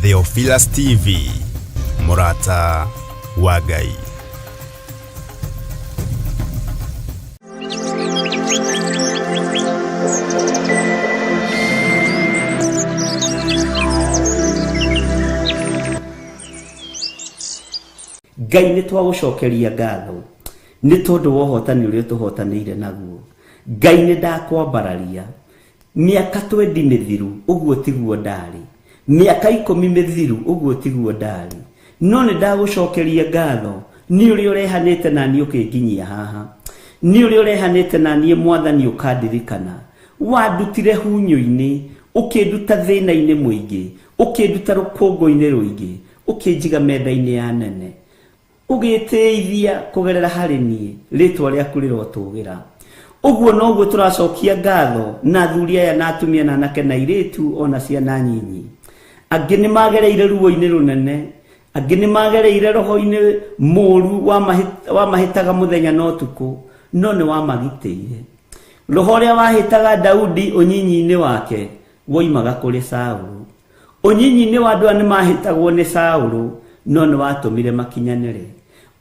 Theophilus TV, Murata wa Ngai. Ngai nĩ twagucokeria ngatho nĩ tondu wa ũhotani ũrĩa tũhotanĩire naguo. Ngai nĩ ndakwambararia mĩaka 20 mĩthiru ũguo tiguo ndarĩ, mĩaka 10 mĩthiru ũguo tiguo ndarĩ, no nĩ ndagucokeria ngatho nĩ ũrĩa ũrehanĩte na niĩ ũkĩnginyia haha, nĩ ũrĩa ũrehanĩte na niĩ Mwathani ũkandirikana, wandutire hunyo-inĩ, ũkĩnduta thĩna-inĩ mũingĩ, ũkĩnduta rũkũngũ-inĩ rũingĩ, ũkĩnjiga metha-inĩ ya nene, ũgĩteithia kugerera harĩ niĩ, rĩtwa rĩaku rĩrotũgĩra. Ũguo noguo tũracokia ngatho na athuri aya na atumia na anake na airĩtu ona ciana nyinyi. Angĩ nĩ magereire ruo-inĩ rũnene, angĩ nĩ magereire roho-inĩ mũru wamahĩtaga mũthenya na ũtukũ, no nĩ wamagitĩire. Roho ũrĩa wahĩtaga Daudi ũnyinyi-inĩ wake woimaga kũrĩ Saũlũ. Ũnyinyi-inĩ wa andũ nĩ mahĩtagwo nĩ Saũlũ, no nĩ watũmire makinyanĩre.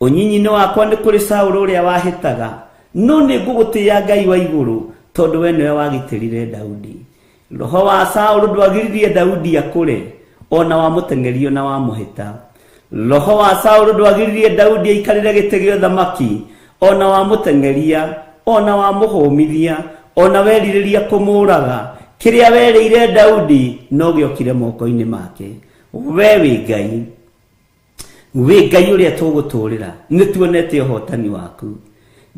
Ũnyinyi-inĩ wakwa nĩ kũrĩ Saũlũ ũrĩa wahĩtaga, no nĩ ngũgũtĩĩa Ngai wa igũrũ tondũ we nĩwe wagitĩrire Daudi. Roho wa Saũlũ ndwagiririe Daudi akũre, ona wamũtengerio na wamũhĩta. Roho wa Saũlũ ndwagiririe Daudi aikarĩre gĩtĩ gĩa ũthamaki, ona wamũtengeria, ona wamũhũmithia, ona werirĩria kũmũraga. Kĩrĩa werĩire Daudi no gĩokire moko-inĩ make. We wĩ Ngai, wĩ Ngai ũrĩa tũgũtũrĩra, nĩ tuonete ũhotani waku.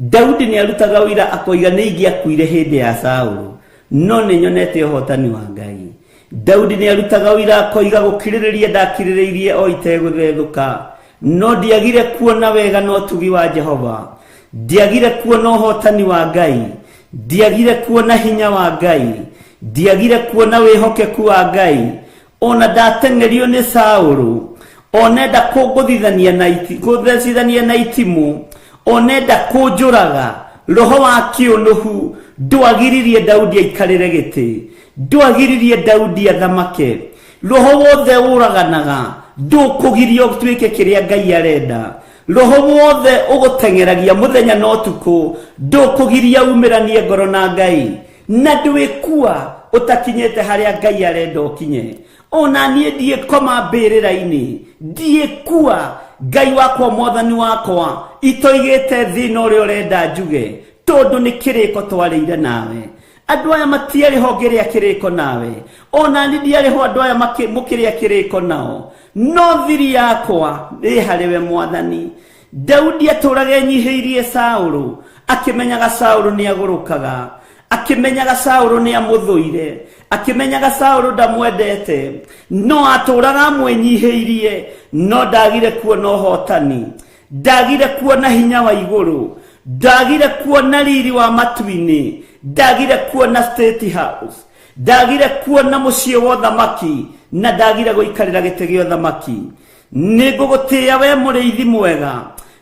Daudi nĩ arutaga ũira akoiga nĩ ingĩakuire hĩndĩ ya Saũlũ, no nĩ nyonete ũhotani wa Ngai. Daudi nĩ arutaga ũira akoiga gũkirĩrĩria ndakirĩrĩirie o itegũthethũka, no ndiagire kuona wega na ũtugi wa Jehova, ndiagire kuona ũhotani wa Ngai, ndiagire kuona hinya wa Ngai, ndiagire kuona wĩhokeku wa Ngai. Ona ndatengerio nĩ Saũlũ, onenda kũngũthithania na itimũ, onenda kũnjũraga, roho wa kĩũnũhu ndwagiririe Daudi aikarĩre gĩtĩ, ndwagiririe Daudi athamake. Roho wothe ũraganaga ndũkũgiria ũtuĩke kĩrĩa Ngai arenda. Roho wothe ũgũtengeragia mũthenya na ũtukũ ndũkũgiria umĩranie ngoro na Ngai, na ndwĩkua ũtakinyĩte harĩa Ngai arenda ũkinye. Ona niĩ ndiĩkoma mbĩrĩra-inĩ, ndiĩkua. Ngai wakwa Mwathani wakwa itoigĩte thĩna ũrĩa ũrenda njuge, tondũ nĩ kĩrĩko twarĩire nawe. Andũ aya matiarĩho ngĩrĩa kĩrĩko nawe, ona niĩ ndiarĩho andũ aya mũkĩrĩa kĩrĩko nao, no thiri yakwa ĩ harĩwe Mwathani. Daudi atũraga enyihĩirie Saũlũ, akĩmenyaga Saũlũ nĩ agũrũkaga, akĩmenyaga Saũlũ nĩ amũthũire, akĩmenyaga Saũlũ ndamwendete, no atũraga amwenyihĩirie, no ndagire kuona ũhotani, ndagire kuona hinya wa igũrũ, ndagire kuona riri wa matu-inĩ, ndagire kuona State House, ndagire kuona mũciĩ wa ũthamaki, na ndagire gũikarĩra gĩtĩ gĩa ũthamaki. Nĩ ngũgũtĩĩa we mũrĩithi mwega,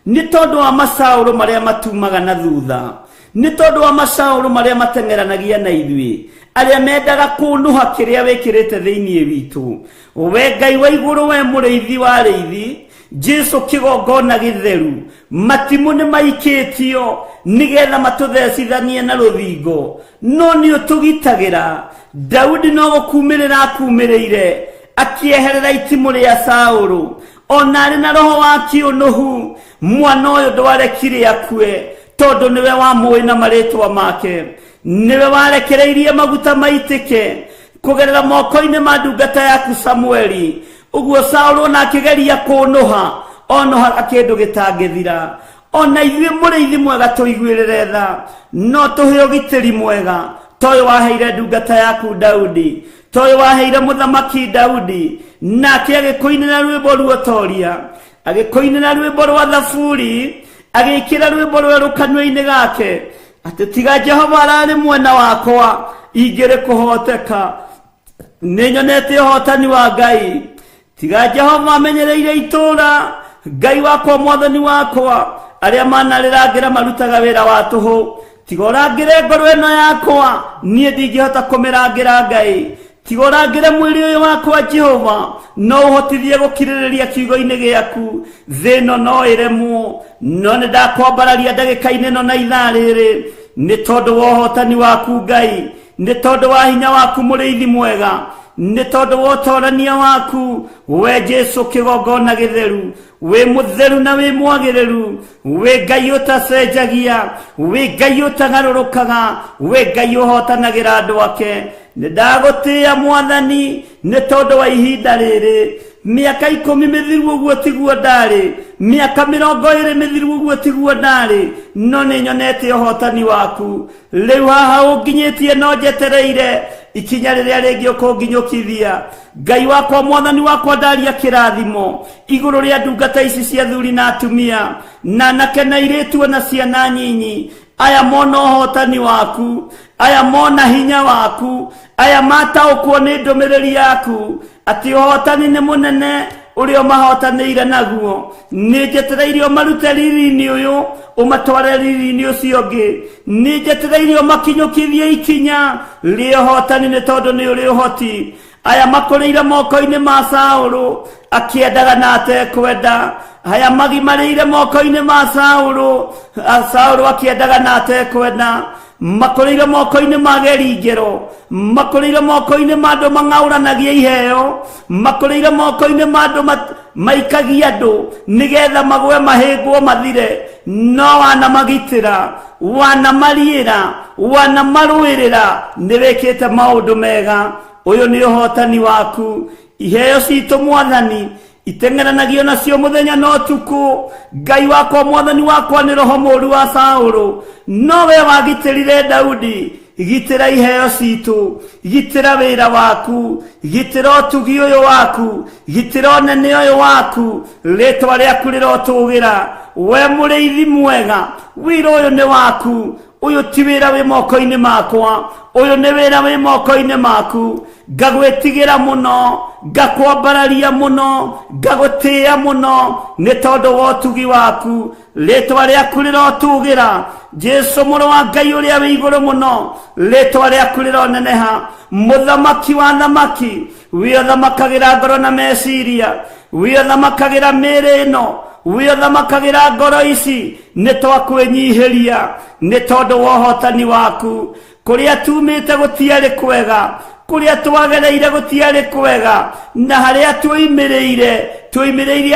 nĩ tondũ wa masaũlũ marĩa matumaga na thutha, nĩ tondũ wa masaũlũ marĩa matengeranagia na ithuĩ, arĩa mendaga kũnũha kĩrĩa wĩkĩrĩte thĩinĩ witũ. We Ngai wa igũrũ, we mũrĩithi wa rĩithi, Jesu kĩgongona gĩtheru, matimũ nĩ maikĩtio nĩgetha matũthecithanie na rũthingo, no nĩ ũtũgitagĩra. Daudi no gũkumĩrĩra akumĩrĩire, akĩeherera itimũ rĩa Saũlũ, ona arĩ na roho wa kĩũnũhu. Mwana ũyũ ndwarekire akue, tondũ nĩwe wamũĩ na marĩtwa make, nĩwe warekereirie maguta maitĩke kũgerera moko-inĩ ma ndungata yaku Samueli. Ũguo Saũlũ ona akĩgeria kũnũha, onoha kĩndũ gĩtangĩthira. Ona ithuĩ mũrĩithi mwega tũiguĩrĩre tha, no tũhe ũgitĩri mwega toyũ waheire ndungata yaku Daudi, toyũ waheire mũthamaki Daudi, nake agĩkũinĩra rwĩmbo ruotoria, agĩkũinĩra rwĩmbo rwa thaburi, agĩkĩra rwĩmbo rwerũ kanua-inĩ gake, atĩ tiga Jehova ararĩ mwena wakwa, ingĩrĩ kũhoteka. Nĩ nyonete ũhotani wa Ngai, tiga Jehova amenyereire itũũra. Ngai wakwa Mwathani wakwa, arĩa manarĩrangĩra marutaga wĩra wa tũhũ. Tiga ũrangĩre ngoro ĩno yakwa, niĩ ndingĩhota kũmĩrangĩra Ngai. tigorangire mwiri uyu wakwa Jehova no uhotithie gukiriria kiugo-ini giaku thino no iremwo no ni ndakwambararia ndagika-ini no na ithaa riri ni tondu wa uhotani waku Ngai ni tondu wa hinya waku muriithi mwega ni tondu wa utorania waku we Jesu kigongona githeru we mutheru na we mwagiriru we Ngai utacenjagia we Ngai utagarurukaga we Ngai uhotanagira andu ake ndagutia Mwathani ni tondu wa ihinda riri miaka 10 mithiru uguo tiguo ndari miaka 20 mithiru uguo tiguo ndari no ni nyonete uhotani waku riu haha unginyitie no njetereire ikinya riria ringi ukunginyukithia Ngai wakwa Mwathani wakwa ndaria kirathimo iguru ria ndungata ici cia thuri na atumia na nake na iritu na ciana nyinyi aya mona uhotani waku aya mona hinya waku aya mataukwo ni ndumiriri yaku ati uhotani ni munene urio mahotanire naguo ni njetereirio marute riri-ini uyu umatware riri-ini ucio ungi ni njetereirio makinyukithie ikinya ria uhotani ni tondu ni uri uhoti aya makoreire moko-ini ma Saulu akiendaga na atekwenda aya magimarire moko-ini ma Saulu akiendaga na atekwenda makoreire moko-ini ma Geringero makoreire moko-ini ma andu mangauranagia iheo makoreire moko-ini ma andu maikagia andu nigetha magwe mahingwo mathire no wana magitira wana mariira wana maruirira niwikite maundu mega uyu ni uhotani waku iheo citu Mwathani itengeranagio nacio muthenya no tuku Ngai wakwa Mwathani wakwa ni roho muru wa Saulu no we wagitirire Daudi gitira iheo citu gitira wira waku gitira utugi uyu waku gitira nene uyu waku ritwa riaku rirotugira we muriithi mwega wira uyu ni waku uyu ti wira wi moko-ini makwa uyu ni wira wi moko-ini maku ngagwitigira muno ngakwambararia muno ngagutia muno ni tondu wa utugi waku ritwa riaku rirotugira Jesu muru wa Ngai uria wi iguru muno ritwa riaku rironeneha muthamaki wa thamaki wi uthamakagira ngoro na meciria wi uthamakagira mĩĩrĩ ĩno wi uthamakagira ngoro ici ni twakwenyihiria ni tondu wa uhotani waku kuria tumite gutiari kwega kuria twagereire gutiari kwega na haria tuimiriire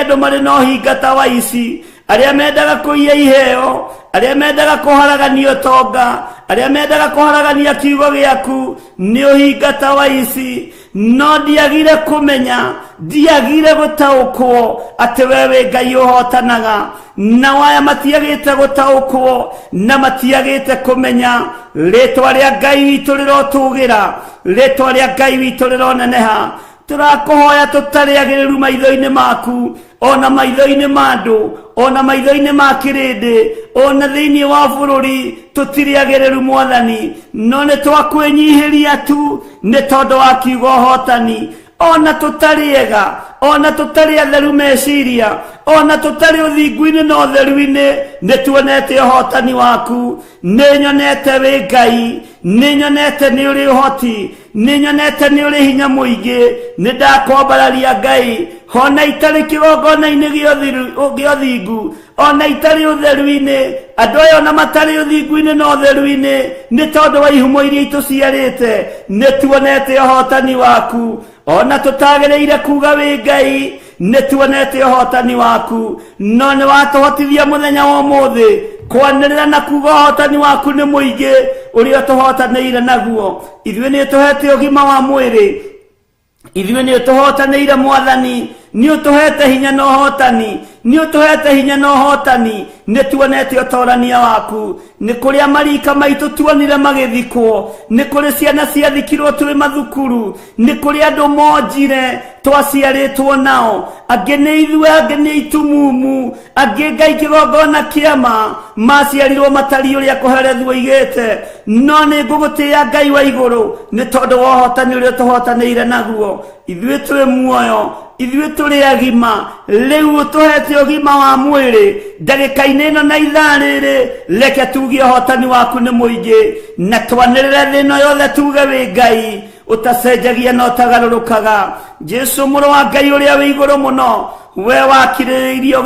andu mari no hingata wa ici aria mendaga kuiya iheo aria mendaga kuharaganio tonga aria mendaga kuharagania kiugo giaku ni uhingata wa ici no ndiagire kumenya ndiagire gutaukwo ati wewe Ngai uhotanaga na waya matiagite gutaukwo na matiagite kumenya ritwa ria Ngai witu rirotugira ritwa ria Ngai witu rironeneha turakuhoya tutariagiriru maitho-ini maku ona maitho-ini mandu ona maitho-ini ma kirindi ona thiini wa bururi tutiriagiriru Mwathani no ni twakwenyihiria tu ni tondu wa kiugo uhotani ona tutariega ona tutari atheru meciria ona tutari uthingu-ini no theru-ini ni tuonete uhotani waku ni nyonete wi Ngai ni nyonete ni uri uhoti ni nyonete ni uri hinya muingi ni ndakwambararia Ngai ona itari kigongona-ini gio thingu ona itari utheru-ini andu aya ona matari uthingu-ini no theru-ini ni tondu wa ihumo iria ituciarite ni tuonete uhotani waku ona tutagereire kuga wi Ngai ni tuonete uhotani waku no ni watuhotithia muthenya wa umuthi kwanirira na kuga uhotani waku ni muingi uria tuhotanire naguo ithuĩ ni tuhete ugima wa mwiri ithuĩ ni tuhotanire Mwathani ni utuhete hinya na uhotani ni utuhete hinya na uhotani ni tuonete utorania waku ni kuria marika maitu tuonire magithikwo ni kuri ciana ciathikirwo turi mathukuru ni kuri andu monjire twaciaritwo nao angi ni ithue angi ni itumumu angi Ngai kigongona kiama maciarirwo matari uria kuherethwo igite no ni ngugutia Ngai wa iguru ni tondu wa uhotani uria tuhotanire naguo ithuĩ turi muoyo ithuĩ turi agima riu tuhete ugima wa mwiri ndagika-ini ino na ithaa riri reke tugie uhotani waku ni muingi na twanirire thina yothe tuge wi Ngai utacenjagia no tagarũrũkaga. Jesu mũrũ wa Ngai ũrĩa wĩ igũrũ mũno, we wakirĩrĩirie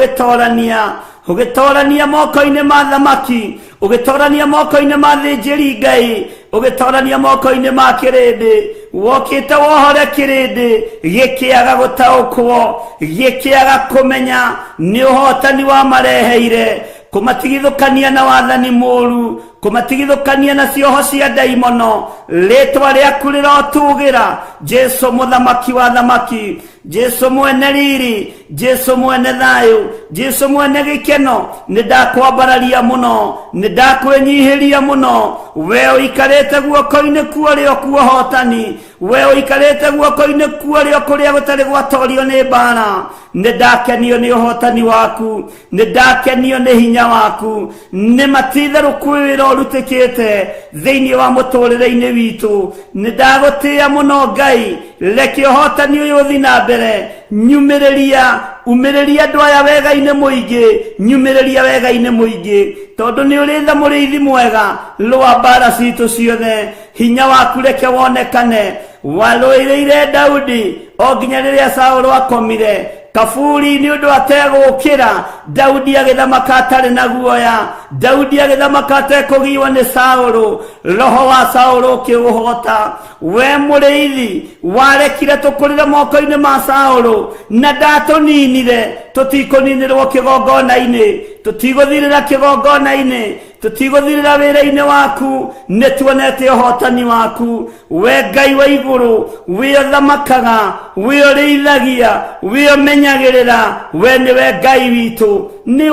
ũgĩtorania moko-inĩ ma thamaki, ũgĩtorania moko-inĩ ma thĩnjĩri Ngai, ũgĩtorania moko-inĩ ma kĩrĩndĩ. Wokĩte wohore kĩrĩndĩ gĩkĩaga gũtaũkwo, gĩkĩaga kũmenya nĩ ũhotani wa mareheire, kũmatigithũkania na wathani mũũru, kũmatigithũkania na cioho cia ndaimono. Rĩtwa rĩaku rĩrotũgĩra, Jesu mũthamaki wa thamaki, Jesu mwene riri, Jesu mwene thayũ, Jesu mwene gĩkeno. Nĩndakwambararia mũno, nĩndakwĩnyihĩria mũno. We ũikarĩte guoko-inĩ kuorĩo kwa ũhotani, we ũikarĩte guoko-inĩ kuorĩo kũrĩa gũtarĩ gwatorio nĩ mbara. Nĩndakenio nĩ ũhotani waku, nĩndakenio nĩ hinya waku, nĩ matitherũku wĩra ũrutĩkĩte thĩinĩ wa mũtũrĩre-inĩ witũ. Nĩndagũtĩĩa mũno Ngai, reke ũhotani ũyũ ũthiĩ na mbere. Nyumĩrĩria, umĩrĩria andũ aya wega-inĩ mũingĩ, nyumĩrĩria wega-inĩ mũingĩ, tondũ nĩ ũrĩ tha mũrĩithi mwega rwa mbara citũ ciothe. Hinya waku reke wonekane. Warũĩrĩire Daudi o nginya rĩrĩa Saũlũ akomire kaburi nĩ ũndũ ategũkĩra. Daudi agĩthamaka atarĩ na guoya, Daudi agĩthamaka atekũgiwa nĩ Saũlũ. Roho wa Saũlũ ũkĩũhota. We mũrĩithi warekire tũkũrĩre moko-inĩ ma Saũlũ, na ndatũninire. Tũtikũninĩrwo kĩgongona-inĩ, tũtigũthirĩra kĩgongona-inĩ, tũtigũthirĩra wĩra-inĩ waku. Nĩtuonete ũhotani waku. We Ngai wa igũrũ, we ũthamakaga, we ũrĩithagia, we ũmenyagĩrĩra. We nĩwe Ngai witũ. Nĩ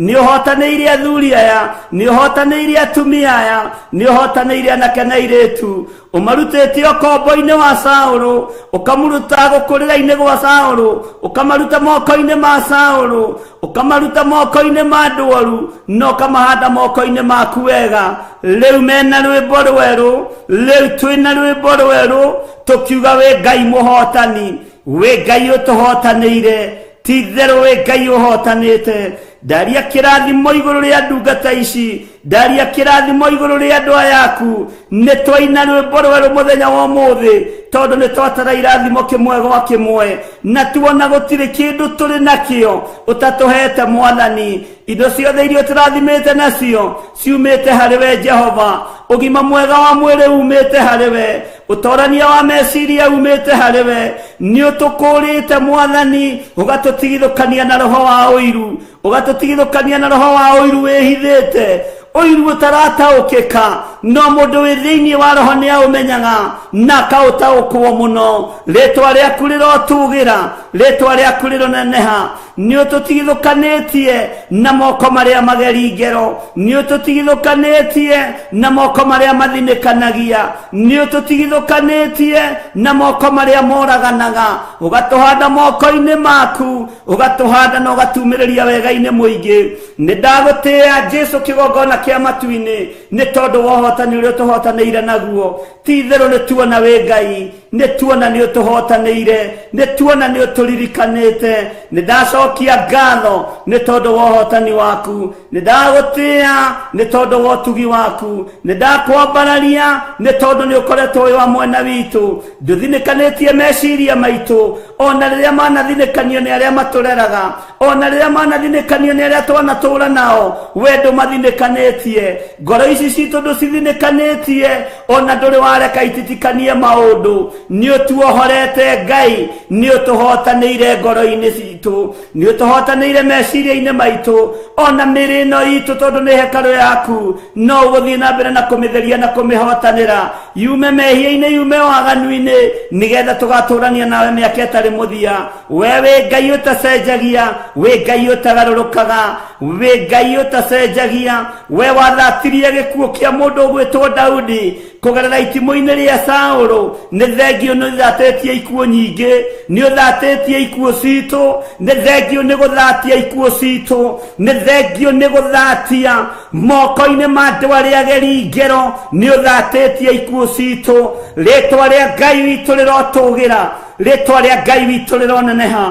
ũhotanĩire athuri aya, nĩ ũhotanĩire atumia aya, nĩ ũhotanĩire anake na airĩtu. Ũmarutĩte ũkombo-inĩ wa Saũlũ, ũkamũruta gũkũrĩra-inĩ gwa Saũlũ, ũkamaruta moko-inĩ ma Saũlũ, ũkamaruta moko-inĩ ma ndũoru, no ũkamahanda moko-inĩ maku wega. Rĩu mena rwĩmbo rwerũ, rĩu twĩna rwĩmbo rwerũ, tũkiuga we Ngai mũhotani, we Ngai ũtũhotanĩire, ti-itherũ we Ngai ũhotanĩte. Ndaria kĩrathimo igũrũ rĩa ndungata ici, ndaria kĩrathimo igũrũ rĩa andũ aya aku. Nĩtwaina rwĩmbo rwerũ mũthenya wa ũmũthĩ, tondũ nĩtwatara irathimo kĩmwe gwa kĩmwe, na tuona gũtirĩ kĩndũ tũrĩ nakĩo ũtatũhete Mwathani. Indo ciothe iria tũrathimĩte nacio ciumĩte harĩ we Jehova. Ũgima mwega wa mwĩrĩ umĩte harĩ we, ũtorania wa meciria umĩte harĩ we. Nĩ ũtũkũrĩte Mwathani, ũgatũtigithũkania na roho wa ũiru, ũgatũtigithũkania na roho wa ũiru wĩhithĩte, ũiru ũtarataũkĩka, no mũndũ wĩ thĩinĩ wa roho nĩaũmenyaga na akaũtaũkwo mũno. Rĩtwa rĩaku rĩrotũgĩra, rĩtwa rĩaku rĩroneneha. Nĩ ũtũtigithũkanĩtie na moko marĩa mageri ngero, nĩ ũtũtigithũkanĩtie na moko marĩa mathinĩkanagia, nĩ ũtũtigithũkanĩtie na moko marĩa moraganaga. Ũgatũhanda moko-inĩ maku, ũgatũhanda na ũgatumĩrĩria wega-inĩ mũingĩ. Nĩndagũtĩĩa Jesu kĩgongona kĩa matu-inĩ, nĩ tondũ wa ũhotani ũrĩa ũtũhotanĩire naguo. Ti-itherũ nĩtuona wĩ Ngai, nĩtuona nĩ ũtũhotanĩire, nĩtuona nĩ ũtũririkanĩte. Nĩndacokia ngatho nĩ tondũ wa ũhotani waku, nĩndagũtĩĩa nĩ tondũ wa ũtugi waku, nĩndakwambararia nĩ tondũ nĩ ũkoretwo wĩ wa mwena witũ. Ndũthinĩkanĩtie meciria maitũ, ona rĩrĩa manathinĩkanio nĩ arĩa matũreraga, ona rĩrĩa manathinĩkanio nĩ arĩa twanatũũra nao, we ndũmathinĩkanĩtie. Ngoro ici citũ ndũcithinĩkanĩtie, ona ndũrĩ wareka ititikanie maũndũ. Nĩ ũtuohorete Ngai, nĩ ũtũhotanĩire ngoro-inĩ citũ, nĩ ũtũhotanĩire meciria-inĩ maitũ, ona mĩrĩ ĩno itũ, tondũ nĩ hekarũ yaku. No ũgũthiĩ na mbere na kũmĩtheria na kũmĩhotanĩra, yume mehia-inĩ, yume waganu-inĩ, nĩgetha tũgatũrania nawe mĩaka ĩtarĩ mũthia. We wĩ Ngai ũtacenjagia, wĩ Ngai ũtagarũrũkaga, wĩ Ngai ũtacenjagia. We wathatirie gĩkuũ kĩa mũndũ ũgwĩtwo Daudi kũgerera itimũ-inĩ rĩa Saũlũ. Nĩ thengio nĩ ũthatĩtie ikuũ nyingĩ, nĩ ũthatĩtie ikuũ citũ, nĩ thengio nĩ gũthatia ikuũ citũ, nĩ thengio nĩ gũthatia moko-inĩ ma andũ arĩa ageri ngero, nĩ ũthatĩtie ikuũ citũ. Rĩtwa rĩa Ngai witũ rĩrotũgĩra, rĩtwa rĩa Ngai witũ rĩroneneha,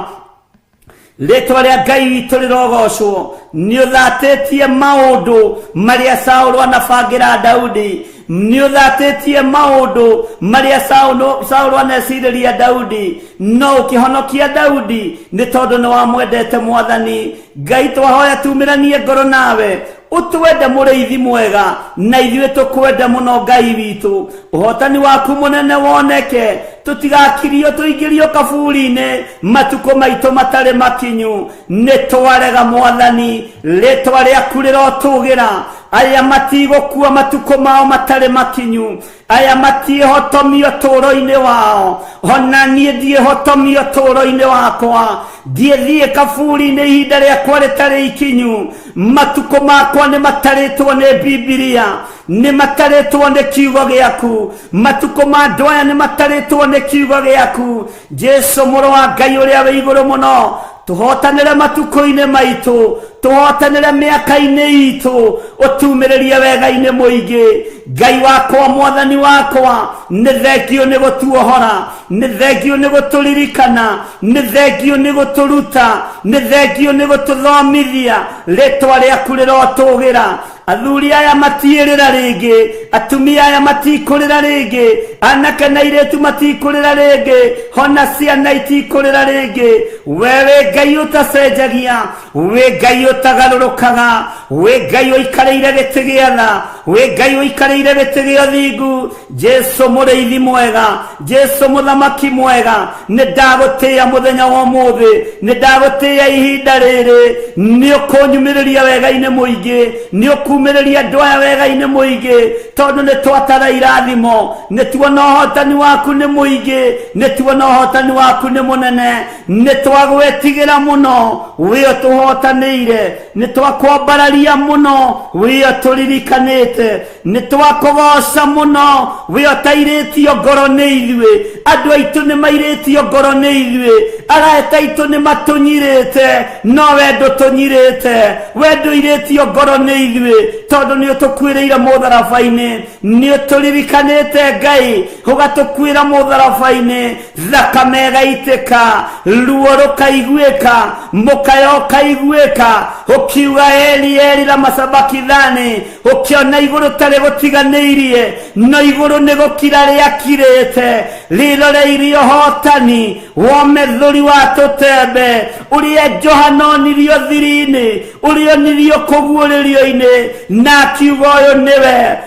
rĩtwa rĩa Ngai witũ rĩrogocwo. Nĩ ũthatĩtie maũndũ marĩa Saũlũ anabangĩra Daudi, niuthatetie maundu maria Saulu aneciriria Daudi no ukihonokia Daudi ni tondu ni wamwendete Mwathani. Ngai twahoya tumiranie ngoro nawe utwende muriithi mwega na ithuĩ tukwenda muno Ngai witu. Uhotani waku munene woneke, tutigakirio tuingirio kaburi-ini matuko maitu matari makinyu. Ni twarega Mwathani, ritwa riaku rirotugira. Aya matigukua matuko mao matari makinyu, aya matihotomio turo-ini wao. Ona nie ndiehotomio turo-ini wakwa, ndiethie kaburi-ini ihinda riakwa ritari ikinyu. Matuko makwa ni mataritwo ni Biblia, ni mataritwo ni kiugo giaku. Matuko ma andu aya ni mataritwo ni kiugo giaku. Jesu muru wa Ngai uria wi iguru muno, tuhotanire matuko-ini maitu, tuhotanire miaka-ini itu, utumiririe wega-ini muingi. Ngai wakwa, Mwathani wakwa, ni thengio ni gutuohora, ni thengio ni guturirikana, ni thengio ni guturuta, ni thengio ni gututhomithia. Ritwa riaku rirotugira. Athuri aya matiirira ringi, atumia aya matikurira ringi, anake na iretu matikurira ringi, hona ciana itikurira ringi. Wewe Ngai utacenjagia, we Ngai utagarurukaga, we Ngai uikareire giti gia tha, we Ngai uikareire giti gia thingu. Jesu muriithi mwega, Jesu muthamaki mwega, ni ndagutia muthenya wa umuthi, ni ndagutia ihinda riri. Ni ukunyumiriria wega-ini muingi, ni kumiriria andu aya wega-ini muingi, tondu ni twatara irathimo. Ni tuona uhotani waku ni muingi, ni tuona uhotani waku ni munene, ni twagwetigira muno, we utuhotanire, ni twakwambararia muno, we uturirikanite, ni twakugoca muno, we utairitio ngoro ni ithuĩ. Andu aitu ni mairitio ngoro ni ithuĩ, arata aitu ni matunyirite, no we ndutunyirite, we nduiritio ngoro ni ithuĩ, tondu ni utukwiriire mutharabai-ini, ni uturirikanite Ngai, ugatukwira mutharabai-ini. Thakame igaitika, ruo rukaiguika, mukayo ukaiguika, ukiuga Eli Eli lama sabakithani, ukiona iguru tari gutiganiirie, no iguru ni gukira riakirite, riroreirie uhotani wa methuri wa tutembe, uria Johanonirio thiri-ini, uria onirio kuguuririo-ini, na kiugo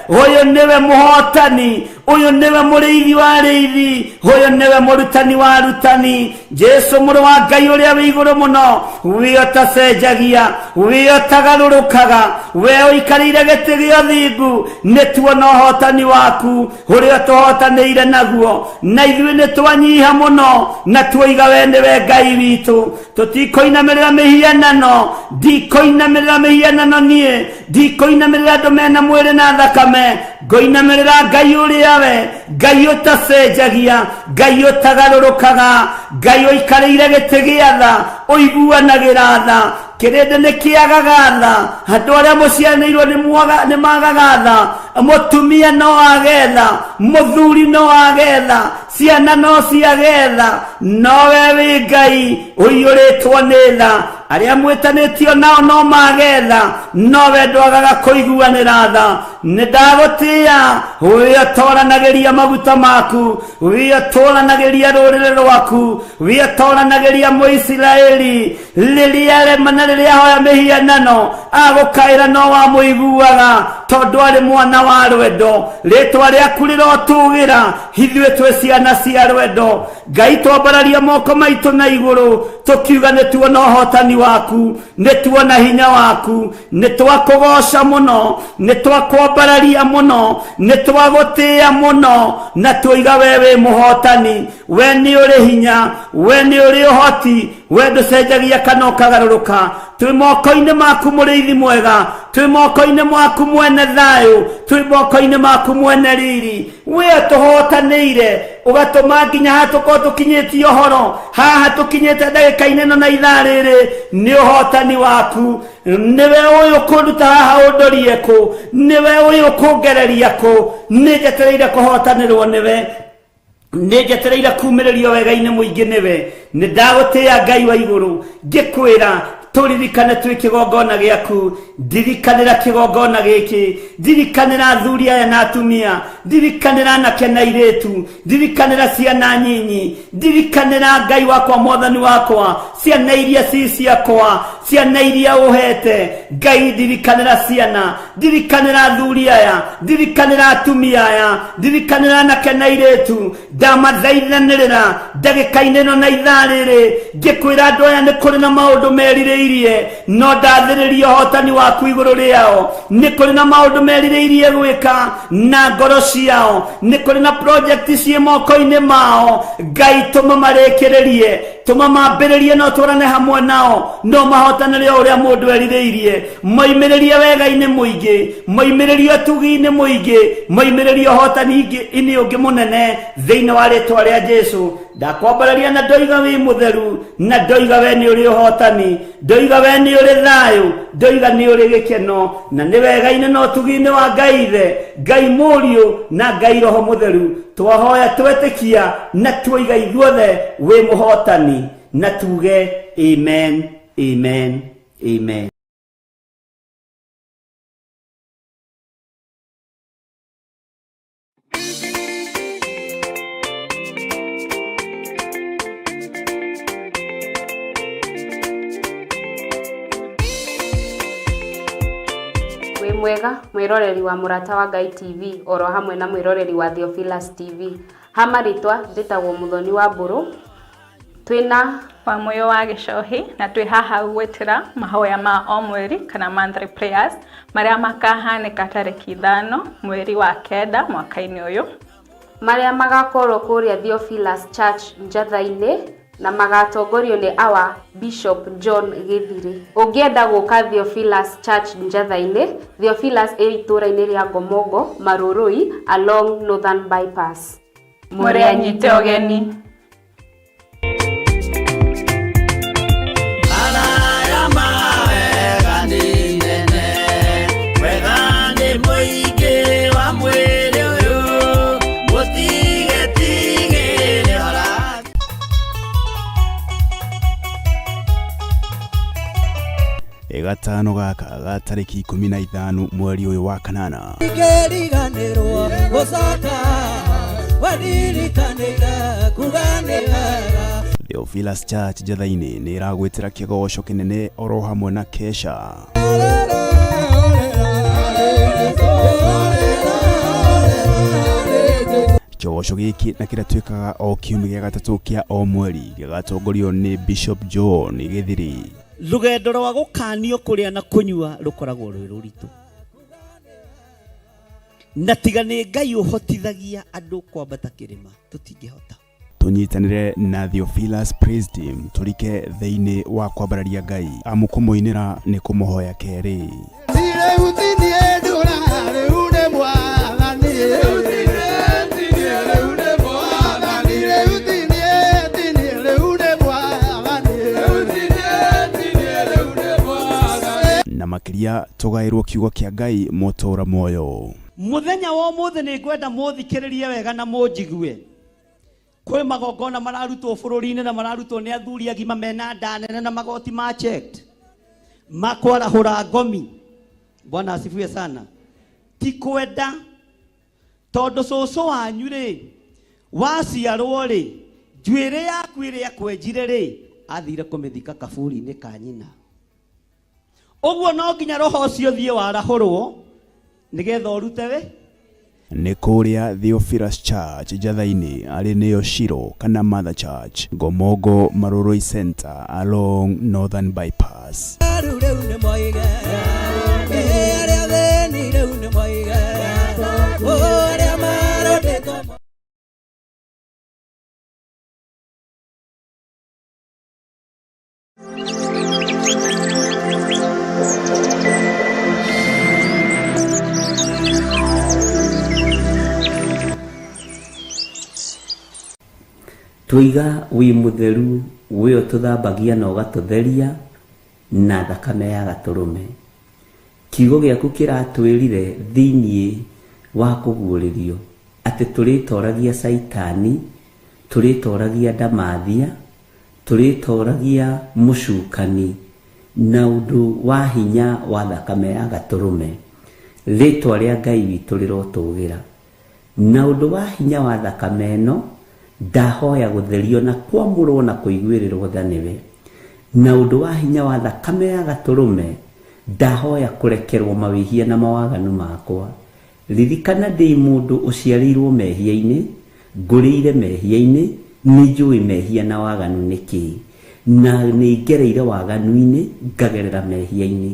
uyu niwe muhotani, uyu niwe muriithi wa riithi, uyu niwe murutani wa arutani. Jesu muru wa Ngai uria wi iguru muno, we utacenjagia, we utagarurukaga, we uikarire giti gia thingu. Ni tuona uhotani waku uria tuhotanire naguo, na ithuĩ ni twanyiha muno, na tuiga we niwe Ngai witu. Tutikoinamirira mihianano, ndikoinamirira mihianano nie, ndikoinamirira andu mena mwiri na thakame, ngoinamirira Ngai uria we, Ngai utacenjagia, Ngai utagarurukaga, Ngai uikarire giti gia tha, uiguanagira tha. Kirende ni kiagaga tha, andu aria mucianirwo ni magaga tha, mutumia no agetha, muthuri no agetha, ciana no ciagetha, no we wi Ngai uiyuritwo ni tha. Aria mwitanitio nao no magetha, no we ndwagaga kuiguanira tha. Ni ndagutia, we utoranagiria maguta maku, we utoranagiria rurire rwaku, we utoranagiria Muisiraeli riria rema na riria hoya mihianano, agukaira no wa muiguaga, tondu ari mwana wa rwendo. Ritwa riaku rirotugira, ithuĩ twi ciana cia rwendo. Ngai twambararia moko maitu na iguru, tukiuga ni tuona uhotani waku, ni tuona hinya waku, ni twakugoca muno, ni twakwambararia muno, ni twagutia muno, na tuiga wewe muhotani. We ni uri hinya, we ni uri uhoti, we nducenjagia kana ukagaruruka. Twi moko-ini maku muriithi mwega, twi moko-ini maku mwene thayu, twi moko-ini maku mwene riri. We tuhotanire, ugatuma nginya hatuko tukinyitio horo, haha tukinyite ndagika-ini ino na ithaa riri. Ni uhotani waku, niwe uyu kuruta haha undorie ku, niwe uyu kungereria ku. Ninjetereire kuhotanirwo niwe, ninjetereire kumiririo wega-ini muingi niwe. Ni ndagutia Ngai wa iguru, ngikwira turirikane twi kigongona giaku, ndirikanira kigongona giki, ndirikanira athuri aya na atumia, ndirikanira anake na airetu, ndirikanira ciana nyinyi, ndirikanira Ngai wakwa Mwathani wakwa, ciana iria ci ciakwa, ciana iria uhete Ngai, ndirikanira ciana, ndirikanira athuri aya, ndirikanira atumia aya, ndirikanira anake na airetu, ndamathaithanirira ndagika-ini no na ithaa riri, ngikwira andu aya ni kuri na maundu merirĩirie, no ndathĩrĩria ũhotani waku igũrũ rĩao. Nĩ kũrĩ na maũndũ merirĩirie gwĩka na ngoro ciao, nĩ kũrĩ na project ciĩ moko-inĩ mao. Ngai tũma marĩkĩrĩrie, tũma mambĩrĩrie no tũrane hamwe nao, no mahotanĩre ũrĩa mũndũ erirĩirie, moimĩrĩrie wega-inĩ mũingĩ, moimĩrĩrie ũtugi-inĩ mũingĩ, moimĩrĩrie ũhotani-inĩ ũngĩ mũnene thĩinĩ wa rĩtwa rĩa Jesu. Ndakwambararia na ndoiga wĩ mũtheru, na ndoiga we nĩ ũrĩ ũhotani, ndoiga we nĩ ũrĩ thayũ, ndoiga nĩ ũrĩ gĩkeno, na nĩ wega-inĩ na ũtugi-inĩ wa Ngai Ithe, Ngai Mũriũ na Ngai Roho Mũtheru. Twahoya twetĩkia na tuoiga ithuothe wĩ mũhotani, na tuge amen, amen, amen. Mwega mwiroreri wa Murata wa Ngai TV oro hamwe na mwiroreri wa Theophilus TV. Hamaritwa nditagwo Muthoni wa Mburu, twina wa moyo wa Gicohi, na twi haha gwetira mahoya ma o mweri kana monthly prayers maria makahanĩka tarĩki 5 mweri wa 9 mwaka-inĩ ũyũ, maria magakorwo kũrĩa Theophilus Church Njatha-inĩ na magatongorio nĩ our Bishop John Githiri. Ũngĩenda gũka Theophilus Church Njatha-inĩ, Theophilus ĩ itũra-inĩ rĩa Ngomongo, Marũrũi along Northern Bypass. Mũrĩanyite ũgeni. Gatano gaka ga tariki 15 mweri uyu wa kanana, ngeriganirwo gusaka wadirikanira kuganira. Theophilus Church Njatha-inĩ nĩ ĩragwĩtĩra kĩgoco kĩnene oro hamwe na kesha. Kĩgoco gĩkĩ na kĩratuĩkaga o kiumia gĩa gatatũ kĩa o mweri, gĩgatongorio nĩ Bishop John Githiri. Rugendo rwa gukanio kuria na kunyua rukoragwo rwĩ rũritũ, na tiga nĩ Ngai ũhotithagia andũ kwambata kĩrĩma, tũtingĩhota. Tunyitanĩre na Theophilus Praise Team turike thĩinĩ wa kwambararia Ngai, amũkũmũinĩra nĩ kũmũhoya kerĩ. Na makiria tugairwo kiugo kĩa Ngai mũtũra moyo. Muthenya wa ũmũthĩ nĩ ngwenda mũthikĩrĩrie wega na mũnjigue. Kwĩ magongona mararutwo bũrũri-inĩ na mararutwo nĩ athuri agima mena nda nene na magoti ma checked, makwarahũra ngomi. Bwana asifiwe sana. Ti kwenda tondũ cũcũ wanyu rĩ waciarwo rĩ, njuĩrĩ yaku ĩrĩa akwenjire rĩ athire kũmĩthika kaburi-inĩ ka nyina. Ũguo no nginya roho ũcio thiĩ warahũrwo nĩgetha ũrute we. Nĩ kũrĩa Theophilus Church Njatha-inĩ arĩ nĩyo Shiro kana Mother Church, Ngomongo Marũrũi Center along Northern Bypass. Twiga wi mutheru wĩyo tũthambagia na ũgatũtheria na thakame ya gatũrũme. Kiugo gĩaku kĩratwĩrire thĩinĩ wa kũguũrĩrio atĩ tũrĩtoragia Saitani, tũrĩtoragia Ndamathia, tũrĩtoragia mũcukani, na undu wa hinya wa thakame ya gaturume ritwa ria Ngai witũ rĩrotũgĩra. Na undu wa hinya wa thakame ĩno ndahoya gũtherio na kwamũrwo na kũiguĩrĩrwo tha nĩwe. Na undu wa hinya wa thakame ya gaturume ndahoya kũrekerwo mawĩhia na mawaganu makwa. Ririkana ndĩ mũndũ ũciarĩirwo mehia-inĩ, ngũrĩire mehia-inĩ, nĩnjũĩ mehia na waganu nĩkĩ, na nĩngereire waganu-inĩ ngagerera mehia-inĩ.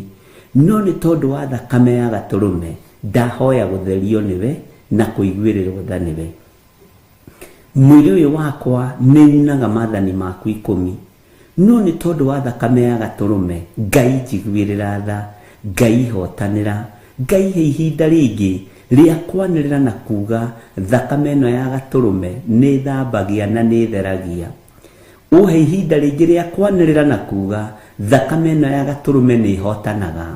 No nĩ tondũ wa thakame ya gaturume ndahoya gũtherio nĩwe na kũiguĩrĩrwo tha nĩwe. Mwĩrĩ ũyũ wakwa nĩnyunaga maathani maku 10, no nĩ tondũ wa thakame ya gaturume Ngai njiguĩrĩra tha, Ngai hotanĩra, Ngai he ihinda rĩngĩ rĩa kwanĩrĩra na kuga thakame ĩno ya gaturume nĩ thambagia na nĩ theragia. Ũhe ihinda rĩngĩ rĩa kwanĩrĩra na kuga thakame ĩno ya gaturume nĩ hotanaga.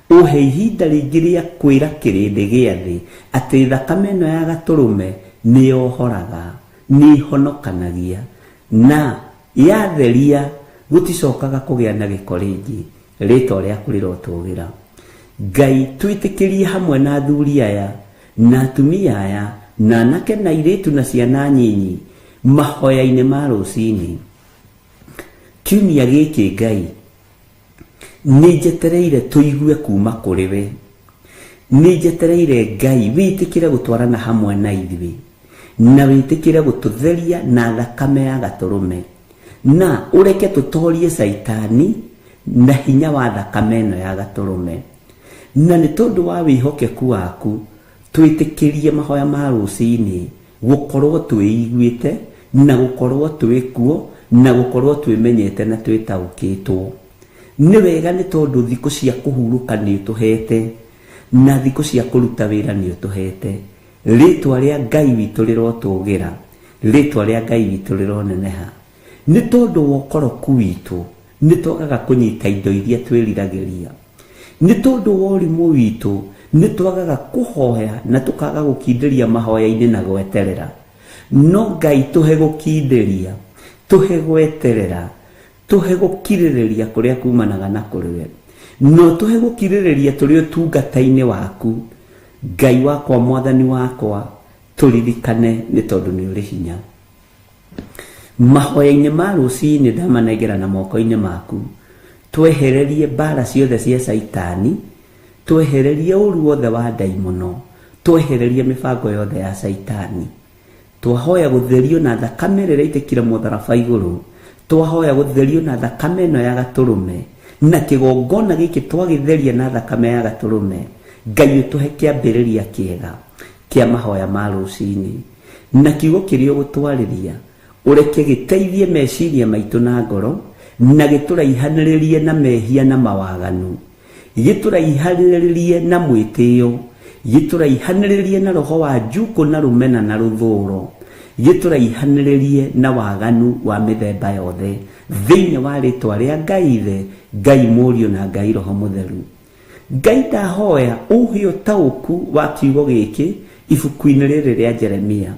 Ũhe ihinda rĩngĩ rĩa kwĩra kĩrĩndĩ gĩa thĩ atĩ thakame ĩno ya gaturume nĩ yohoraga, nĩ honokanagia, na yatheria gũticokaga kũgĩa na gĩko rĩngĩ. Rĩtwa rĩaku rĩrotũgĩra. Ngai twĩtĩkĩrie hamwe na athuri aya na atumia aya na anake na airĩtu na ciana nyinyi mahoya-inĩ ma rũcinĩ. Kiumia gĩkĩ Ngai nĩnjetereire tũigue kuma kũrĩ we. Nĩnjetereire Ngai wĩtĩkĩre gũtwarana hamwe na ithuĩ na wĩtĩkĩre gũtũtheria na thakame ya gaturume, na ũreke tũtorie Saitani na hinya wa thakame ĩno ya gaturume. Na nĩ tondũ wa wĩhokeku waku twĩtĩkĩrie mahoya ma rũcinĩ gũkorwo twĩiguĩte na gũkorwo twĩkuo na gũkorwo twĩmenyete na twĩtaũkĩtwo. Nĩ wega nĩ tondũ thikũ cia kũhurũka nĩ ũtũhete na thikũ cia kũruta wĩra nĩ ũtũhete. Rĩtwa rĩa Ngai witũ rĩrotũgĩra, rĩtwa rĩa Ngai witũ rĩroneneha. Nĩ tondũ wa ũkoroku witũ nĩ twagaga kũnyita indo iria twĩriragĩria. Nĩ tondũ wa ũrimũ witũ nĩ twagaga kũhoya na tũkaga gũkindĩria mahoya-inĩ na gweterera. No Ngai tũhe gũkindĩria, tũhe gweterera, tũhe gũkirĩrĩria kũrĩa kumanaga na kũrĩ we, no tũhe gũkirĩrĩria tũrĩ ũtungata-inĩ waku. Ngai wakwa, mwathani wakwa, tũririkane nĩ tondũ nĩ ũrĩ hinya. Mahoya-inĩ ma rũcinĩ ndamanengera na moko-inĩ maku. Twehererie mbara ciothe cia Saitani, twehererie ũru wothe wa ndaimono, twehererie mĩbango yothe ya Saitani. Twahoya gũtherio na thakame ĩrĩa ĩitĩkire mũtharaba igũrũ. Twahoya gũtherio na thakame ĩno ya gaturume, na kĩgongona gĩkĩ twagĩtheria na thakame ya gaturume. Ngai ũtũhe kĩambĩrĩria kĩega kĩa mahoya ma rũcinĩ, na kiugo kĩrĩa ũgũtwarĩria ũreke gĩteithie meciria maitũ na ngoro, na gĩtũraihanĩrĩrie na mehia na mawaganu, gĩtũraihanĩrĩrie na mwĩtĩo, gĩtũraihanĩrĩrie na roho wa njuko na rũmena na rũthũũro, gĩtũraihanĩrĩrie na waganu wa mĩthemba yothe thĩinĩ wa rĩtwa rĩa Ngai Ithe, Ngai Mũriũ na Ngai Roho Mũtheru. Ngai ndahoya ũhĩ ũtaũku wa kiugo gĩkĩ ibuku-inĩ rĩrĩ rĩa Jeremia,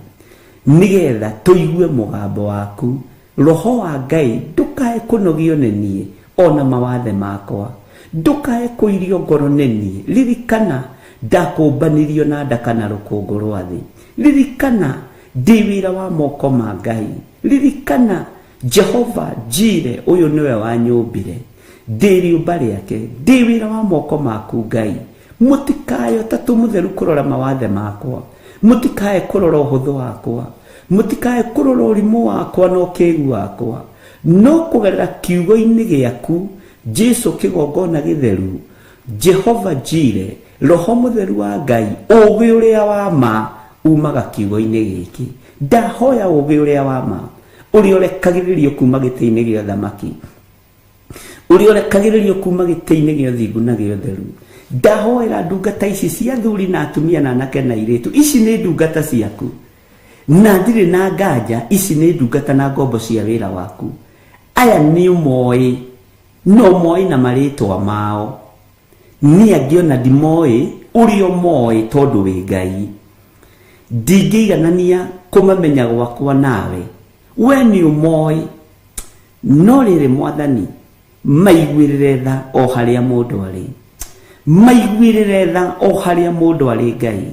nĩgetha tũigue mũgambo waku. Roho wa Ngai ndũkae kũnogio nĩ niĩ ona mawathe makwa, ndũkae kũirio ngoro nĩ niĩ. Ririkana ndakũmbanirio na ndaka na rũkũngũ rwa thĩ. Ririkana ndĩ wĩra wa moko ma Ngai. Ririkana Jehova Jire, ũyũ nĩwe wanyũmbire, ndĩ rĩũmba rĩake, ndĩ wĩra wa moko maku Ngai. Mũtikae Ũtatũ Mũtheru kũrora mawathe makwa, mũtikae kũrora ũhũthũ wakwa, mũtikae kũrora ũrimũ wakwa na ũkĩĩgu wakwa, no kũgerera kiugo-inĩ gĩaku Jesũ kĩgongona gĩtheru, Jehova Jire, Roho Mũtheru wa Ngai, ũũgĩ ũrĩa wa ma umaga kiugo-inĩ gĩkĩ. Ndahoya ũũgĩ ũrĩa wa ma ũrĩa ũrekagĩrĩrio kuma gĩtĩ-inĩ gĩa ũthamaki, ũrĩa ũrekagĩrĩrio kuma gĩtĩ-inĩ gĩa ũthingu na gĩa ũtheru. Ndahoera ndungata ici cia athuri na atumia na anake na airĩtu, ici nĩ ndungata ciaku na ndirĩ na nganja, ici nĩ ndungata na ngombo cia wĩra waku. Aya nĩ ũmoĩ, no moĩ na marĩtwa mao, niĩ angĩona ndimoĩ, ũrĩa ũmoĩ tondũ wĩ Ngai. Ndingĩiganania kũmamenya gwakwa nawe, we nĩ ũmoĩ. No rĩrĩ Mwathani, maiguirire tha o haria mundu ari, maiguirire tha o haria mundu ari. Ngai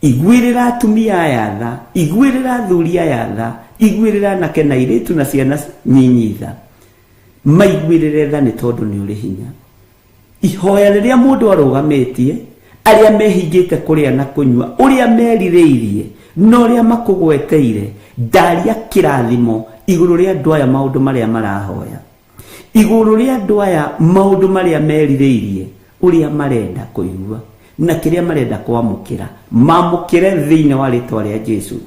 iguirira atumia aya tha, iguirira athuri aya tha, iguirira anake na airitu na ciana nyinyi tha, maiguirire tha ni tondu ni uri hinya. Ihoya riria mundu arugamitie, aria mehingite kuria na kunyua, uria meririirie no ria makugweteire, ndaria kirathimo iguru ria andu aya maundu maria marahoya, iguru ria andu aya maundu maria meririirie, uria marenda kuigua na kiria marenda kwamukira, mamukire thiine wa ritwa ria Jesu.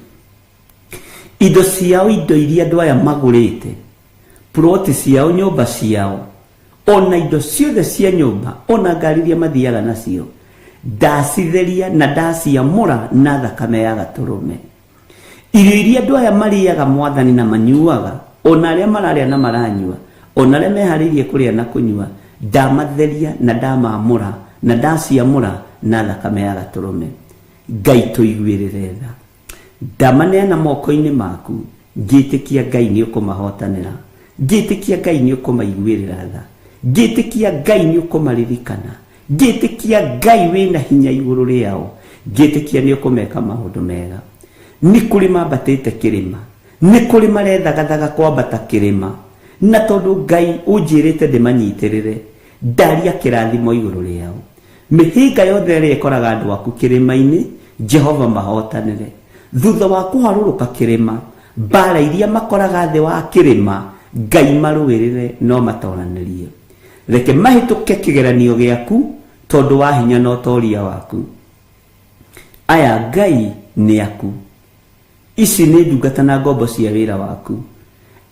Indo ciao, indo iria andu aya magurite, ploti ciao, nyumba ciao, ona indo ciothe cia nyumba, ona ngari iria mathiaga nacio, ndacitheria na ndaciamura na thakame ya gaturume. Irio iria andu aya mariaga Mwathani na manyuaga, ona aria mararia na maranyua, ona aria mehariirie kuria na kunyua, ndamatheria na ndamamura na ndaciamura na thakame ya gaturume. Ngai tuiguirire tha, ndamaneana moko-ini maku, ngitikia Ngai ni ukumahotanira, ngitikia Ngai ni ukumaiguirira tha, ngitikia Ngai ni ukumaririkana, ngitikia Ngai wina hinya iguru riao, ngitikia ni ukumeka maundu mega. Ni kuri mambatite kirima, ni kuri marethagathaga kwambata kirima, na tondu Ngai unjirite ndimanyitirire, ndaria kirathimo iguru riao. Mihinga yothe ria ikoraga andu aku kirima-ini, Jehova mahotanire. Thutha wa kuharuruka kirima, mbara iria makoraga thi wa kirima, Ngai maruirire no matoranirie. Reke mahituke kigeranio giaku tondu wa hinya no toria waku. Aya Ngai ni aku, ici ni ndungata na ngombo cia wira waku.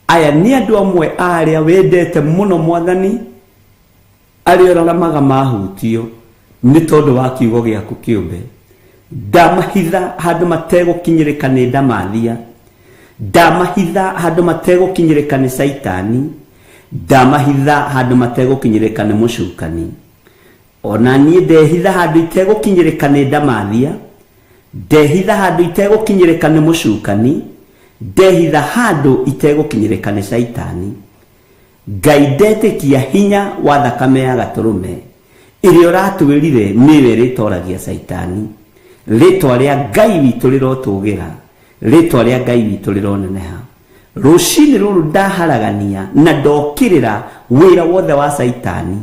Aya ni andu amwe aria wendete muno Mwathani, aria raramaga mahutio ni tondu wa kiugo giaku kiumbe. Ndamahitha handu mategukinyirika ni ndamathia, ndamahitha handu mategukinyirika ni Saitani, ndamahitha handu mategukinyirika ni mucukani. Ona nie ndehitha handu itegukinyirika ni ndamathia, ndehitha handu itegukinyirika ni mucukani, ndehitha handu itegukinyirika ni Saitani. Ngai ndetikia hinya wa thakame ya gaturume iria uratwirire niwe ritoragia Saitani. Ritwa ria Ngai witu rirotugira, ritwa ria Ngai witu rironeneha. Rucini ruru ndaharagania na ndokirira wira wothe wa Saitani,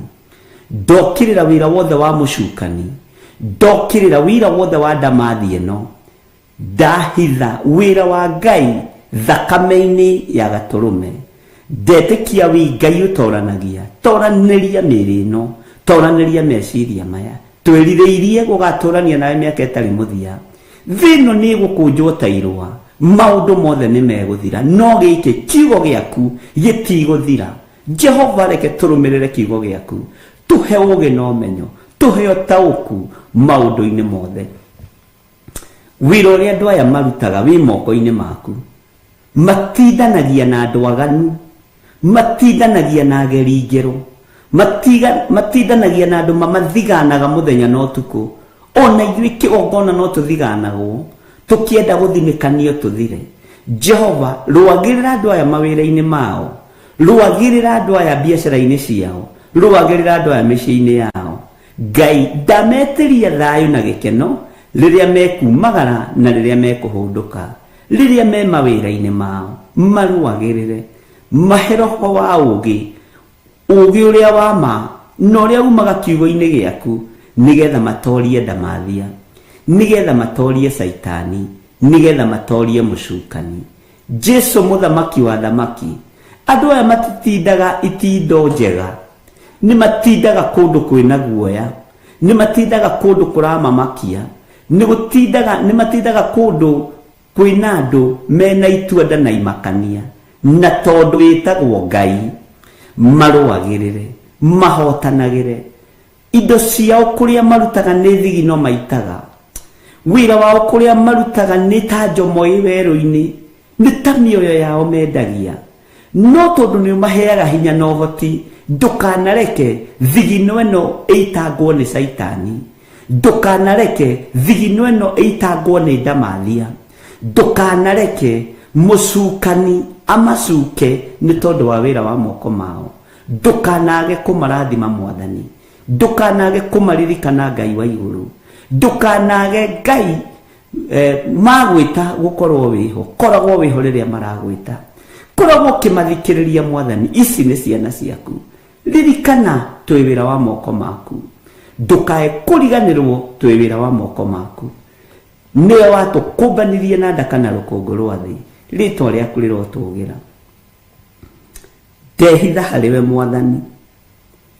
ndokirira wira wothe wa mucukani, ndokirira wira wothe wa ndamathi ino, ndahitha wira wa Ngai thakame-ini ya gaturume. Ndetikia wi Ngai utoranagia, toraniria mĩĩrĩ ĩno, toraniria meciria maya, twĩrirĩirie gũgaturania nawe mĩaka ĩtarĩ mũthia. Thĩno nĩ gũkũnjwo ta irũa, maũndũ mothe nĩ megũthira, no gĩkĩ kiugo gĩaku gĩtigũthira. Jehova reke tũrũmĩrĩre kiugo gĩaku, tũhe ũũgĩ na ũmenyo, tũhe ũtaũku maũndũ-inĩ mothe. Wĩra ũrĩa andũ aya marutaga wĩ moko-inĩ maku, matindanagia na andũ aganu, matindanagia na ageri njerũ, matindanagia na andũ mamathiganaga muthenya na ũtukũ. Ona ithuĩ kĩgongona no tũthiganagwo, tũkĩenda gũthinĩkanio tũthire. Jehova rũagĩrĩra andũ aya mawĩra-inĩ mao, rũagĩrĩra andũ aya biacara-inĩ ciao, rũagĩrĩra andũ aya mĩciĩ-inĩ yao. Ngai ndametĩria thayũ na gĩkeno rĩrĩa mekumagara na rĩrĩa mekũhũndũka, rĩrĩa me mawĩra-inĩ mao, marũagĩrĩre, mahe roho wa ũũgĩ, ũũgĩ ũrĩa wa ma na ũrĩa umaga kiugo-inĩ gĩaku, nigetha matorie ndamathia, nigetha matorie Saitani, nigetha matorie mucukani. Jesu muthamaki wa thamaki, andũ aya matitindaga itindo njega, nĩ matindaga kũndũ kwĩna guoya, nĩ matindaga kũndũ kũramamakia, nĩ matindaga kũndũ kwĩna andũ mena itua nda na imakania, na tondũ wĩtagwo Ngai marũagĩrĩre, mahotanagĩre. Indo ciao kũrĩa marutaga nĩ thigino maitaga, wĩra wao kũrĩa marutaga nĩ ta njomo ĩ werũ-inĩ, nĩ ta mĩoyo yao mendagia. No tondũ nĩ maheaga hinya na ũhoti, ndũkanareke thigino ĩno ĩitangwo nĩ Saitani, ndũkanareke thigino ĩno ĩitangwo nĩ ndamathia, ndũkanareke mucukani amacuke nĩ tondũ wa wĩra wa moko mao, ndukanage kumarathima mwathani, ndukanage kumaririkana Ngai wa iguru, ndukanage Ngai magwita gukorwo wiho, koragwo wiho riria maragwita, koragwo kimathikiriria mwathani. Ici ni ciana ciaku, ririkana twi wira wa moko maku, ndukae kuriganirwo twi wira wa moko maku. Niwe watukumbanirie na ndaka na rukungu rwa thi, ritwa riaku rirotugira. Ndehitha hariwe mwathani,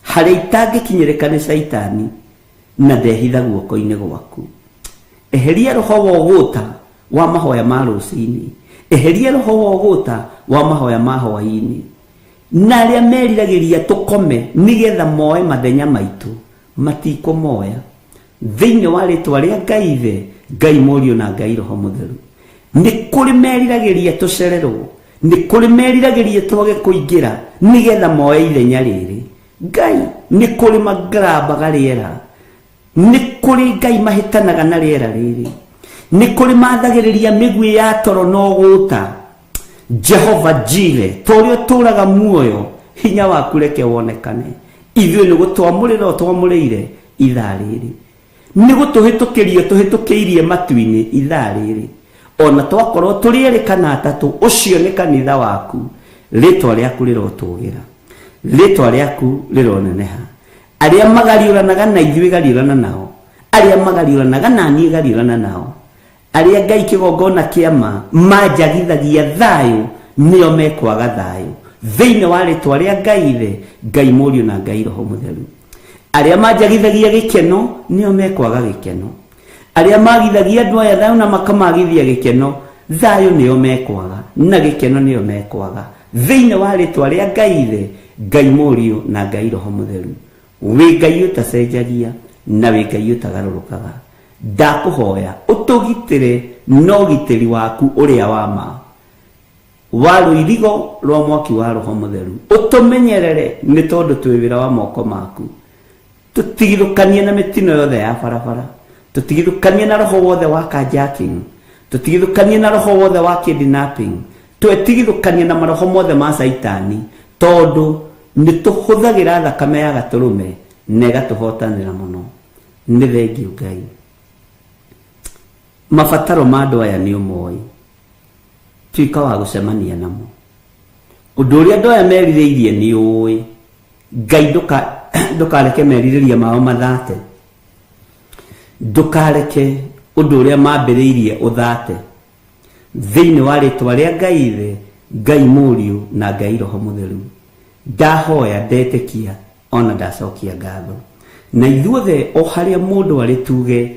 hari itangikinyirika ni shaitani, na ndehitha guoko-ini gwaku. Eheria roho wa uguta wa mahoya ma rucini, eheria roho wa uguta wa mahoya ma hwaini, na aria meriragiria tukome nigetha moe mathenya maitu matikumoya, thiini wa ritwa ria Ngai Ithe, Ngai Mũriũ na Ngai Roho Mũtheru. Ni kuri meriragiria tucererwo, ni kuri meriragiria twage kuingira nigetha moe ithenya riri. Ngai ni kuri magrabaga riera, ni kuri Ngai mahitanaga na riera riri, ni kuri mathagiriria migwi ya toro no guta. Jehova Jire, torio turaga muoyo, hinya waku reke wonekane. Ithuĩ nĩ gũtwamũrĩra ũtwamũrĩire ithaa rĩrĩ, nĩ gũtũhĩtũkĩria tũhĩtũkĩirie matu-inĩ ithaa rĩrĩ. Ona twakorwo tũrĩerĩkana atatũ, ũcio nĩ kanitha waku. Rĩtwa rĩaku rĩrotũgĩra, rĩtwa rĩaku rĩroneneha. Arĩa magariũranaga na ithuĩ gariũrana nao, arĩa magariũranaga na niĩ gariũrana nao, arĩa Ngai kĩgongona kĩama manjagithagia thayũ, nĩo mekwaga thayũ thĩinĩ wa rĩtwa rĩa Ngai Ithe, Ngai Mũriũ na Ngai Roho Mũtheru. Arĩa manjagithagia gĩkeno, nĩo mekwaga gĩkeno. Arĩa magithagia andũ aya thayũ na makamagithia gĩkeno, thayũ nĩo mekwaga na gĩkeno nĩo mekwaga thĩinĩ wa rĩtwa rĩa Ngai Ithe, Ngai Mũriũ na Ngai Roho Mũtheru. Wĩ Ngai ũtacenjagia na wĩ Ngai ũtagarũrũkaga. Ndakũhoya ũtũgitĩre na ũgitĩri waku ũrĩa wa ma wa rũirigo rwa mwaki wa Roho Mũtheru. Ũtũmenyerere nĩ tondũ twĩ wĩra wa moko maku. Tũtigithũkanie na mĩtino yothe ya barabara, tũtigithũkanie na roho wothe wa carjacking, tũtigithũkanie na roho wothe wa kidnapping, twĩtigithũkanie na maroho mothe ma Saitani, tondũ nĩ tũhũthagĩra thakame ya gatũrũme na ĩgatũhotanĩra mũno. Nĩ thengiũ Ngai. Mabataro ma andũ aya nĩ ũmoĩ, tuĩka wa gũcemania namo. Ũndũ ũrĩa andũ aya merirĩirie nĩ ũĩ. Ngai ndũkareke merirĩria mao mathate, ndũkareke ũndũ ũrĩa mambĩrĩirie ũthate. Thĩinĩ wa rĩtwa rĩa Ngai Ithe, Ngai Mũriũ na Ngai Roho Mũtheru, ndahoya ndetĩkia ona ndacokia ngatho. Na ithuothe o harĩa mũndũ arĩ tuge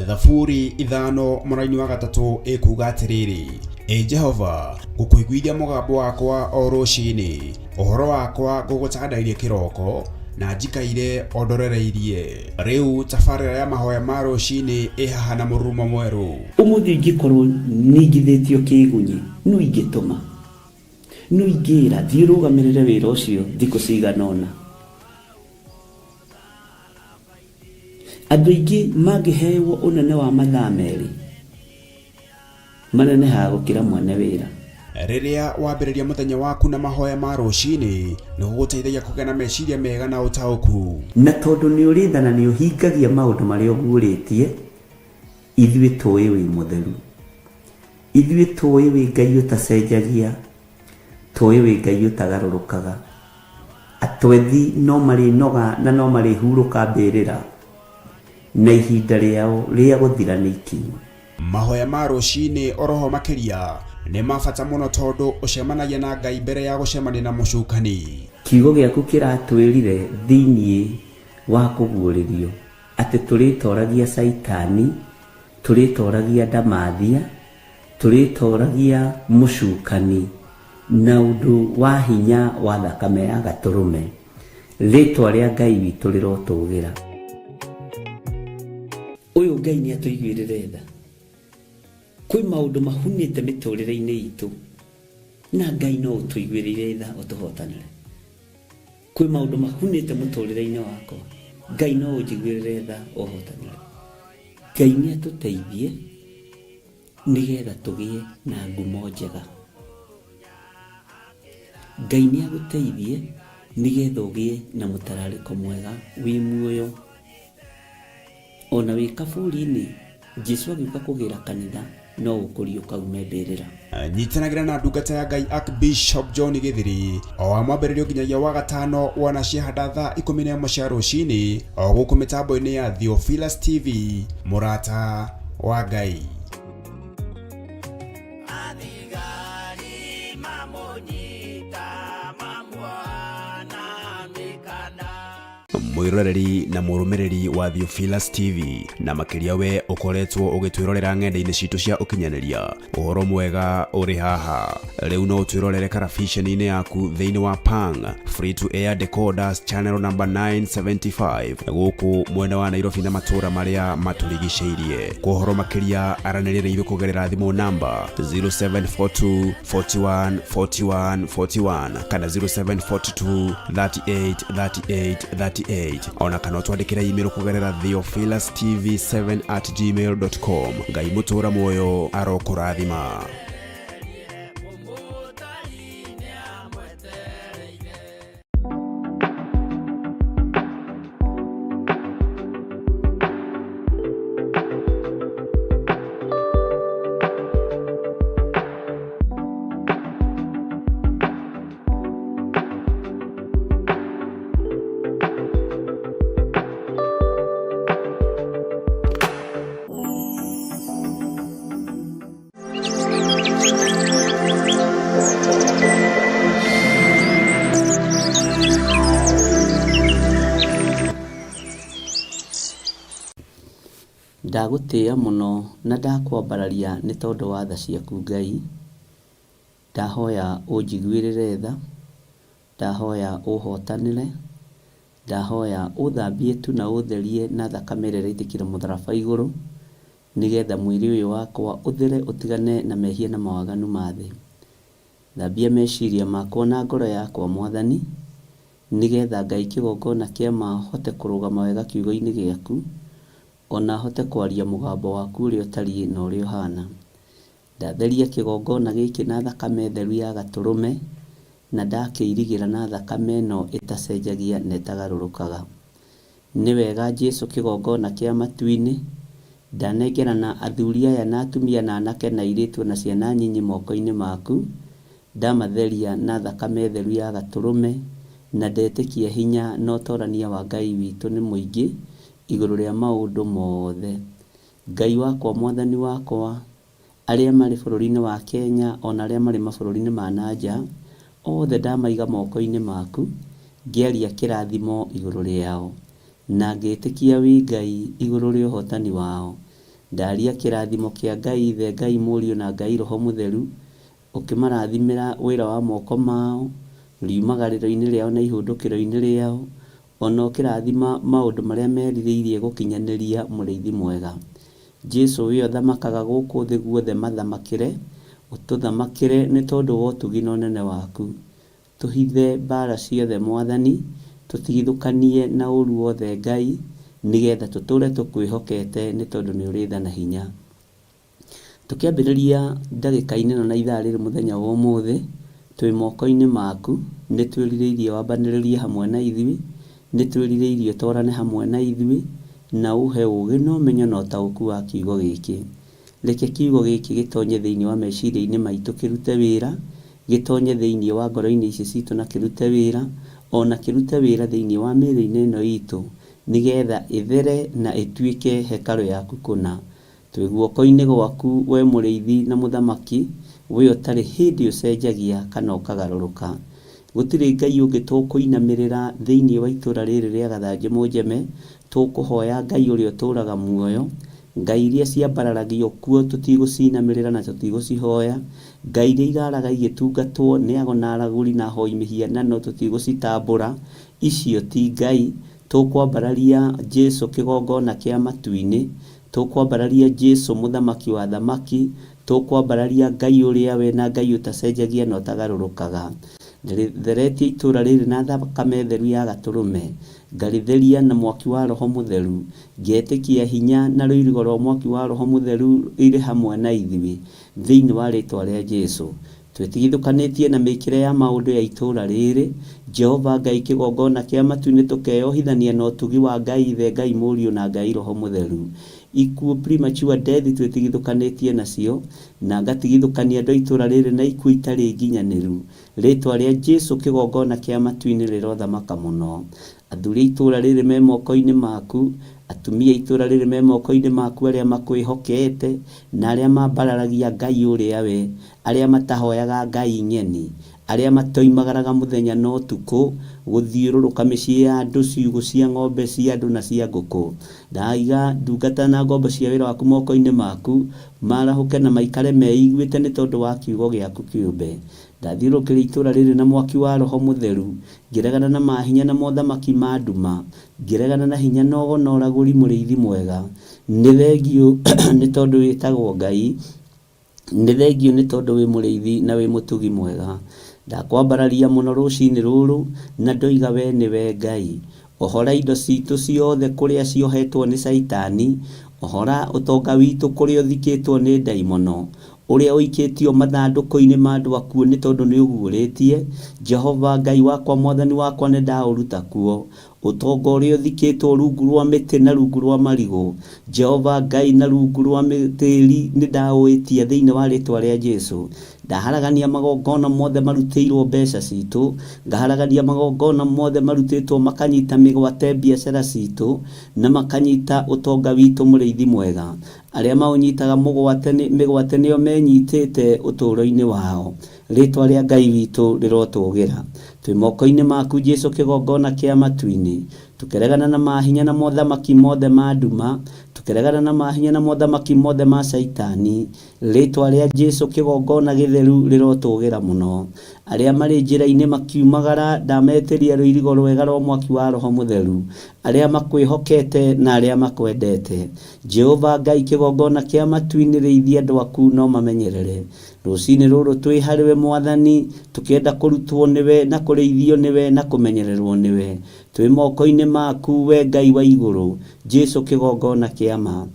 Thaburi 5 mũraini wa 3 ĩkuuga atĩrĩrĩ: Jehova, ngũkũiguithia mũgambo wakwa o rũciinĩ, ũhoro wakwa ngũgũcandairie kĩroko, na njikaire ondorereirie. Rĩu tabarĩra ya mahoya ma rũciinĩ ĩhaha na mũrurumo mwerũ. Ũmũthĩ ingĩkorwo nĩingithĩtio kĩgunyi, no ingĩtũma, no ingĩra thiĩ rũgamĩrĩre wĩra ũcio thikũ cigana ũna. Andũ aingĩ mangĩheyo ũnene wa mathaa merĩ, manenehaga gũkĩra mwene wĩra. Rĩrĩa wambĩrĩria mũthenya waku na mahoya ma rũciinĩ, nĩ gũgũteithagia kũgĩa na meciria mega na ũtaũku. Na tondũ nĩ ũrĩtha na nĩ ũhingagia maũndũ marĩa ũguũrĩtie, ithuĩ tũĩ wĩ mũtheru, ithuĩ tũĩ wĩ Ngai ũtacenjagia, tũĩ wĩ Ngai ũtagarũrũkaga. Atwethi no marĩnoga na no marĩhurũka mbĩrĩra, na ihinda rĩao rĩa gũthira nĩ ikinyu. Mahoya ma rũciinĩ oroho makĩria nĩ mabata mũno tondũ ũcemanagia na Ngai mbere ya gũcemania na mũcukani. Kiugo gĩaku kĩratwĩrire thĩinĩ wa kũguũrĩrio atĩ tũrĩtoragia Saitani, tũrĩtoragia ndamathia, tũrĩtoragia mũcukani na ũndũ wa hinya wa thakame ya gatũrũme. Rĩtwa rĩa Ngai witũ rĩrotũgĩra. Ũyũ Ngai nĩ atũiguĩrĩre tha. Kwĩ maũndũ mahunĩte mĩtũrĩre-inĩ itũ, na Ngai no ũtũiguĩrĩre tha ũtũhotanĩre. Kwĩ maũndũ mahunĩte mũtũrĩre-inĩ wakwa, Ngai no ũnjiguĩrĩre tha ũhotanĩre. Ngai nĩ atũteithie nĩgetha tũgĩe na ngumo njega. Ngai nĩ agũteithie nĩgetha ũgĩe na mũtararĩko mwega wĩ muoyo. Ona wĩ kaburi-inĩ, Jesũ agĩũka kũgĩra kanitha no gũkũrio kaume mbĩrĩra. Nyitanagĩra na ndungata ya Ngai Archbishop John Githiri o wa mwambĩrĩrio nginyagia wa gatano wana ciahanda thaa 11 cia rũcinĩ o gũkũ mĩtambo-inĩ ya Theophilus TV, mũrata wa Ngai. Mwiroreri na mũrũmĩrĩri wa Theophilus TV na makĩria we ũkoretwo ũgĩtwĩrorera ng'enda-inĩ citũ cia ũkinyanĩria, ũhoro mwega ũrĩ haha. Rĩu no ũtwĩrorere karabiceni-inĩ yaku thĩinĩ wa Pang free to air decoders channel number 975 gũkũ mwena wa Nairobi na matũra marĩa matũrigicĩirie. Kwa ũhoro makĩria aranĩrĩra ithuĩ kũgerera thimũ namba 0742 41 41 41 kana 0742 38 38 38 ona kana twandĩkĩra email kũgerera theophilustv7@gmail.com. Ngai mũtũra muoyo arokũrathima. Ndagũtĩĩa mũno na ndakwambararia nĩ tondũ wa tha ciaku Ngai. Ndahoya ũnjiguĩrĩre tha, ndahoya ũhotanĩre, ndahoya ũthambie tu na ũtherie na thakame ĩrĩa ĩraitĩkire mũtharaba igũrũ, nĩgetha mwĩrĩ ũyũ wakwa ũthere ũtigane na mehia na mawaganu ma thĩ. Thambia meciria makwa na ngoro yakwa Mwathani, nĩgetha Ngai kĩgongona kĩa ma hote kũrũgama wega kiugo-inĩ gĩaku, ona hote kwaria mũgambo waku ũrĩa ũtariĩ na ũrĩa ũhana. Ndatheria kĩgongona gĩkĩ na thakame theru ya gatũrũme, na ndakĩirigĩra na thakame ĩno ĩtacenjagia na ĩtagarũrũkaga. Nĩ wega Jesũ kĩgongona kĩa matu-inĩ, ndanengerana athuri aya na atumia na anake na airĩtu na ciana nyinyi moko-inĩ maku, ndamatheria na thakame theru ya gatũrũme, na ndetĩkia hinya na ũtorania wa Ngai witũ nĩ mũingĩ igũrũ rĩa maũndũ mothe. Ngai wakwa Mwathani wakwa, arĩa marĩ bũrũri-inĩ wa Kenya ona arĩa marĩ mabũrũri-inĩ ma nanja, othe ndamaiga moko-inĩ maku, ngĩaria kĩrathimo igũrũ rĩao, na ngĩtĩkia wĩ Ngai igũrũ rĩa ũhotani wao. Ndaria kĩrathimo kĩa Ngai Ithe, Ngai Mũriũ na Ngai Roho Mũtheru, ũkĩmarathimĩra wĩra wa moko mao, riumagarĩro-inĩ rĩao na ihũndũkĩro-inĩ rĩao, ona ũkĩrathima maũndũ marĩa merirĩirie gũkinyanĩria mũrĩithi mwega. Jesũ we ũthamakaga gũkũ thĩ guothe mathamakĩre, ũtũthamakĩre nĩ tondũ wa ũtugi na ũnene waku. Tũhithe mbara ciothe Mwathani, tũtigithũkanie na ũru wothe Ngai, nĩgetha tũtũre tũkwĩhokete nĩ tondũ nĩ ũrĩ tha na hinya. Tũkĩambĩrĩria ndagĩka-inĩ ĩno na ithaa rĩrĩ mũthenya wa ũmũthĩ, twĩ moko-inĩ maku, nĩ twĩrirĩirie wambanĩrĩrie hamwe na ithuĩ, nĩ twĩrirĩirie twarane hamwe na ithuĩ, na ũhe ũũgĩ na ũmenyo na ũtaũku wa kiugo gĩkĩ. Reke kiugo gĩkĩ gĩtonye thĩinĩ wa meciria-inĩ maitũ kĩrute wĩra, gĩtonye thĩinĩ wa ngoro-inĩ ici citũ na kĩrute wĩra, ona kĩrute wĩra thĩinĩ wa mĩĩrĩ-inĩ ĩno itũ, nĩgetha ĩthere na ĩtuĩke hekarũ yaku kũna. Twĩ guoko-inĩ gwaku we mũrĩithi na mũthamaki, we ũtarĩ hĩndĩ ũcenjagia kana ũkagarũrũka. Gũtirĩ Ngai ũngĩ tũkũinamĩrĩra thĩinĩ wa itũra rĩrĩ rĩa Gathanjĩ Mũnjeme, tũkũhoya Ngai ũrĩa ũtũraga muoyo. Ngai iria ciambararagio kuo tũtigũcinamĩrĩra na tũtigũcihoya. Ngai iria iraraga igĩtungatwo nĩ ago na aragũri na ahoi mĩhianano tũtigũcitambũra. Icio ti Ngai. Tũkwambararia Jesũ kĩgongona kĩa matu-inĩ, tũkwambararia Jesũ mũthamaki wa thamaki, tũkwambararia Ngai ũrĩa we na Ngai ũtacenjagia na ũtagarũrũkaga. Theretie itũũra rĩrĩ na thakame theru ya Gatũrũme, ngarĩtheria na mwaki wa Roho Mũtheru, ngetĩkia hinya na rũirigo rwa mwaki wa Roho Mũtheru irĩ hamwe na ithuĩ thĩinĩ wa rĩĩtwa rĩa Jesũ. Twĩtigithũkanĩtie na mĩkĩre ya maũndũ ya itũũra rĩrĩ, Jehova Ngai kĩgongona kĩa matu-inĩ tũkeyohithania na ũtugi wa Ngai Ithe, Ngai Mũriũ na Ngai Roho Mũtheru. Ikuũ premature death twĩtigithũkanĩtie nacio, na ngatigithũkania andũ a itũũra rĩrĩ na ikuũ itarĩ nginyanĩru. Rĩĩtwa rĩa Jesũ kĩgongona kĩa matu-inĩ rĩrothamaka mũno. Athuri a itũũra rĩrĩ me moko-inĩ maku, atumia a itũũra rĩrĩ me moko-inĩ maku, arĩa makwĩhokete na arĩa mambararagia Ngai ũrĩa we, arĩa matahoyaga Ngai nyeni, arĩa matoimagaraga mũthenya na ũtukũ gũthiũrũrũka mĩciĩ ya andũ, ciugũ cia ng'ombe cia andũ na cia ngũkũ. Ndaiga ndungata na ngombo cia wĩra waku moko-inĩ maku, marahũke na maikare meiguĩte nĩ tondũ wa kiugo gĩaku kĩũmbe. Ndathiũrũrũkĩria itũũra rĩrĩ na mwaki wa Roho Mũtheru, ngĩregana na mahinya na mothamaki ma nduma, ngĩregana na hinya na ũgo na ũragũri mũrĩithi mwega. Nĩ thengio nĩ tondũ wĩtagwo Ngai, nĩ thengio nĩ tondũ wĩ mũrĩithi na wĩ mũtugi mwega. Ndakwambararia mũno rũcinĩ rũrũ, na ndoiga we nĩwe Ngai. Ohora indo citũ ciothe kũrĩa ciohetwo nĩ Saitani, ohora ũtonga witũ kũrĩa ũthikĩtwo nĩ ndaimono, ũrĩa ũikĩtio mathandũkũ-inĩ ma andũ akuũ nĩ tondũ nĩ ũguũrĩtie. Jehova Ngai wakwa, Mwathani wakwa, nĩ ndaũruta kuo. Ũtonga ũrĩa ũthikĩtwo rungu rwa mĩtĩ na rungu rwa marigũ, Jehova Ngai, na rungu rwa tĩĩri nĩ ndaũĩtia thĩinĩ wa rĩĩtwa rĩa Jesũ. Ndaharagania magongona mothe marutĩirwo mbeca citũ, ngaharagania magongona mothe marutĩtwo makanyita mĩgwate biacara citũ, na makanyita ũtonga witũ mũrĩithi mwega. Arĩa maũnyitaga mĩgwate nĩo menyitĩte ũtũũro-inĩ wao. Rĩĩtwa rĩa Ngai witũ rĩrotũgĩra. Twĩ moko-inĩ maku Jesũ kĩgongona kĩa matu-inĩ, tũkeregana na mahinya na mothamaki mothe ma nduma, tũkeregana na mahinya na mothamaki mothe ma Saitani. Rĩĩtwa rĩa Jesũ kĩgongona gĩtheru rĩrotũgĩra mũno. Arĩa marĩ njĩra-inĩ makiumagara, ndametĩria rũirigo rwega rwa mwaki wa Roho Mũtheru. Arĩa makwĩhokete na arĩa makwendete, Jehova Ngai kĩgongona kĩa matu-inĩ, rĩithia andũ aku no mamenyerere. Rũcinĩ rũrũ twĩ harĩwe Mwathani, tũkĩenda kũrutwo nĩwe na kũrĩithio nĩwe na kũmenyererwo nĩwe. Twĩ moko-inĩ maku we Ngai wa igũrũ, Jesũ kĩgongona kĩa ma.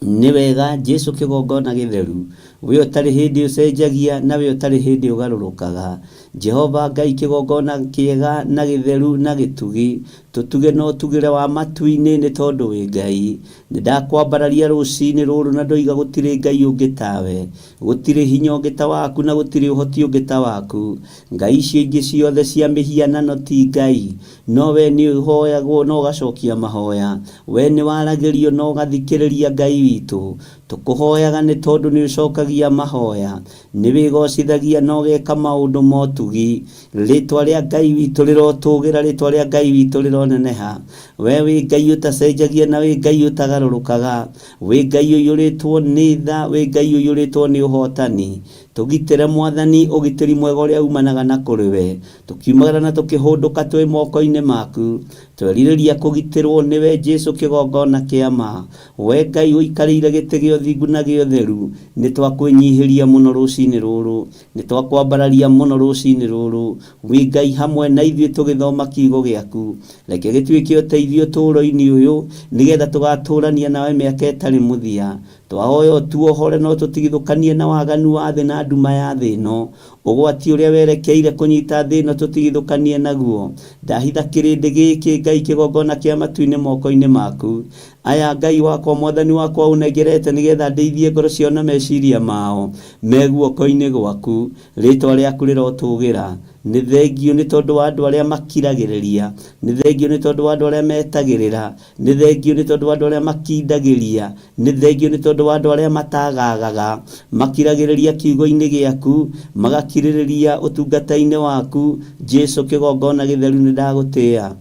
Nĩ wega Jesũ kĩgongona gĩtheru, we ũtarĩ hĩndĩ ũcenjagia na we ũtarĩ hĩndĩ ũgarũrũkaga. Jehova Ngai kĩgongona kĩega na gĩtheru na gĩtugi, tũtuge na ũtugĩre wa matu-inĩ nĩ tondũ wĩ Ngai. Nĩ ndakwambararia rũcinĩ rũrũ na ndoiga gũtirĩ Ngai ũngĩ tawe, gũtirĩ hinya ũngĩ ta waku na gũtirĩ ũhoti ũngĩ ta waku. Ngai icio ingĩ ciothe cia mĩhianano ti Ngai, no we nĩ ũhoyagwo na ũgacokia mahoya. We nĩ waragĩrio na ũgathikĩrĩria Ngai witũ. Tũkũhoyaga nĩ tondũ nĩ ũcokagia mahoya, nĩ wĩgocithagia na ũgeka maũndũ ma ũtugi. Rĩĩtwa rĩa Ngai witũ rĩrotũgĩra, rĩĩtwa rĩa Ngai witũ rĩroneneha. We wĩ Ngai ũtacenjagia na wĩ Ngai ũtagarũrũkaga, wĩ Ngai ũiyũrĩtwo nĩ tha, wĩ Ngai ũiyũrĩtwo nĩ ũhotani. Tũgitĩre Mwathani, ũgitĩri mwega ũrĩa umanaga na kũrĩ we. Tũkiumagara na tũkĩhũndũka twĩ moko-inĩ maku, twerirĩria kũgitĩrwo nĩwe Jesũ kĩgongona kĩa ma. We Ngai ũikarĩire gĩtĩ gĩa ũthingu na gĩa ũtheru, nĩ twakwĩnyihĩria mũno rũcinĩ rũrũ, nĩ twakwambararia mũno rũcinĩ rũrũ. Wĩ Ngai hamwe na ithuĩ tũgĩthoma kiugo gĩaku, reke gĩtuĩke ũteithio ũtũũro-inĩ ũyũ, nĩgetha tũgatũũrania nawe mĩaka ĩtarĩ mũthia. Twahoya ũtuohore no tũtigithũkanie na waganu wa thĩ na nduma ya thĩ ĩno. Ũgwati ũrĩa werekeire kũnyita thĩ ĩno tũtigithũkanie naguo. Ndahitha kĩrĩndĩ gĩkĩ Ngai kĩgongona kĩa matu-inĩ moko-inĩ maku. Aya Ngai wakwa, Mwathani wakwa, ũnengerete nĩgetha ndeithie ngoro ciao na meciria mao me guoko-inĩ gwaku. Rĩĩtwa rĩaku rĩrotũgĩra. Nĩ thengio nĩ tondũ wa andũ arĩa makiragĩrĩria, nĩ thengio nĩ tondũ wa andũ arĩa metagĩrĩra, nĩ thengio nĩ tondũ wa andũ arĩa makindagĩria, nĩ thengio nĩ tondũ wa andũ arĩa matagagaga, makiragĩrĩria kiugo-inĩ gĩaku, magakirĩrĩria ũtungata-inĩ waku. Jesũ kĩgongona gĩtheru, nĩ ndagũtĩĩa,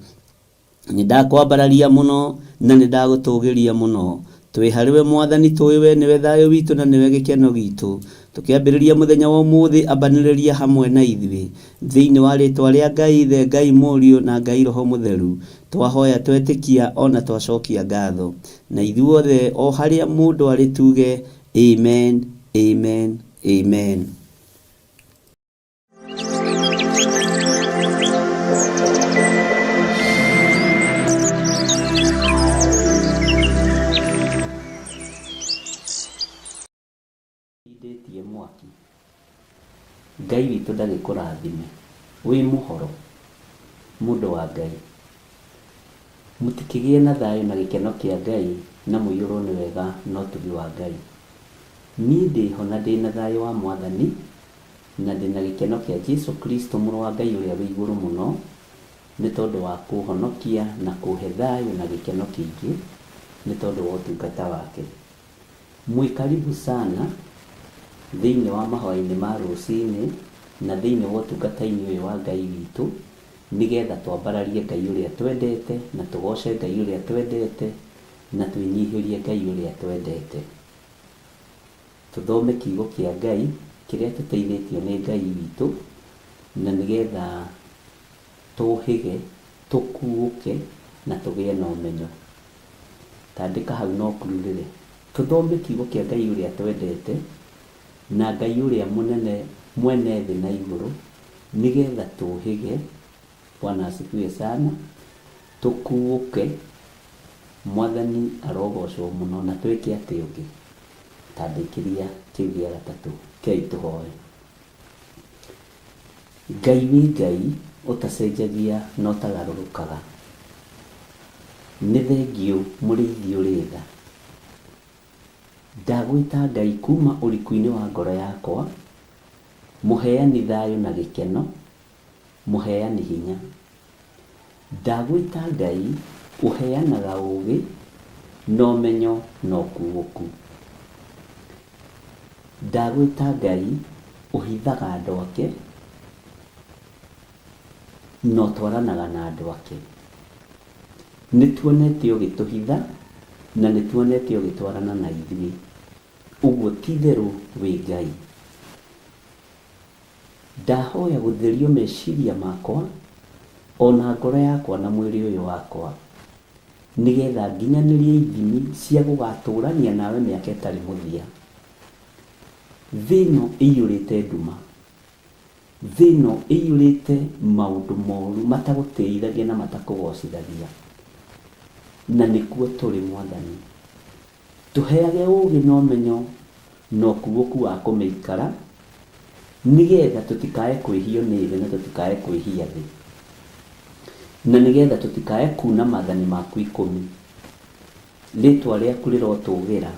nĩ ndakwambararia mũno na nĩ ndagũtũgĩria mũno. Twĩ harĩwe Mwathani, tũĩ we nĩwe thayũ witũ na nĩwe gĩkeno gitũ. Tũkĩambĩrĩria mũthenya wa ũmũthĩ, ambanĩrĩria hamwe na ithuĩ thĩinĩ wa rĩĩtwa rĩa Ngai Ithe, Ngai Mũriũ na Ngai Roho Mũtheru. Twahoya twetĩkia ona twacokia ngatho, na ithuothe o harĩa mũndũ arĩ tuge amen, amen, amen. Ngai witũ ndagĩkũrathime wĩ mũhoro mũndũ wa Ngai. Mũtikĩgĩe na thayũ na gĩkeno kĩa Ngai na mũiyũrwo nĩ wega na ũtugi wa Ngai. Niĩ ndĩho na ndĩna thayũ wa Mwathani na ndĩna gĩkeno kĩa Jesũ Kristo mũrũ wa Ngai ũrĩa wĩ igũrũ mũno, nĩ tondũ wa kũhonokia na kũhe thayũ na gĩkeno kĩingĩ nĩ tondũ wa ũtungata wake. Mwĩ karibu sana thĩinĩ wa mahoya-inĩ ma rũcinĩ na thĩinĩ wa ũtungata-inĩ ũyũ wa Ngai witũ, nĩgetha twambararie Ngai ũrĩa twendete na tũgoce Ngai ũrĩa twendete na twĩnyihĩrie Ngai ũrĩa twendete. Tũthome kiugo kĩa Ngai kĩrĩa tũteithĩtio nĩ Ngai witũ, na nĩgetha tũhĩge, tũkuũke na tũgĩe na ũmenyo. Tandĩka hau no kururĩre. Tũthome kiugo kĩa Ngai ũrĩa twendete na Ngai ũrĩa mũnene mwene thĩ na igũrũ, nĩgetha tũhĩge. Bwana asifiwe sana. Tũkuũke, Mwathani arogocwo mũno, na twĩke atĩ ũngĩ. Tandĩkĩria kĩu gĩa gatatũ. Kei tũhoe. Ngai wĩ Ngai ũtacenjagia na ũtagarũrũkaga. Nĩ thengiũ mũrĩithi ũrĩ tha. Ndagwĩta Ngai kuma ũriku-inĩ wa ngoro yakwa, mũheani thayũ na gĩkeno, mũheani hinya. Ndagwĩta Ngai ũheanaga ũũgĩ na ũmenyo na ũkuũku. Ndagwĩta Ngai ũhithaga andũ ake na ũtwaranaga na andũ ake. Nĩtuonete ũgĩtũhitha na nĩtuonete ũgĩtwarana na ithuĩ. Ũguo ti-itherũ wĩ Ngai. Ndahoya gũtherio meciria makwa ona ngoro yakwa na mwĩrĩ ũyũ wakwa, nĩgetha nginyanĩrie ithimi cia gũgatũrania nawe mĩaka ĩtarĩ mũthia. Thĩ ĩno ĩiyũrĩte nduma. Thĩ ĩno ĩiyũrĩte maũndũ moru matagũtĩithagia na matakũgocithagia. Na nĩkuo tũrĩ Mwathani. Tũheage ũũgĩ na ũmenyo na ũkuũku wa kũmĩikara, nĩgetha tũtikae kwĩhio nĩ thĩ na tũtikae kwĩhia thĩ, na nĩgetha tũtikae kuna maathani maku 10. Rĩtwa rĩaku rĩrotũgĩra,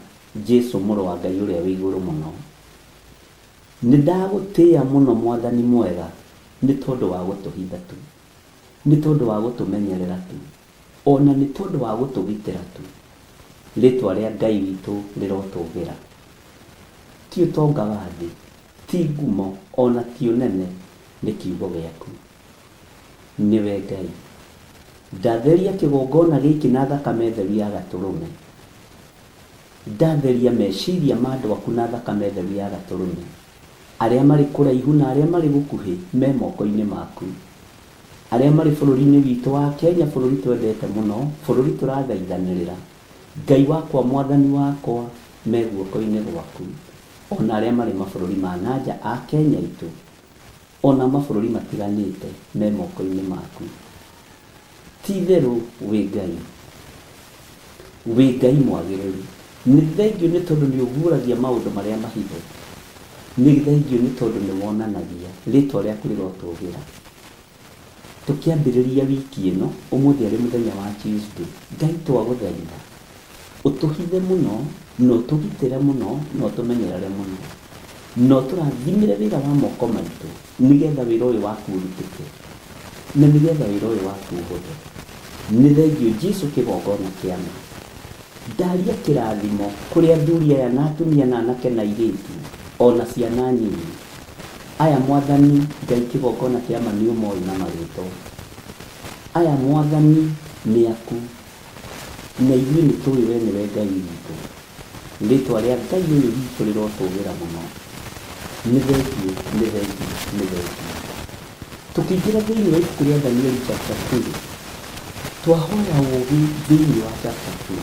Jesũ mũrũ wa Ngai ũrĩa wĩ igũrũ mũno. Nĩndagũtĩĩa mũno Mwathani mwega, nĩ tondũ wa gũtũhitha tu, nĩ tondũ wa gũtũmenyerera tu, ona nĩ tondũ wa gũtũgitĩra tu. Rĩtwa rĩa Ngai witũ rĩrotũgĩra. Ti ũtonga wa thĩ, ti ngumo, ona ti ũnene, nĩ kiugo gĩaku. Nĩwe Ngai. Ndatheria kĩgongona gĩkĩ na thakame theru ya Gatũrũme. Ndatheria meciria ma andũ aku na thakame theru ya Gatũrũme. Arĩa marĩ kũraihu na arĩa marĩ gũkuhĩ me moko-inĩ maku. Arĩa marĩ bũrũri-inĩ witũ wa Kenya, bũrũri twendete mũno, bũrũri tũrathaithanĩrĩra. Ngai wakwa, Mwathani wakwa, me guoko-inĩ gwaku. Ona arĩa marĩ mabũrũri ma nanja a Kenya itũ, ona mabũrũri matiganĩte me moko-inĩ maku. Ti-itherũ wĩ Ngai. Wĩ Ngai mwagĩrĩru. Nĩ thengiũ nĩ tondũ nĩ ũguũragia maũndũ marĩa mahithe. Nĩ thengiũ nĩ tondũ nĩ wonanagia. Rĩtwa rĩaku rĩrotũgĩra. Tũkĩambĩrĩria wiki ĩno, ũmũthĩ arĩ mũthenya wa Tuesday, Ngai twagũthaitha ũtũhithe mũno na ũtũgitĩre mũno na ũtũmenyerere mũno, na ũtũrathimĩre wĩra wa moko maitũ, nĩgetha wĩra ũyũ waku ũrutĩke, na nĩgetha wĩra ũyũ waku ũhũthe. Nĩ thengiũ Jesũ kĩgongona kĩa ma. Ndaria kĩrathimo kũrĩ athuri aya na atumia na anake na airĩtu, ona ciana nyinyi. Aya Mwathani, Ngai kĩgongona kĩa ma nĩ ũmoĩ na marĩtwa. Aya Mwathani nĩ aku, na ithuĩ nĩ tũĩ we nĩwe Ngai witũ. Rĩtwa rĩa Ngai ũyũ witũ rĩrotũgĩra mũno. Nĩ thengiũ, nĩ thengiũ, nĩ thengiũ. Tũkĩingĩra thĩinĩ wa ibuku rĩa Danieli chapter 2, twahoya ũũgĩ thĩinĩ wa chapter 2.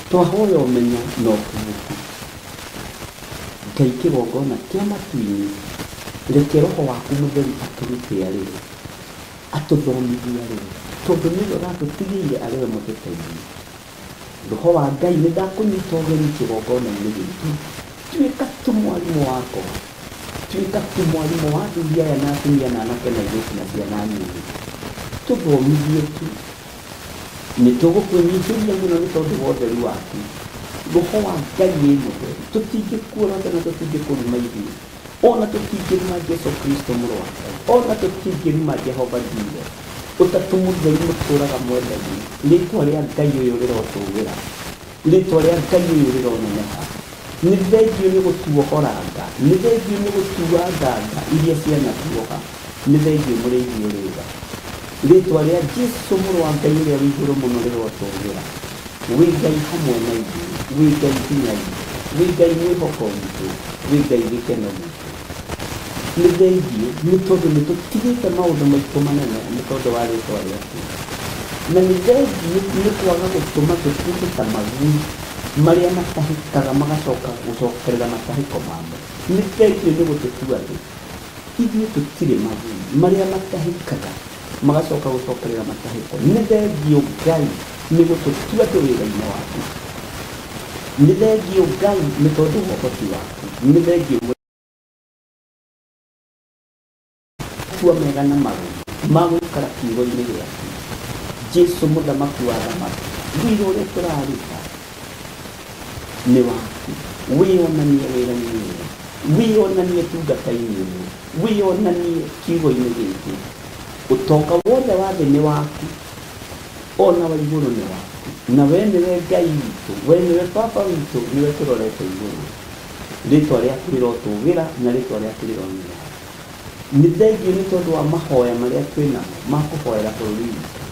Twahoya ũmenyo na ũkuũku. Ngai kĩgongona kĩa matu-inĩ, reke Roho waku mũtheru atũrute arĩwe, atũthomithie arĩwe, tondũ nĩwe ũratũtigĩire arĩwe mũtũteithie. Roho wa Ngai, nĩndakũnyita ũgeni kĩgongona-inĩ gĩkĩ. Tuĩka tu mwarimũ wakwa, tuika kumwalimu wa dunia ya natumia na anakena yesu na ciana nyingi tuthomithie tu nĩ tũgũkũnyihĩria mũno nĩ tondũ wa ũtheru waku roho wa Ngai wĩ mũtheru tũtingĩkuona na tũtingĩkũruma ithuĩ ona tũtingĩruma Jesu Kristo mũrũ wa Ngai ona tũtingĩruma Jehova Jireh ũtatũ mũtheru mũtũũraga mwendagia rĩĩtwa rĩa Ngai ũyũ rĩrotũũgĩra rĩĩtwa rĩa Ngai ũyũ rĩroneneha nĩ thengiũ nĩ gũtuohoranga nĩ thengiũ nĩ gũtua nganga iria cianatuoha nĩ thengiũ mũrĩithi ũrĩga rĩĩtwa rĩa Jesu mũrũ wa Ngai ũrĩa wĩ igũrũ mũno rĩrotũũgĩra wĩ Ngai hamwe na ithuĩ wĩ Ngai hinya witũ wĩ Ngai mwĩhoko witũ wĩ Ngai gĩkeno gitũ nĩ thengiũ nĩ tondũ nĩ tũtigĩte maũndũ maitũ manene nĩ tondũ wa rĩĩtwa rĩaku na nĩ thengiũ nĩ kwaga gũtũma tũtuĩke ta magui marĩa matahĩkaga magacoka gũcokerera matahĩko mamo nĩ thengiũ nĩ gũtũtua thĩ ithuĩ tũtirĩ magui marĩa matahĩkaga magacoka gũcokerera matahĩko nĩ thengiũ Ngai nĩ gũtũtua thĩ wĩra-inĩ waku nĩ thengiũ Ngai nĩ tondũ wa ũhoti waku nĩ thengiũ tua mega na magũrũ ma gũikara kiugo-inĩ gĩaku Jesu mũthamaki wa thamaki wĩra ũrĩa tũraruta nĩ waku wĩonanie wĩra-inĩ ũyũ wĩonanie tungata-inĩ ũyũ wĩonanie kiugo-inĩ gĩkĩ ũtonga wothe wa thĩ nĩ waku ona wa igũrũ nĩ waku na we nĩwe Ngai witũ we nĩwe Baba witũ nĩwe tũrorete igũrũ rĩĩtwa rĩaku rĩrotũũgĩra na rĩĩtwa rĩaku rĩroneneha nĩ thengiũ nĩ tondũ wa mahoya marĩa twĩnamo ma kũhoera bũrũri witũ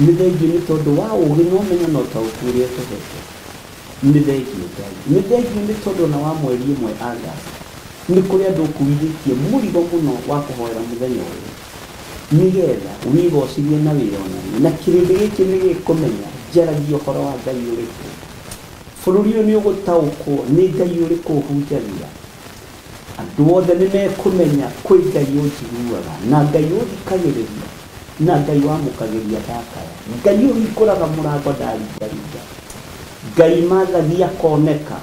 nĩ thengiũ nĩ tondũ wa ũũgĩ na ũmenyo na ũtaũku ũrĩa tũhete nĩ thengiũ Ngai nĩ thengiũ nĩ tondũ na wa mweri ĩmwe Agosti nĩ kũrĩ andũ ũkuithĩtie mũrigo mũno wa kũhoera mũthenya ũyũ nĩgetha wĩgocithie na wĩonanie na kĩrĩndĩ gĩkĩ nĩ gĩkũmenya njaragia ũhoro wa Ngai ũrĩkũ bũrũri ũyũ nĩ ũgũtaũkwo nĩ Ngai ũrĩkũ ũhunjagia andũ othe nĩ mekũmenya kwĩ Ngai ũnjiguaga na Ngai ũthikagĩrĩria na Ngai wamũkagĩria ndakaya Ngai ũhingũraga mũrango ndaringaringa Ngai mathagia koneka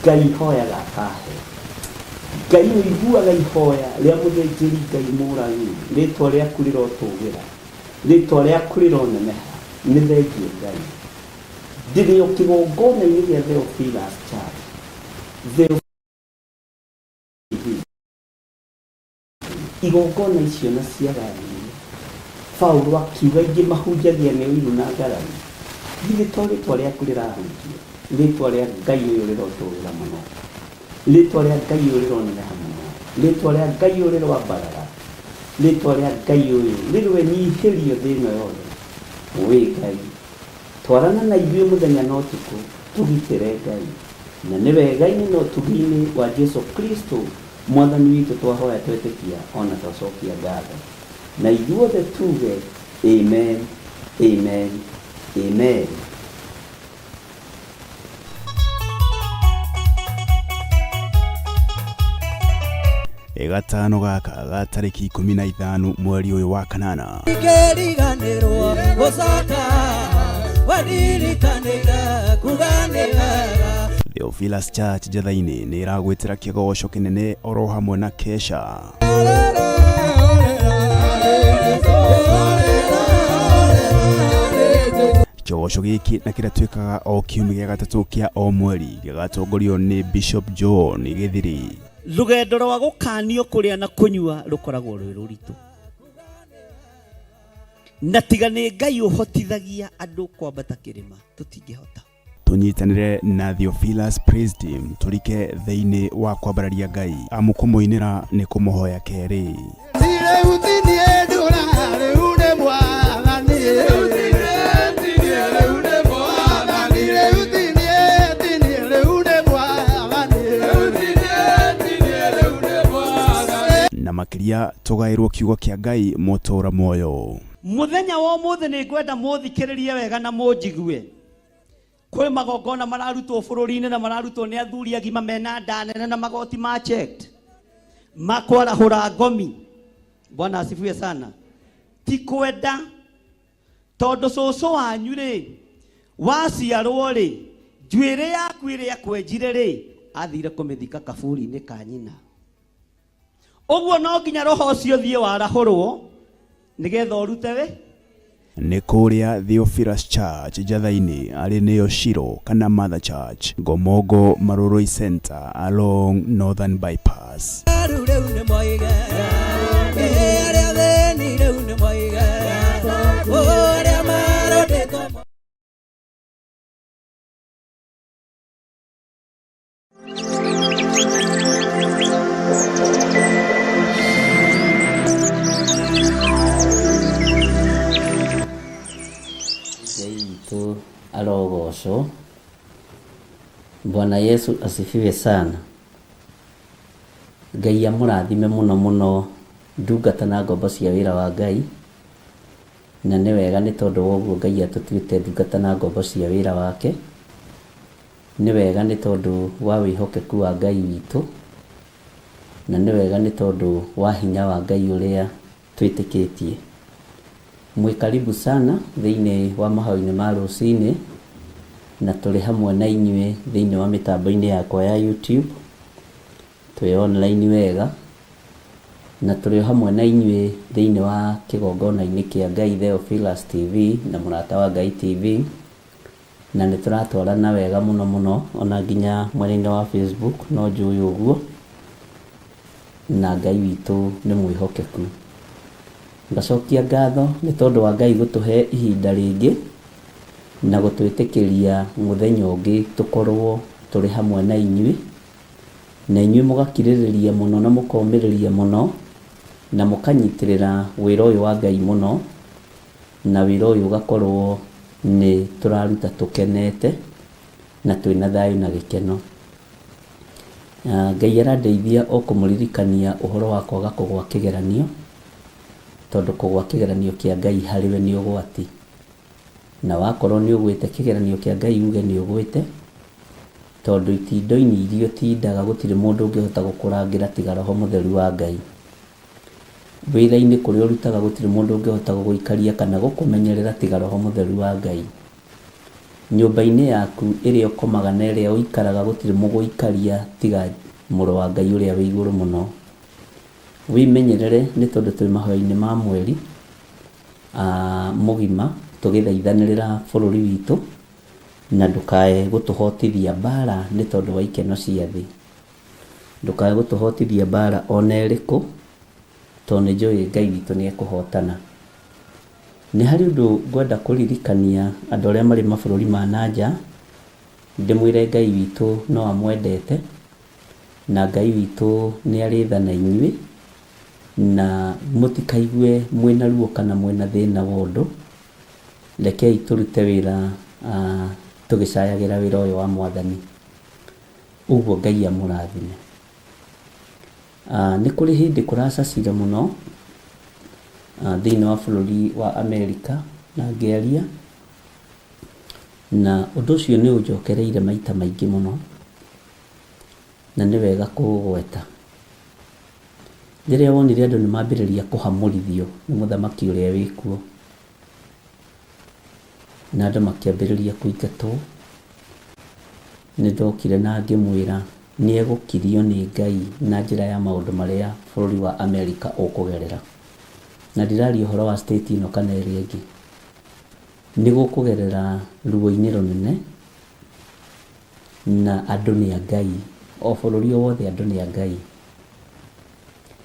Ngai hoyaga akahe Ngai ũiguaga ihoya rĩa mũthĩnjĩri Ngai mũragĩri rĩĩtwa rĩaku rĩrotũũgĩra rĩĩtwa rĩaku rĩroneneha nĩ thengiũ Ngai ndĩrĩ o kĩgongona-inĩ gĩa Theophilus Church igongona icio na ciagarĩire Paulo akiuga ingĩ mahunjagia nĩ ũiru na ngarari githĩ to rĩĩtwa rĩaku rĩrahunjio rĩĩtwa rĩa Ngai ũyũ rĩrotũũgĩra mũno rĩĩtwa rĩa Ngai ũyũ rĩroneneha mũno rĩĩtwa rĩa Ngai ũyũ rĩrwambarara rĩĩtwa rĩa Ngai ũyũ rĩrwenyihĩrio thĩ ĩno yothe wĩ Ngai twarana na ithuĩ mũthenya na ũtukũ tũgitĩre Ngai na nĩ wega-inĩ na ũtugi-inĩ wa Jesu Kristo mwathani witũ twahoya twetĩkia ona twacokia ngatho na ithuothe tuge amen amen amen. Gatano gaka ga tarĩki 15 mweri ũyũ wa kanana ikeriganĩrwo gũcoka waririkanaga kuganĩra Theophilus Church Njatha-inĩ nĩ ĩragwĩtĩra kĩgoco kĩnene oro hamwe na kesha kĩgoco gĩkĩ na kĩrĩa twĩkaga o kiumia gĩa gatatũ kĩa o mweri gĩgatongorio nĩ Bishop John Gĩthiri. Rũgendo rwa gũkanio kũrĩa na kũnyua rũkoragwo rwĩ rũritũ na tiga nĩ Ngai ũhotithagia andũ kwambata kĩrĩma tũtingĩhota tunyitanire na Theophilus Praise Team turike thĩinĩ wa kwambararia Ngai amũkũmũinĩra nĩ kũmũhoya kerĩ na makĩria tũgaĩrwo kiugo kĩa Ngai mũtũũra muoyo. Mũthenya wa ũmũthĩ nĩ ngwenda mũthikĩrĩrie wega na mũnjigue. Kwĩ magongona mararutwo bũrũri-inĩ na mararutwo nĩ athuri agima mena nda nene na magoti ma checked makwarahũra ngomi. Bwana asifiwe sana. Ti kwenda tondũ cũcũ wanyu rĩ waciarwo rĩ njuĩrĩ yaku ĩrĩa akwenjire rĩ athire kũmĩthika kaburi-inĩ ka nyina. Ũguo no nginya roho ũcio thiĩ warahũrwo nĩgetha ũrute we. Nĩ kũrĩa Theophilus Church Njatha-inĩ arĩ nĩyo Shiro kana Mother Church, Ngomongo Maroroi Center along Northern Bypass. Alogosho. Bwana Yesu asifiwe sana. Ngai amũrathime mũno mũno ndungata na ngombo cia wĩra wa Ngai, na nĩ wega nĩ tondũ woguo Ngai atũtuĩte ndungata na ngombo cia wĩra wake. Nĩ wega nĩ tondũ wa wĩhokeku wa Ngai witũ, na nĩ wega nĩ tondũ wa hinya wa Ngai ũrĩa twĩtĩkĩtie. Mwĩ karibu sana thĩinĩ wa mahoya-inĩ ma rũcinĩ, na tũrĩ hamwe na inyuĩ thĩinĩ wa mĩtambo-inĩ yakwa ya YouTube, twĩ online wega, na tũrĩ hamwe na inyuĩ thĩinĩ wa kĩgongona-inĩ kĩa Ngai Theophilus TV na Mũrata wa Ngai TV, na nĩ tũratwarana wega mũno mũno ona nginya mwena-inĩ wa Facebook, no njũĩ ũguo, na Ngai witũ nĩ mwĩhokeku. Ngacokia ngatho nĩ tondũ wa Ngai gũtũhe ihinda rĩngĩ na gũtwĩtĩkĩria mũthenya ũngĩ tũkorwo tũrĩ hamwe na inyuĩ, na inyuĩ mũgakirĩrĩria mũno na mũkomĩrĩria mũno na mũkanyitĩrĩra wĩra ũyũ wa Ngai mũno, na wĩra ũyũ ũgakorwo nĩ tũraruta tũkenete na twĩna thayũ na gĩkeno. Ngai arandeithia o kũmũririkania ũhoro wa kwaga kũgwa kĩgeranio, tondũ kũgwa kĩgeranio kĩa Ngai harĩwe nĩ ũgwati, na wakorwo nĩ ũgwĩte kĩgeranio kĩa Ngai uge nĩ ũgwĩte, tondũ itindo-inĩ iria ũtindaga gũtirĩ mũndũ ũngĩhota gũkũrangĩra tiga Roho Mũtheru wa Ngai. Wĩra-inĩ kũrĩa ũrutaga gũtirĩ mũndũ ũngĩhota gũgũikaria kana gũkũmenyerera tiga Roho Mũtheru wa Ngai. Nyũmba-inĩ yaku ĩrĩa ũkomaga na ĩrĩa ũikaraga gũtirĩ mũgũikaria tiga Mũrũ wa Ngai ũrĩa wĩ igũrũ mũno. Wĩmenyerere nĩ tondũ twĩ mahoya-inĩ ma mweri mũgima tũgĩthaithanĩrĩra bũrũri witũ, na ndũkae gũtũhotithia mbara nĩ tondũ wa ikeno cia thĩ. Ndũkae gũtũhotithia mbara ona ĩrĩkũ, tondũ nĩ njũĩ Ngai witũ nĩ ekũhotana. Nĩ harĩ ũndũ ngwenda kũririkania andũ arĩa marĩ mabũrũri ma nanja, ndĩmwĩre Ngai witũ no amwendete, na Ngai witũ nĩ arĩ tha na inyuĩ, na mũtikaigue mwĩna ruo kana mwĩna thĩna wa ũndũ. Rekei tũrute wĩra tũgĩcayagĩra wĩra ũyũ wa Mwathani. Ũguo Ngai amũrathime. Nĩ kũrĩ hĩndĩ kũracacire mũno thĩinĩ wa bũrũri wa Amerika na ngĩaria, na ũndũ ũcio nĩ ũnjokereire maita maingĩ mũno, na nĩ wega kũũgweta. Rĩrĩa wonire andũ nĩ mambĩrĩria kũhamũrithio nĩ mũthamaki ũrĩa wĩkuo, na andũ makĩambĩrĩria kũingatwo, nĩ ndokire na ngĩmwĩra nĩ egũkirio nĩ Ngai na njĩra ya maũndũ marĩa bũrũri wa Amerika ũkũgerera. Na ndiraria ũhoro wa state ĩno kana ĩrĩa ĩngĩ, nĩ gũkũgerera ruo-inĩ rũnene, na andũ nĩ a Ngai, o bũrũri o wothe andũ nĩ a Ngai,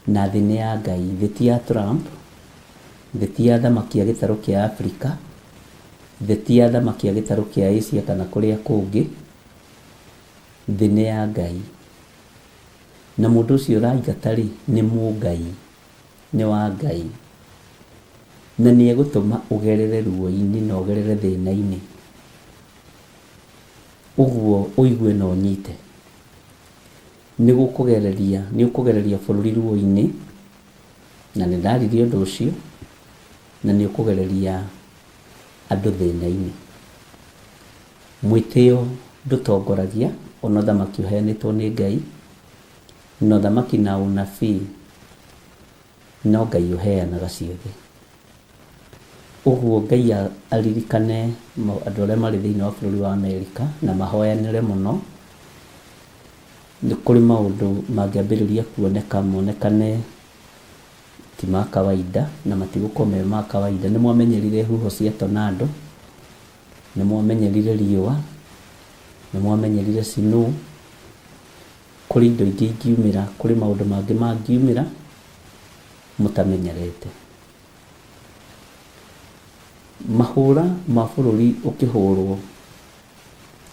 na thĩ nĩ ya Ngai. Thĩ ti ya Trump, thĩ ti ya thamaki ya gĩtarũ kĩa Afrika, thĩ ti ya thamaki ya gĩtarũ kĩa Asia kana kũrĩa kũngĩ. Thĩ nĩ ya Ngai, na mũndũ ũcio ũraingata rĩ nĩ mũngai, nĩ wa Ngai, na nĩ egũtũma ũgerere ruo-inĩ na ũgerere thĩna-inĩ. Ũguo ũigue na ũnyite, nĩ ũkũgereria bũrũri ruo-inĩ, na nĩ ndaririe ũndũ ũcio, na nĩ ũkũgereria andũ thĩna-inĩ. Mwĩtĩo ndũtongoragia, ona thamaki ũheanĩtwo nĩ Ngai, no thamaki na ũnabii no Ngai ũheanaga ciothe. Ũguo Ngai aririkane andũ arĩa marĩ thĩinĩ wa bũrũri wa Amerika na mahoyanĩre mũno, nĩ kũrĩ maũndũ mangĩambĩrĩria kuoneka monekane ti ma kawaida na matigũkorwo me ma kawaida. Nĩ mwamenyerire huho cia tornado, nĩ mwamenyerire riũa, nĩ mwamenyerire snow. Kũrĩ indo ingĩ ingiumĩra, kũrĩ maũndũ mangĩ mangiumĩra mũtamenyerete. Mahũra ma bũrũri ũkĩhũrwo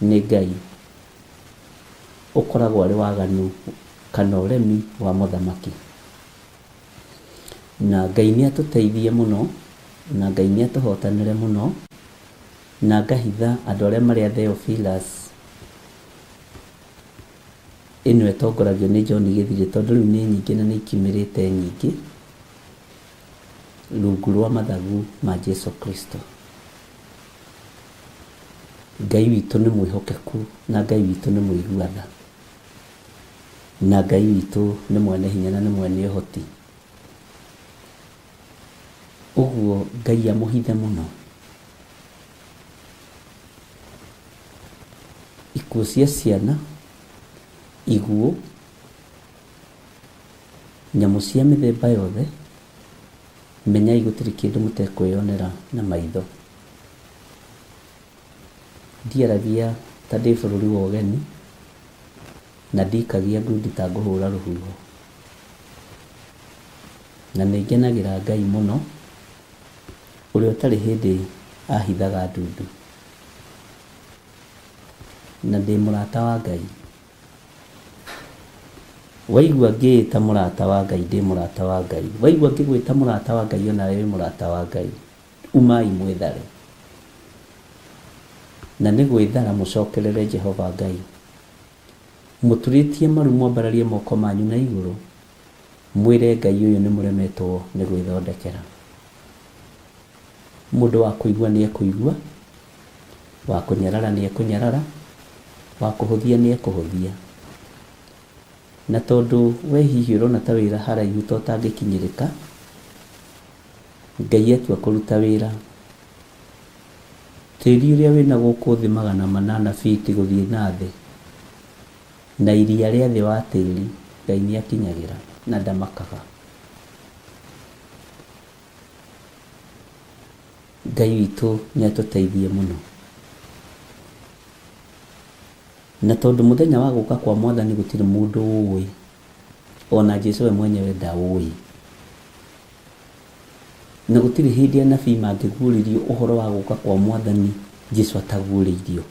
nĩ Ngai ũkoragwo arĩ waganu kana ũremi wa mũthamaki, na Ngai nĩ atũteithie mũno, na Ngai nĩ atũhotanĩre mũno, na ngahitha andũ arĩa marĩ a Theophilus ĩno ĩtongoragio nĩ John Gĩthirĩ, tondũ rĩu nĩ nyingĩ na nĩ ikiumĩrĩte nyingĩ rungu rwa mathagu ma Jesu Kristo. Ngai witũ nĩ mwĩhokeku, na Ngai witũ nĩ mũiguatha, na Ngai witũ nĩ mwene hinya na nĩ mwene ũhoti. Ũguo Ngai amũhithe mũno. Ikuũ cia ciana, iguũ, nyamũ cia mĩthemba yothe, menyai gũtirĩ kĩndũ mũtekwĩyonera na maitho. Ndiaragia ta ndĩ bũrũri wa ũgeni, na ndikagia ngundi ta ngũhũra rũhuho. Na nĩ ngenagĩra Ngai mũno, ũrĩa ũtarĩ hĩndĩ ahithaga ndundu. Na ndĩ mũrata wa Ngai. Waigua ngĩĩta mũrata wa Ngai, ndĩ mũrata wa Ngai. Waigua ngĩgwĩta mũrata wa Ngai, ona wĩ mũrata wa Ngai. Umai mwĩthare. Na nĩ gwĩthara mũcokerere Jehova Ngai. Mũturĩtie maru mwambararie moko manyu na igũrũ, mwĩre Ngai ũyũ nĩ mũremetwo nĩ gwĩthondekera. Mũndũ wa kũigua nĩ ekũigua, wa kũnyarara nĩ ekũnyarara, wa kũhũthia nĩ ekũhũthia. Na tondũ we hihi ũrona ta wĩra haraihu to ũtangĩkinyĩrĩka, Ngai atua kũruta wĩra. Tĩri ũrĩa wĩna gũkũ thĩ 800 biti gũthiĩ na thĩ, na iria rĩa thĩ wa tĩri, Ngai nĩ akinyagĩra na ndamakaga. Ngai witũ nĩ atũteithie mũno. Na tondũ mũthenya wa gũka kwa Mwathani gũtirĩ mũndũ ũĩ, ona Jesũ we mwenyewe ndaũĩ. Na gũtirĩ hĩndĩ anabii mangĩguũrĩrio ũhoro wa gũka kwa Mwathani Jesũ ataguũrĩirio.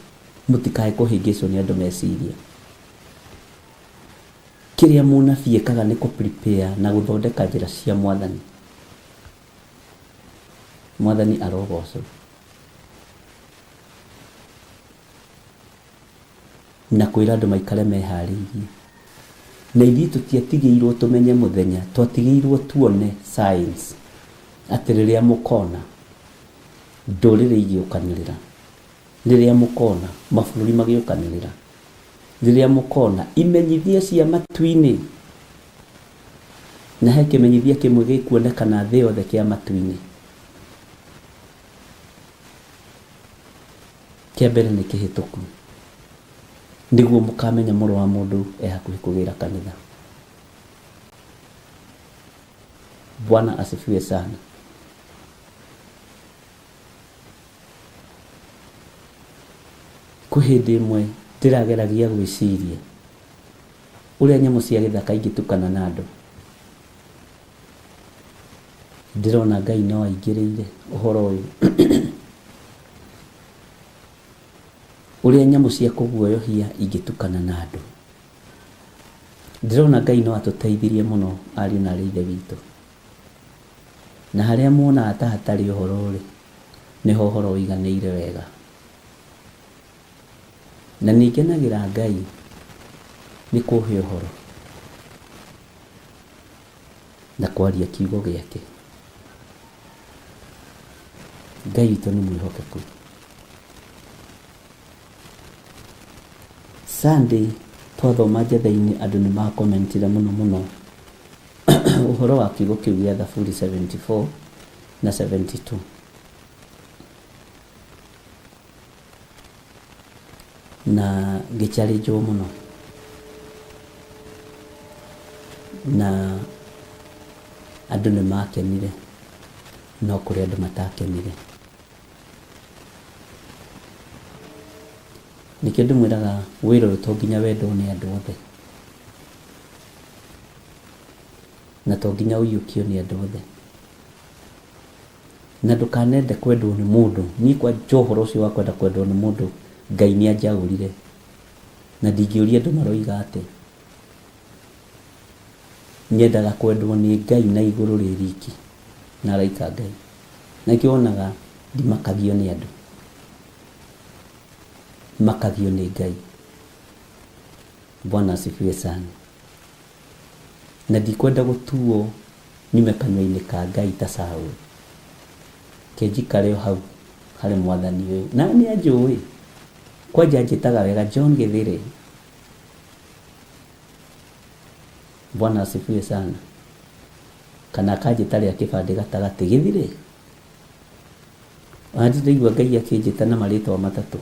Mũtikae kũhĩngĩcwo nĩ andũ meciria. Kĩrĩa mũnabii ekaga nĩ kũ-prepare na gũthondeka njĩra cia Mwathani. Mwathani arogocwo. Na kwĩra andũ maikare meharĩirie. Na ithuĩ tũtiatigĩirwo tũmenye mũthenya, twatigĩirwo tuone signs atĩ rĩrĩa mũkona ndũrĩrĩ igĩũkanĩrĩra, rĩrĩa mũkona mabũrũri magĩũkanĩrĩra, rĩrĩa mũkona imenyithia cia matu-inĩ, na he kĩmenyithia kĩmwe gĩkuonekana thĩ yothe kĩa matu-inĩ. Kĩa mbere nĩ kĩhĩtũku, nĩguo mũkamenya mũrũ wa mũndũ hakuhĩ kũgĩra kanitha. Bwana asifiwe sana. Kwĩ hĩndĩ ĩmwe ndĩrageragia gwĩciria ũrĩa nyamũ cia gĩthaka ingĩtukana na andũ. Ndĩrona Ngai no aingĩrĩire ũhoro ũyũ. Ũrĩa nyamũ cia kũguoyohia ingĩtukana na andũ. Ndĩrona Ngai no atũteithirie mũno ariũ na aarĩ a Ithe witũ. Na harĩa muonaga ta hatarĩ ũhoro ũrĩ, nĩho ũhoro ũiganĩire wega. Na nĩngenagĩra Ngai nĩ kũhe ũhoro na kwaria kiugo gĩake. Ngai witũ nĩ mwĩhokeku. Sunday twathoma njetha-inĩ andũ nĩ makomentire mũno ũhoro wa kiugo kĩu gĩa Thaburi 74 na 72. Na ngĩchallenge mũno. na andũ nĩ makenire, no kũrĩ andũ matakenire. Nĩkĩo ndĩmwĩraga wĩra ũyũ to nginya wendwo nĩ andũ othe, na to nginya ũiyũkio nĩ andũ othe, na ndũkanende kwendwo nĩ mũndũ. Niĩ kwa ũhoro ũcio wa kwenda kwendwo nĩ mũndũ, Ngai nĩ anjaũrire, na ndingĩũria andũ maroiga atĩ. Nyendaga kwendwo nĩ Ngai na igũrũ rĩ riki na araika Ngai, na kĩonaga ndimakagio nĩ andũ, makagio nĩ Ngai. Bwana asifiwe sana. Na ndikwenda gũtuo nyume kanua-inĩ ka Ngai ta Saũlũ, kenjikare o hau harĩ mwathani ũyũ, na nĩ anjũĩ. Kwanja njĩtaga wega John Gĩthĩrĩ. Bwana asifiwe sana. Kana kanjĩta rĩa kĩbandĩ gatagatĩ, Gĩthĩrĩ. Ndaigua Ngai akĩnjĩta na marĩtwa matatũ,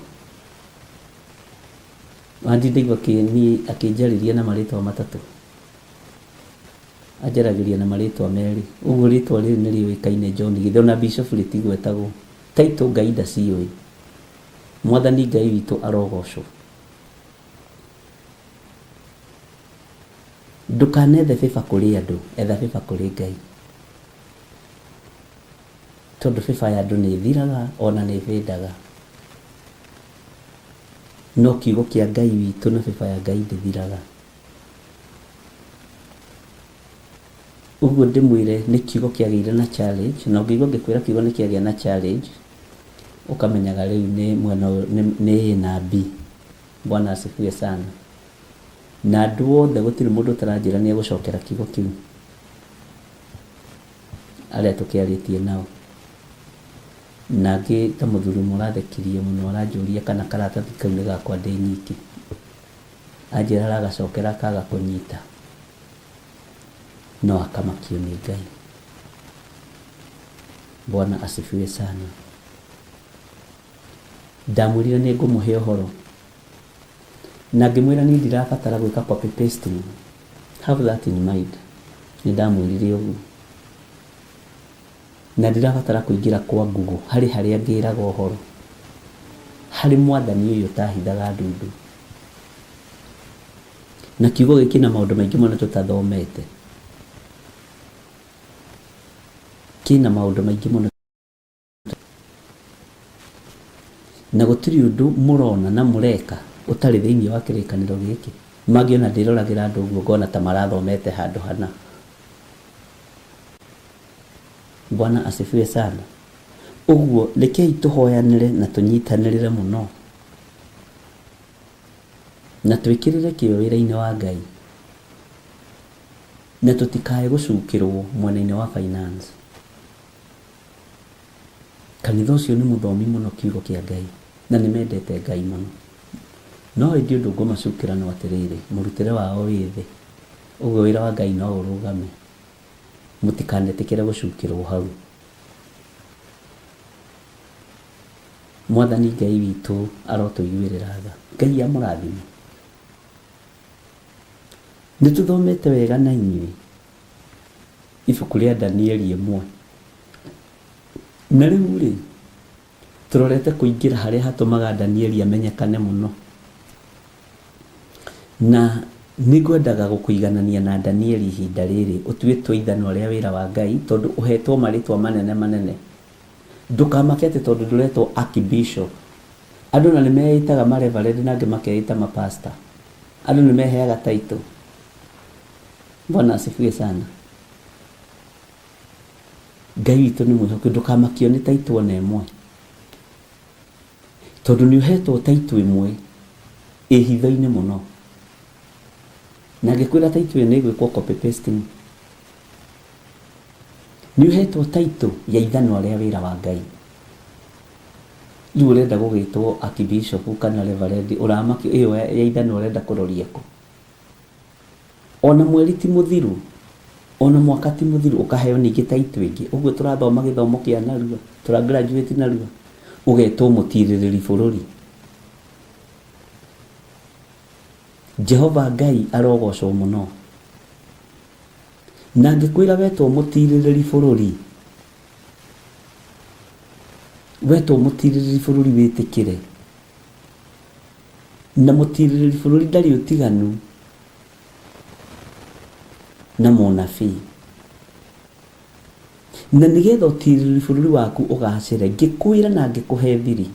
ndaigua akĩnjarĩria na marĩtwa matatũ, anjaragĩria na marĩtwa merĩ. Ũguo rĩtwa rĩrĩ nĩ rĩũĩkaine John Gĩthĩrĩ, ona Bishop rĩtigwetagwo. Taitũ Ngai ndaciũĩ. Mwathani Ngai witũ arogocwo. Ndũkanethe bĩba kũrĩ andũ, etha bĩba kũrĩ Ngai, tondũ bĩba ya andũ nĩ ĩthiraga, ona nĩ ĩbĩndaga, no kiugo kĩa Ngai witũ na bĩba ya Ngai ndĩthiraga. Ũguo ndĩmwĩre nĩ kiugo kĩagĩire na challenge, na ũngĩigua ngĩkwĩra kiugo nĩ kĩagĩa na challenge, ũkamenyaga rĩu nĩ mwena nĩ A na B. Bwana asifiwe sana. Na andũ othe gũtirĩ mũndũ ũtaranjĩra nĩ egũcokera kiugo kĩu, arĩa tũkĩarĩtie nao. Nangĩ ta mũthuri mũrathekirie mũno aranjũria kana karatathi kau nĩ gakwa ndĩ nyiki, anjĩra aragacokera kaga kũnyita, no akamakio nĩ Ngai. Bwana asifiwe sana. Ndamwĩrire nĩ ngũmũhe ũhoro, na ngĩmwĩra niĩ ndirabatara gwĩka copy pasting. Have that in mind. Nĩ ndamwĩrire ũguo, na ndirabatara kũingĩra kwa Google harĩa ngĩraga ũhoro, harĩ mwathani ũyũ ũtahithaga ndundu. Na kiugo gĩkĩ na maũndũ maingĩ mũno tũtathomete, kĩna maũndũ maingĩ mũno, na gũtirĩ ũndũ mũrona na mũreka ũtarĩ thĩinĩ wa kĩrĩkanĩro gĩkĩ. Mangĩona ndĩroragĩra andũ ũguo ngona ta marathomete handũ hana. Bwana asifiwe sana. Ũguo rekei tũhoyanĩre na tũnyitanĩrĩre mũno, na twĩkĩrĩre kĩyo wĩra-inĩ wa Ngai, na tũtikae gũcukĩrwo mwena-inĩ wa finance. Kanitha ũcio nĩ mũthomi mũno kiugo kĩa Ngai, na nĩ mendete Ngai mũno, no hĩndĩ ũndũ ngũmacukĩra no atĩrĩrĩ, mũrutĩre wao wĩ thĩ. Ũguo wĩra wa Ngai no ũrũgame, mũtikanetĩkĩre gũcukĩrwo hau. Mwathani Ngai witũ arotũiguĩrĩra tha. Ngai amũrathime. Nĩtũthomete wega na inyuĩ ibuku rĩa Danieli 1, na rĩu rĩ tũrorete kũingĩra harĩa hatũmaga Danieli amenyekane mũno, na nĩngwendaga gũkũiganania na Danieli ihinda rĩrĩ, ũtuĩtwo ithano rĩa wĩra wa Ngai, tondũ ũhetwo marĩtwa manene manene. Ndũkamake atĩ tondũ ndũretwo Archbishop. Andũ na nĩmeitaga mareverend na angĩ makeita mapasta. Andũ nĩmeheaga title. Bwana asifiwe sana. Ngai witũ nĩ mwĩhokeku, ndũkamakio nĩ title ona ĩmwe, tondũ nĩũhetwo title ĩmwe ĩhitho-inĩ mũno, na ngĩkwĩra title nĩ gwĩkwo copy pasting. Nĩũhetwo title ya ithanwa rĩa wĩra wa Ngai, rĩu ũrenda gũgĩtwo Archbishop kana Reverend, ũramakio ĩyo ya ithanwa ũrenda kũroria kũ? Ona mweri ti mũthiru, ona mwaka ti mũthiru ũkaheo ningĩ title ĩngĩ. Ũguo tũrathoma gĩthomo kĩa narua, tũragraduate narua, ũgetwo mũtirĩrĩri bũrũri. Jehova Ngai arogocwo mũno. na ngikwira wetwo mutirĩrĩri bũrũri, wetwo mutirĩrĩri bũrũri wĩtĩkĩre, na mutirĩrĩri bũrũri ndarĩ ũtiganu na mũnabii. Na nĩgetha ũtirĩrĩri bũrũri waku ũgacĩre, ngĩkwĩra na ngĩkũhe thiri,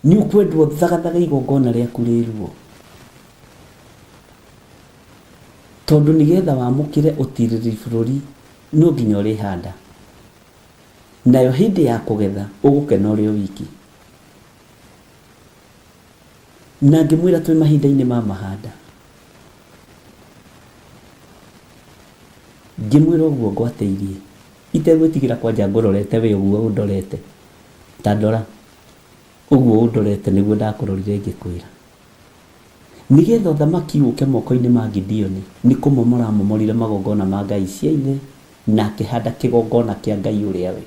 nĩ ũkwendwo thagathaga igongona rĩaku rĩruo, tondũ nĩgetha wamũkĩre ũtirĩrĩri bũrũri no nginya ũrĩhanda, nayo hĩndĩ ya kũgetha ũgũkena ũrĩ o wiki. Na ngĩmwĩra twĩ mahinda-inĩ ma mahanda, ngĩmwĩra ũguo ngwatĩirie, itegwĩtigĩra kwanja ngũrorete we ũguo ũndorete, ta ndora ũguo ũndorete nĩguo ndakũrorire ngĩkwĩra. Nĩgetha ũthamaki ũke moko-inĩ ma Gideoni, nĩ kũmomora momorire magongona ma ngai ciaine, na akĩhanda kĩgongona kĩa Ngai ũrĩa we,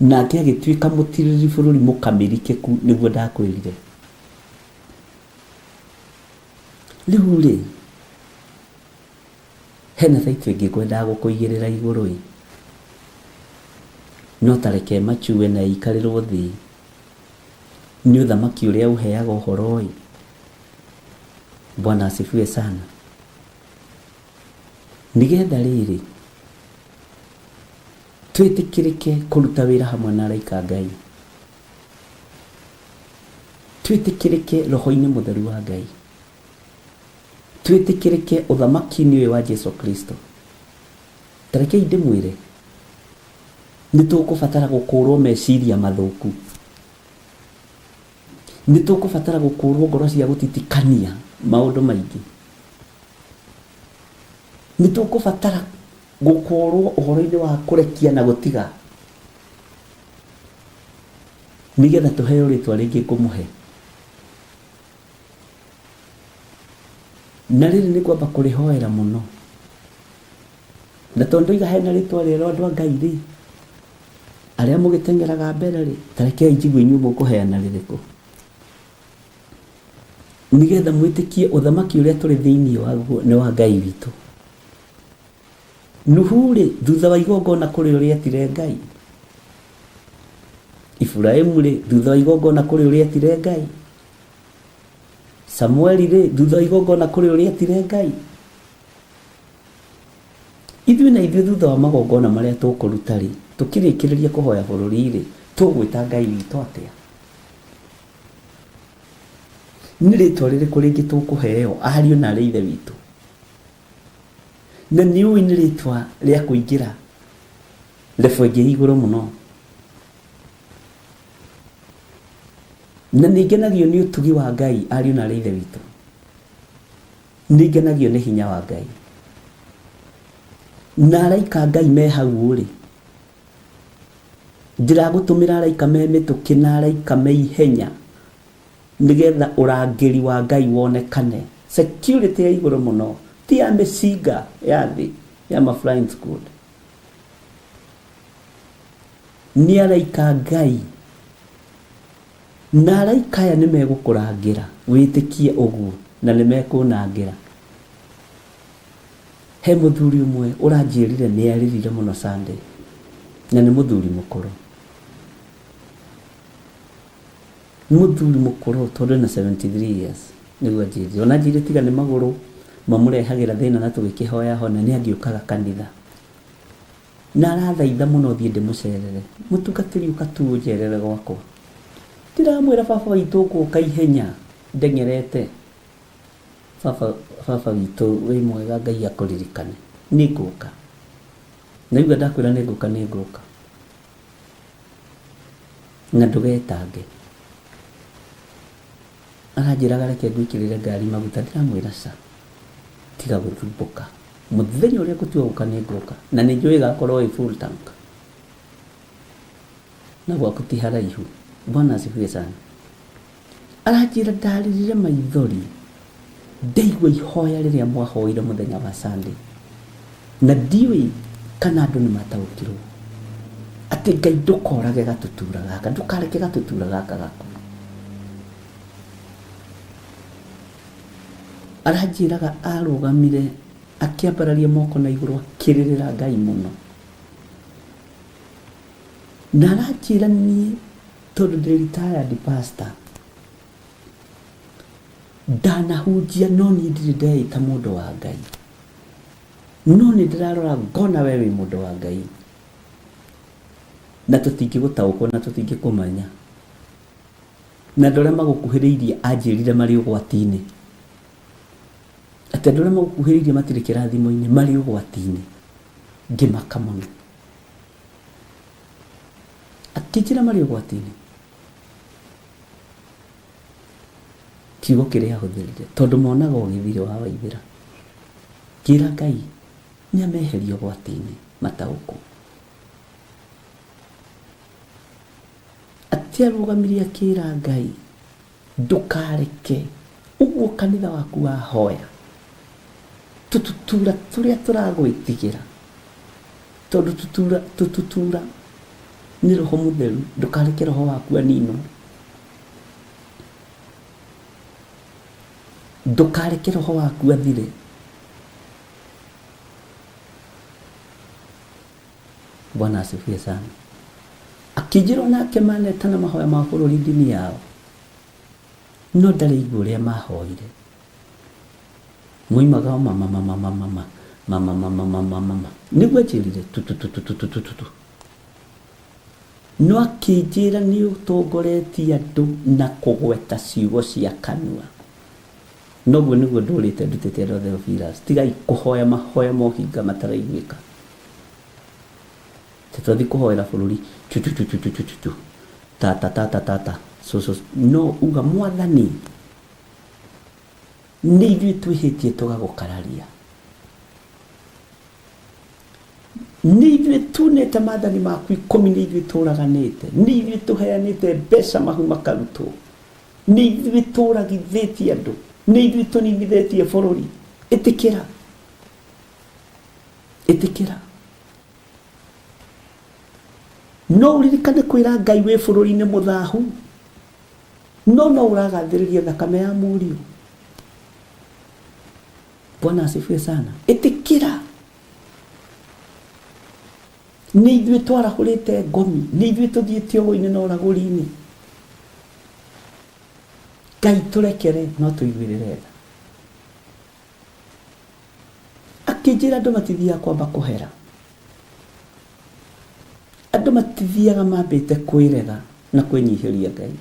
nake agĩtuĩka mũtirĩrĩri bũrũri mũkamĩrikĩku nĩguo ndakwĩrire. Rĩu rĩ, hena thaitũ ĩngĩ ngwendaga gũkũigĩrĩra igũrũ, no tareke machuwe na ikarĩrwo thĩ, nĩ ũthamaki ũrĩa ũheaga ũhoro. Bwana asifiwe sana. Nĩgetha rĩrĩ twĩtĩkĩrĩke kũruta wĩra hamwe na araika Ngai, twĩtĩkĩrĩke roho-inĩ mũtheru wa Ngai, twĩtĩkĩrĩke ũthamaki-inĩ ũyũ wa Jesu Kristo, tarekei ndĩmwĩre nĩ tũkũbatara gũkũrwo meciria mathũku, nĩ tũkũbatara gũkũrwo ngoro cia gũtitikania maũndũ maingĩ, nĩ tũkũbatara gũkũrwo ũhoro-inĩ wa kũrekia na gũtiga, nĩgetha tũheo rĩtwa rĩngĩ ngũmũhe. Na rĩrĩ nĩ kwamba kũrĩhoera mũno, na tondũ iga hena rĩtwa rĩero andũ a Ngai rĩ, arĩa mũgĩteng'eraga mbere rĩ, tarekei njigue inyuĩ mũkũheana rĩrĩkũ, nĩgetha mwĩtĩkie ũthamaki ũrĩa tũrĩ thĩinĩ waguo nĩ wa Ngai witũ. Nuhu rĩ, thutha wa igongona kũrĩ ũrĩa etire Ngai. Iburahĩmu rĩ, thutha wa igongona kũrĩ ũrĩa etire Ngai. Samueli rĩ, thutha wa igongona kũrĩ ũrĩa etire Ngai. Ithuĩ na ithuĩ thutha wa magongona marĩa tũkũruta rĩ, tũkĩrĩkĩrĩria kũhoya bũrũri rĩ, tũgwĩta Ngai witũ atĩa? Nĩ rĩtwa rĩrĩkũ rĩngĩ tũkũheo ariũ na arĩ ithe witũ? Na nĩ ũĩ nĩ rĩtwa rĩa kũingĩra level ĩngĩ igũrũ mũno. Na nĩngenagio nĩ ũtugi wa Ngai ariũ na arĩ ithe witũ, nĩngenagio nĩ hinya wa Ngai, na araika Ngai me hau rĩ, ndĩragũtũmĩra araika me mĩtũkĩ na araika me ihenya, nĩgetha ũrangĩri wa Ngai wonekane, security ya igũrũ mũno, ti ya mĩcinga ya thĩ ya ma flying squad, nĩ araika Ngai. Na araika aya nĩ megũkũrangĩra wĩtĩkie ũguo, na nĩ mekũnangĩra. He mũthuri ũmwe ũranjĩrire nĩ aririre mũno Sunday, na nĩ mũthuri mũkũrũ, mũthuri mũkũrũ tondũ na 73 years, nĩguo anjĩrire. Ona anjĩrire tiga nĩ magũrũ mamũrehagĩra thĩna na tũgĩkĩhoya hona, nĩ angĩũkaga kanitha na arathaitha mũno thiĩ ndĩmũcerere. Mũtungatĩri ũka tu ũnjerere gwakwa, ndiramwĩra baba witũ ngũka ihenya ndeng'erete. Baba witũ wĩ mwega, Ngai akũririkane, nĩ ngũka. Naigua ndakwĩra nĩ ngũka, nĩ ngũka, na ndũgetange. Aranjĩraga reke ngwĩkĩrĩre ngari maguta, ndiramwĩra ca tiga gũthumbũka, mũthenya ũrĩa ngũtua gũka nĩ ngũka, na nĩ njũĩ gakorwo ĩ full tank, na gwaku ti haraihu. Bwana asifiwe sana. Aranjĩra ndarĩrire maithori, ndaigua ihoya rĩrĩa mwahoire mũthenya wa Sunday, na ndiũĩ kana andũ nĩ mataũkirwo atĩ Ngai ndũkorage gatutura gaka, ndũkareke gatutura gaka gaku. aranjiraga arugamire akiambararia moko na iguru akiririra Ngai muno na aranjira nie tondu ndi retired pastor ndanahunjia no ni ndiri ndeita mundu wa Ngai no ni ndirarora ngona we wi mundu wa Ngai na tutingigutaukwo na tutingikumanya na ndore magukuhiriirie anjirire mari ugwatini ati ndore magukuhiriirie matire kirathimo-ini mari ugwatini ngimaka muno akijira mari ugwatini kiugo kiria ahuthirire tondu monaga ugithire wa waithira kira Ngai nyameherio ugwatini matauku arugamire akira Ngai ndukareke uguo kanitha waku wahoya tututura turia turagwitigira tondu tututura ni roho mutheru ndukareke roho waku anino ndukareke roho waku athire Bwana asifiwe sana akijiro nake manetana mahoya ma bururi dini yao no ndari iguru ria mahoire muimaga mama niguo njirire tu no akijira ni utongoretie andu na kugweta ciugo cia kanua noguo niguo ndurite ndutite ro Theophilus tigai kuhoya mahoya mohinga mataraiguika tutathi kuhoera bururi tata so no uga mwathani ni ithuĩ twĩhĩtie tũgagũkararia ni ithuĩ tunĩte maathani maku 10 ni ithuĩ tũraganĩte ni ithuĩ tũheanĩte mbeca mahu makarutwo ni ithuĩ tũragithĩtie andũ ni ithuĩ tũninithĩtie bũrũri ĩtĩkĩra no uririkane kwira Ngai we bũrũri-inĩ mũthahu no uragathĩrĩria thakame ya mũriũ Bwana asifiwe sana ĩtĩkĩra ni ithuĩ twarahũrĩte ngomi ni ithuĩ tũthiĩte ũgũ-inĩ na ũragũri-inĩ Ngai tũrekere no tũiguĩrĩre tha akĩnjĩra andũ matithiaga kwamba kũhera andũ matithiaga mambĩte kwĩrega na kwĩnyihĩria Ngai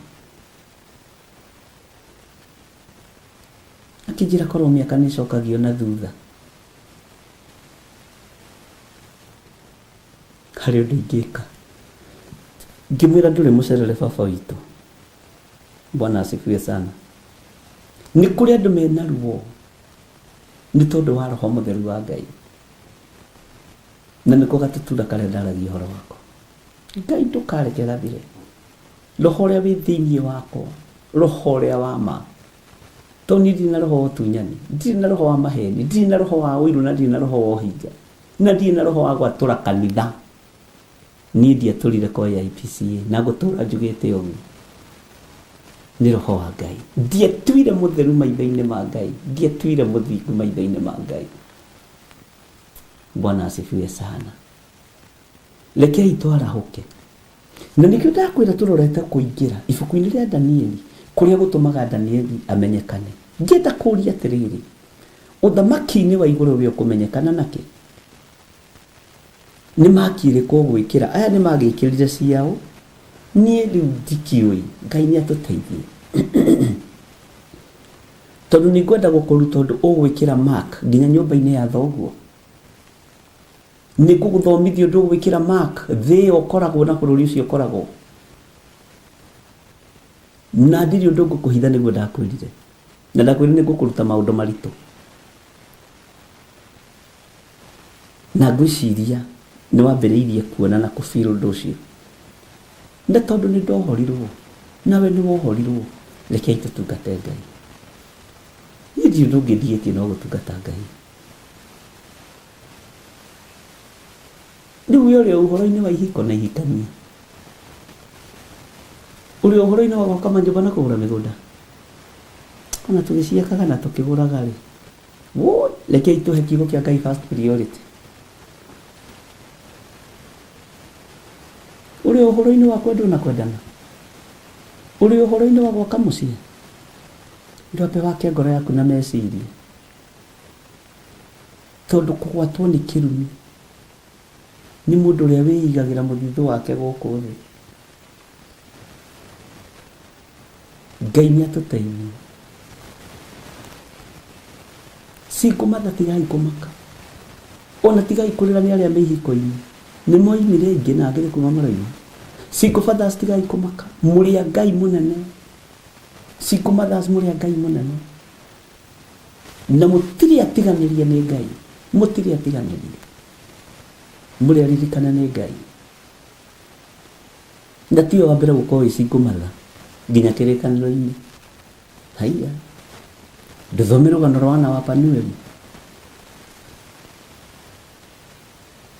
akĩnjĩra korwo mĩaka nĩcokagio na thutha harĩ ũndũ ingĩka ngĩmwĩra ndũrĩ mũcerere baba witũ Bwana asifiwe sana nĩ kũrĩ andũ mena ruo nĩ tondũ wa roho mũtheru wa Ngai na nĩko gatutura karĩa ndaragia ũhoro wako Ngai ndũkareke gathire roho ũrĩa wĩ thĩinĩ wakwa roho ũrĩa wa ma to ndirĩ na roho wa ũtunyani ndirĩ na roho wa maheni ndirĩ na roho wa ũiru na ndirĩ na roho wa ũhinga na ndirĩ na roho wa gwatũra kanitha niĩ ndiatũrire kwa IPCA na gũtũra njugĩte ũguo nĩ roho wa Ngai ndiatuire mũtheru maitho-inĩ ma Ngai ndiatuire mũthingu maitho-inĩ ma Ngai Bwana asifiwe sana rekei twarahũke na nĩkĩo ndakwĩra tũrorete kũingĩra ibuku-inĩ rĩa Danieli kũrĩa gũtũmaga Danieli amenyekane ngĩenda kũũria atĩrĩrĩ ũthamaki-inĩ wa igũrũ wĩ ũkũmenyekana nakĩ nĩ makire kũ gwĩkĩra aya nĩ magĩkĩrire ciao niĩ rĩu ndikĩũĩ Ngai nĩ atũteithie tondũ nĩ ngwenda gũkũruta ũndũ ũgwĩkĩra mark nginya nyũmba-inĩ ya thoguo nĩ ngũgũthomithia ũndũ ũgwĩkĩra mark thĩ ũkoragwo na bũrũri ũcio ũkoragwo na ndirĩ ũndũ ngũkũhitha nĩguo ndakwĩrire na ndakwĩrire nĩ ngũkũruta maũndũ maritũ na ngwĩciria nĩ wambĩrĩirie kuona na kũbiro ũndũ ũcio na tondũ nĩ ndohorirwo nawe nĩ wohorirwo rekei tũtungate Ngai niĩ ndirĩ ũndũ ũngĩthiĩtie no gũtungata Ngai rĩu ũrĩa ũhoro-inĩ wa ihiko na ihikania ũrĩa ũhoro-inĩ wa gwaka manyũmba na kũgũra mĩgũnda ona tũgĩciakaga na tũkĩgũraga rĩ wo leke ituhe kiugo kia Ngai first priority. Uri uhoro-ini wa kwenda na kwendana, uri uhoro-ini wa gwaka muciĩ, ndwambe wake ngoro yaku na meciria, tondu kũgwatwo nĩ kĩrumi nĩ mũndũ ũrĩa wĩigagĩra mũthithũ wake gũkũ thĩ. Ngai nĩatũteithie. Single tigai kũmaka, ona tigai kũrĩra nĩ arĩa me ihiko-inĩ, nĩ moimire ingĩ na angĩ kuma maraima. Single fathers tigai kũmaka, mũrĩ a Ngai mũnene. Single mothers mũrĩ a Ngai mũnene, na mũtirĩ atiganĩria nĩ Ngai, mũtirĩ atiganĩria, mũrĩ aririkana nĩ Ngai. Na tiwe wa mbere gũkorwo wĩ single mother nginya kĩrĩkanĩro-inĩ. Haiya, ndũthome rũgano rwa wana wa Panueli,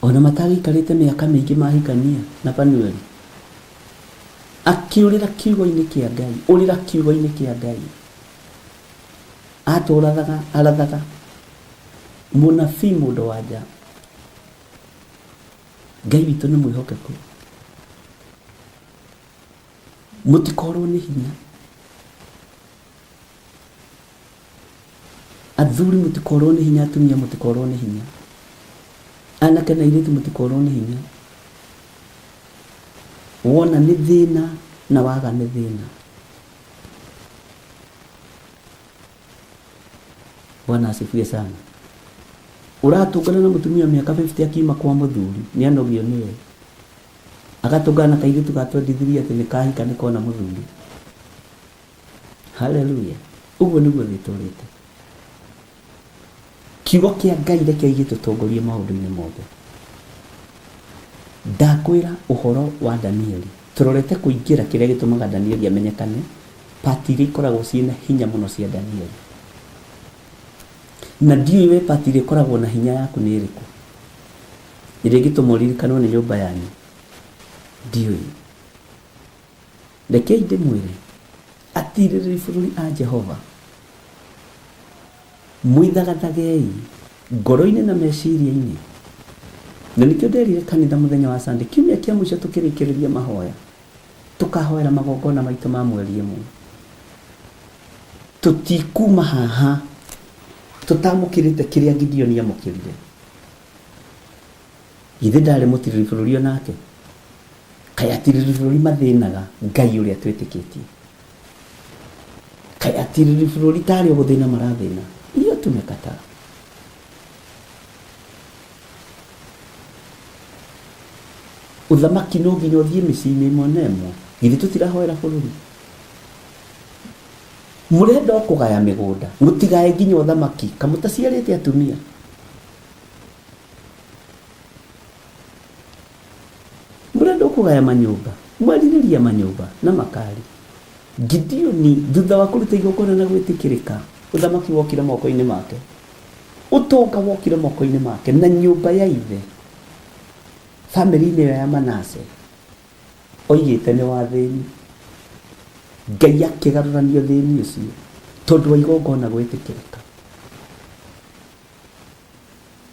ona matagĩikarĩte mĩaka mĩingĩ mahikania na Panueli, akiũrĩra kiugo-inĩ kĩa Ngai, ũrĩra kiugo-inĩ kĩa Ngai, atũrathaga arathaga mũnabii mũndũ wa nja. Ngai witũ nĩ mwĩhokeku, mũtikorwo nĩ hinya. Athuri mũtikorwo nĩ hinya, atumia mũtikorwo nĩ hinya, anake na airĩtu mũtikorwo nĩ hinya. Wona nĩ thĩna na waga nĩ thĩna. Bwana asifiwe sana. Uratũngana na mũtumia mĩaka 50 akiuma kwa mũthuri, nĩ anogio nĩwe, agatũngana na kairĩtu ga 23 atĩ nĩ kahika nĩ kona mũthuri. Haleluya. Ũguo nĩguo gĩtũrĩte. Kiugo kĩa Ngai reke gĩtũtongorie maũndũ-inĩ mothe. Ndakwĩra ũhoro wa Danieli, tũrorete kũingĩra kĩrĩa gĩtũmaga Danieli amenyekane, pati iria ikoragwo ciĩna hinya mũno cia Danieli. Na ndiũĩ we pati iria ikoragwo na hinya yaku nĩ ĩrĩkũ, ĩrĩa ĩngĩtũma ũririkanwo nĩ nyũmba yanyu. Ndiũĩ. Rekei ndĩmwĩre, atirĩrĩri bũrũri a Jehova, mwĩthagathagei ngoro-inĩ na meciria-inĩ. Na nĩkĩo nderire kanitha mũthenya wa Sunday, kiumia kĩa mũico tũkĩrĩkĩrĩria mahoya, tũkahoera magongona maitũ ma mweri ĩmwe. Tũtikuma haha tũtamũkĩrĩte kĩrĩa Gideoni amũkĩrire. Githĩ ndarĩ mũtirĩri bũrũri onake? Kaĩ atirĩrĩ bũrũri mathĩnaga Ngai ũrĩa twĩtĩkĩtie? Kaĩ atirĩrĩ bũrũri tarĩ o gũthĩna marathĩna? Iyo tumekataa. Uthamaki no nginya ũthiĩ mĩciĩ-inĩ ĩmwe na ĩmwe. Githĩ tũtirahoera bũrũri? Mũrenda o kũgaya mĩgũnda, mũtigae nginya ũthamaki, kamũtaciarĩte atumia. Mũrenda o kũgaya manyũmba, mwarirĩria manyũmba na makari. Gideoni thutha wa kũruta igongona na gwĩtĩkĩrĩka, ũthamaki wokire moko-inĩ make, ũtonga wokire moko-inĩ make, na nyũmba ya ithe, family-inĩ ya Manase, oigĩte nĩ wa thĩni. Ngai akĩgarũrania thĩni ũcio tondũ wa igongona gwĩtĩkĩrĩka.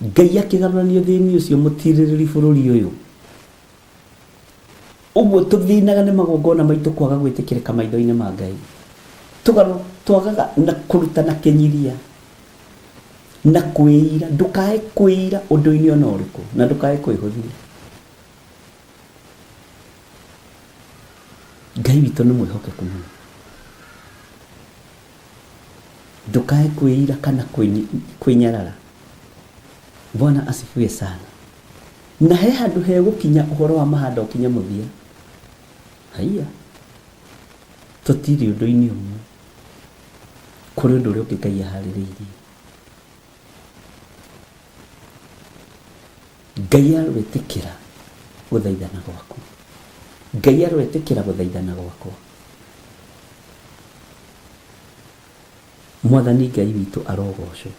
Ngai akĩgarũrania thĩni ũcio mũtirĩrĩri bũrũri ũyũ. Ũguo tũthĩnaga nĩ magongona maitũ kwaga gwĩtĩkĩrĩka maitho-inĩ ma Ngai. Twagaga na kũruta na kĩnyiria na kwĩira. Ndũkae kwĩira ũndũ-inĩ ona ũrĩkũ, na ndũkae kwĩhũthia. Ngai witũ nĩ mwĩhokeku mũno. Ndũkae kwĩira kana kwĩnyarara. Bwana asifiwe sana. Na he handũ he gũkinya ũhoro wa mahanda ũkinya mũthia. Haiya, tũtirĩ ũndũ-inĩ ũmwe, kũrĩ ũndũ ũrĩa ũngĩ Ngai aharĩrĩirie. Ngai arwĩtĩkĩra gũthaithana gwaku. Ngai arwĩtĩkĩra gũthaithana gwakwa. Mwathani Ngai witũ arogocwo.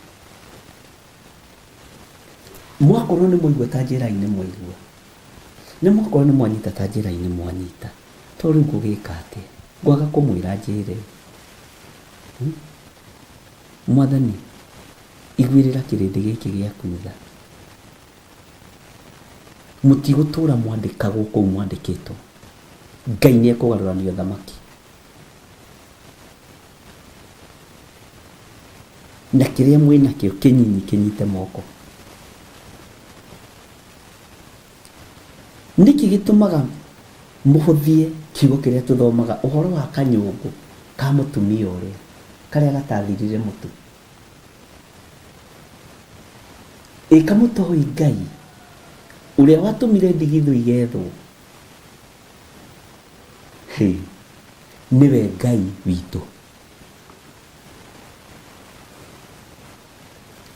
Mwakorwo nĩ mũigua ta njĩra-inĩ mwaigua, nĩ mwakorwo nĩ mwanyita ta njĩra-inĩ mwanyita, to rĩu ngũgĩka atĩa? Ngwaga kũmwĩra njĩre. Mwathani Igwirira kirindi giki gia kutha. Mutigũtũra mwandĩkagwo kũu mwandĩkĩtwo. Ngai nĩekũgarũrania thamaki. Na kĩrĩa mwĩnakĩo kĩnyinyi kĩnyite moko. Nĩkĩ gĩtũmaga mũhũthie kiugo kĩrĩa tũthomaga ũhoro wa kanyũngũ ka mũtumia ũrĩa karĩa gatathirire mũtu. Kamũtoĩ Ngai ũrĩa watũmire ndigithũ igethwo. Nĩwe Ngai witũ.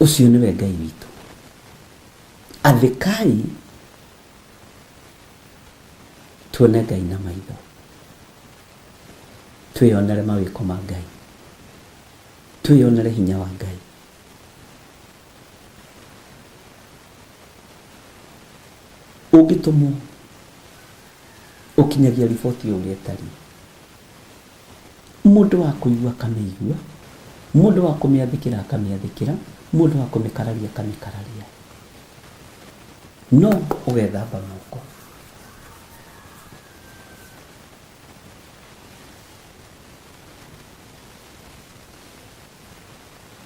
Ũcio nĩwe Ngai witũ. Athĩkai tuone Ngai na maitho. Twĩonere mawĩko ma Ngai. Twĩonere hinya wa Ngai. Ũngĩtũmwo ũkinyagia riboti ũrĩa ĩtariĩ. Mũndũ wa kũigua akamĩigua, mũndũ wa kũmĩathĩkĩra akamĩathĩkĩra, mũndũ wa kũmĩkararia akamĩkararia. No ũgethamba moko.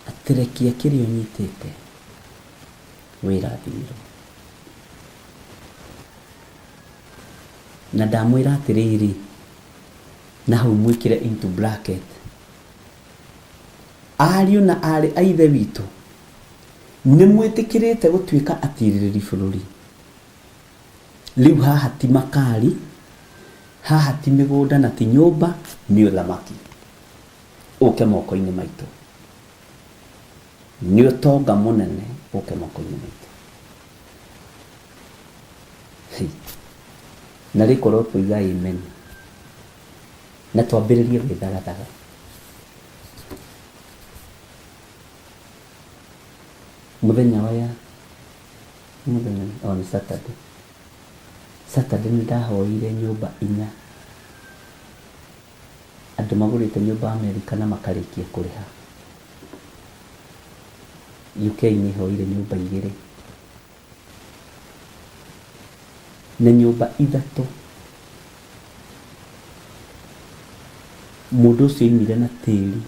Atĩrekia kĩrĩa ũnyitĩte wĩrathimirwo. Na ndamwĩra atĩrĩrĩ, na hau mwĩkĩre into bracket, ariũ na arĩ a ithe witũ nĩ mwĩtĩkĩrĩte gũtuĩka atirĩrĩri bũrũri. Rĩu haha ti makari, haha ti mĩgũnda na ti nyũmba, nĩ ũthamaki. Ũke moko-inĩ maitũ. Nĩ ũtonga mũnene, ũke moko-inĩ maitũ. Na rĩkorwo tũiga amen. Na twambĩrĩrie gwĩthagathaga. Mũthenya waya, mũthenya on Saturday. Saturday nĩ ndahoire nyũmba 4. Andũ magũrĩte nyũmba Amerika na makarĩkia kũrĩha. UK nĩ hoire nyũmba 2. Na nyũmba 3. Mũndũ ũcio aumire na tĩri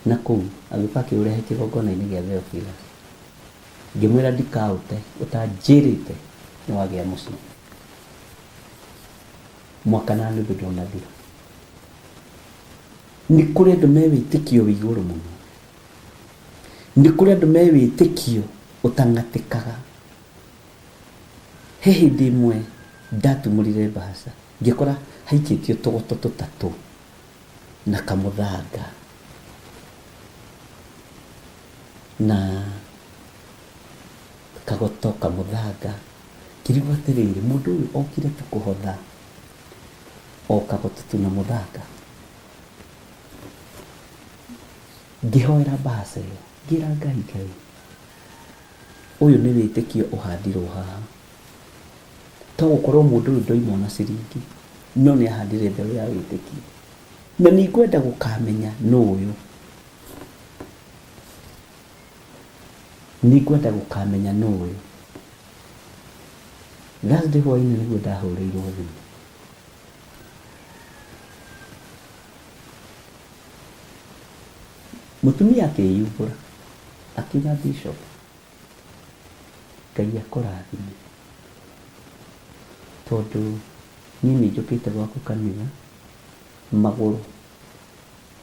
na kũu agĩũka akĩũrehe kĩgongona-inĩ gĩa Theophilus. Ngĩmwĩra ndikaũte, ũtanjĩrĩte nĩ wagĩa mũciĩ. Mwaka na nuthu ndũnathira. Nĩ kũrĩ andũ me wĩtĩkio wĩ igũrũ mũno. Nĩ kũrĩ andũ me wĩtĩkio ũtang'atĩkaga. He hĩndĩ ĩmwe ndatumũrire mbaca, ngĩkora haikĩtio tũgoto 3 na kamũthanga. Na kagoto kamũthanga. Kĩrigwo atĩrĩrĩ, mũndũ ũyũ okire tu kũhotha o kagoto tu na mũthanga. Ngĩhoera mbaca ĩyo, ngĩra Ngai, ũyũ nĩ wĩtĩkio ũhandirwo haha. To gũkorwo mũndũ ũyũ ndoima na ciringi, no nĩ ahandire mbeũ ya wĩtĩkio. Na nĩ ngwenda gũkamenya nũ ũyũ. Nĩ ngwenda gũkamenya nũ ũyũ. Thursday hwaĩ-inĩ nĩguo ndahũrĩirwo thimũ. Mũtumia akĩyumbũra, akiuga Bishop, Ngai akũrathime. Tondũ niĩ nĩ njũkĩte gwaku kanitha magũrũ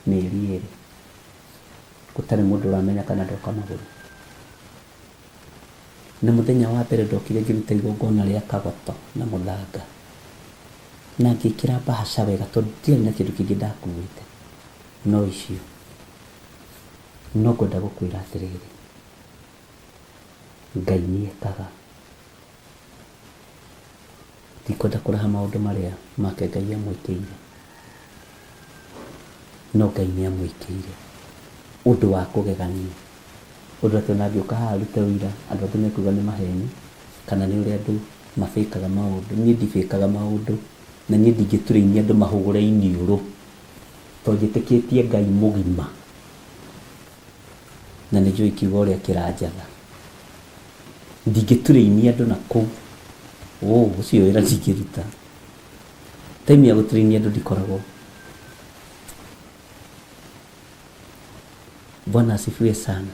mĩeri 2. Gũtarĩ mũndũ ũramenya kana ndoka magũrũ. Na mũthenya wa mbere ndokire ngĩruta igongona rĩa kagoto na mũthanga. Na ngĩkĩra mbahaca wega tondũ ndiarĩ na kĩndũ kĩngĩ ndakuĩte. No icio. No ngwenda gũkwĩra atĩrĩrĩ, Ngai nĩekaga. Ndikwenda kũraha maũndũ marĩa make Ngai amwĩkĩire. No Ngai nĩamwĩkĩire ũndũ wa kũgegania. Ũndũ atĩ ũnangĩũka haha rute ũira, andũ angĩ mekuga nĩ maheni, kana nĩ ũrĩa andũ mabĩkaga maũndũ. Niĩ ndibĩkaga maũndũ, na niĩ ndingĩturĩinia andũ mahũgũre iniũrũ. Tondũ njĩtĩkĩtie Ngai mũgima. na nĩ njũĩ kiugo ũrĩa kĩranjatha. Ndingĩturĩinia andũ na kũu, ũcio wĩra ndingĩruta. Time ya gũturĩinia andũ ndikoragwo. Bwana asifiwe sana.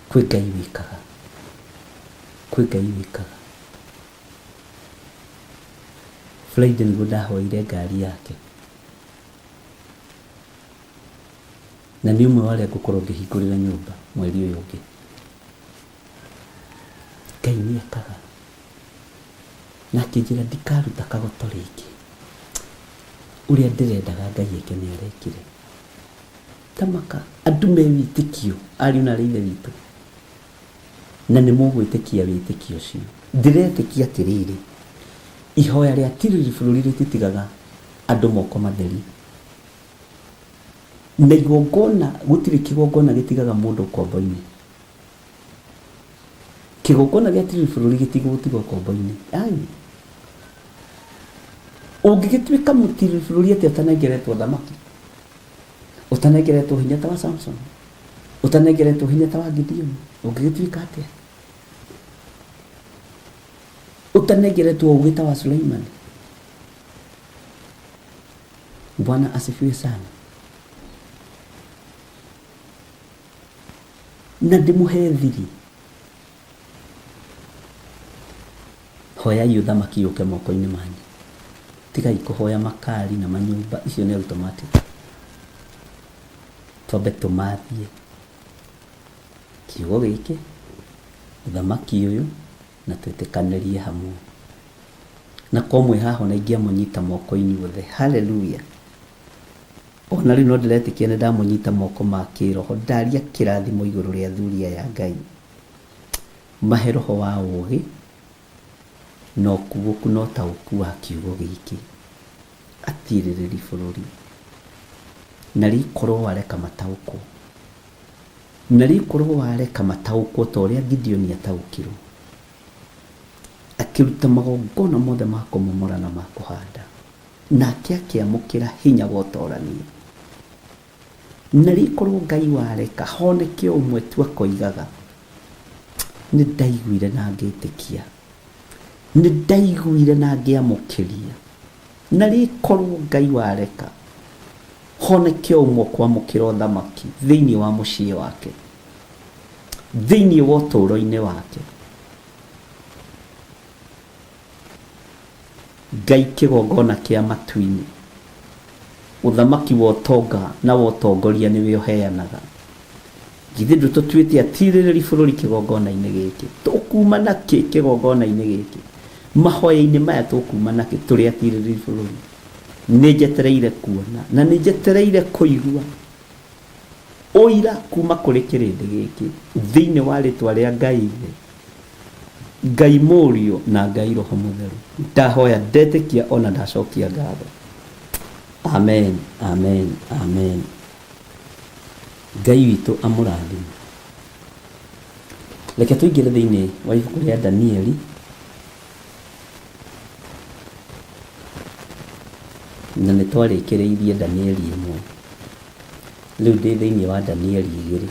Kwĩ Ngai wĩkaga, kwĩ Ngai wĩkaga. Friday nĩguo ndahoire ngari yake, na nĩ ũmwe wa arĩa ngũkorwo ngĩhingũrĩra nyũmba mweri ũyũ ũngĩ. Ngai nĩekaga, na akĩnjĩra ndikaruta kagoto rĩngĩ. Ũrĩa ndĩrendaga Ngai eke nĩarekire. Tamaka andũ me wĩtĩkio, ariũ na ithe witũ, na nĩ mũgwĩtĩkia wĩtĩkio ũcio. Ndĩretĩkia atĩrĩrĩ, ihoya rĩa tiriri bũrũri rĩtitigaga andũ moko matheri, na igongona, gũtirĩ kĩgongona gĩtigaga mũndũ ũkombo-inĩ. Kĩgongona gĩa tiriri bũrũri gĩtigũgũtiga ũkombo-inĩ. Ũngĩgĩtuĩka mũtiriri bũrũri atĩ ũtanengeretwo thamaki, ũtanengeretwo hinya ta wa Samson, ũtanengeretwo hinya ta wa Gideon, ũngĩgĩtuĩka atĩa? Ũtanengeretwo ũgĩ ta wa Suleiman. Bwana asifiwe sana. Na ndĩmũhe thiri, hoyai ũthamaki ũke moko-inĩ manyu. Tigai kũhoya makari na manyũmba, icio nĩ automatic. Twambe tũmathie kiugo gĩkĩ, ũthamaki ũyũ, na twĩtĩkanĩrie hamwe. Na komwe haho na ingĩamũnyita moko-inĩ wothe. Hallelujah. Ona rĩu no ndĩretĩkia nĩ ndamũnyita moko ma kĩroho, ndaria kĩrathimo igũrũ rĩa thuria ya Ngai. Mahe roho wa ũũgĩ na ũkuũku na ũtaũku wa kiugo gĩkĩ, atirĩrĩri bũrũri, na rĩkorwo wareka mataũkwo, na rĩkorwo wareka mataũkwo ta ũrĩa Gideon ataũkirwo, akĩruta magongona mothe ma kũmomora na ma kũhanda, nake akĩamũkĩra hinya wa ũtoorania. Na rĩkorwo Ngai wareka honeke ũmwe tu akoigaga, nĩ ndaiguire na ngĩtĩkia, nĩ ndaiguire na ngĩamũkĩria. Na rĩkorwo Ngai wareka honeke ũmwe kwamũkĩra ũthamaki thĩinĩ wa mũciĩ wake, thĩinĩ wa ũtũũro-inĩ wake. Ngai kĩgongona kĩa matu-inĩ, ũthamaki wa ũtonga na wa ũtongoria nĩwe ũheanaga. Githĩ ndũtũtuĩte atirĩrĩri bũrũri kĩgongona-inĩ gĩkĩ? Tũkuma nakĩ kĩgongona-inĩ gĩkĩ? Mahoya-inĩ maya tũkuma nakĩ tũrĩ atirĩrĩri bũrũri? Nĩ njetereire kuona na nĩ njetereire kũigua ũira kuma kũrĩ kĩrĩndĩ gĩkĩ thĩinĩ wa rĩtwa rĩa Ngai thĩ, Ngai Mũriũ na Ngai Roho Mũtheru. Ndahoya ndetĩkia ona ndacokia ngatho. Amen, amen, amen. Ngai witũ amũrathime. Reke tũingĩre thĩinĩ wa ibuku rĩa Danieli, na nĩ twarĩkĩrĩirie Danieli 1. Rĩu ndĩ thĩinĩ wa Danieli 2.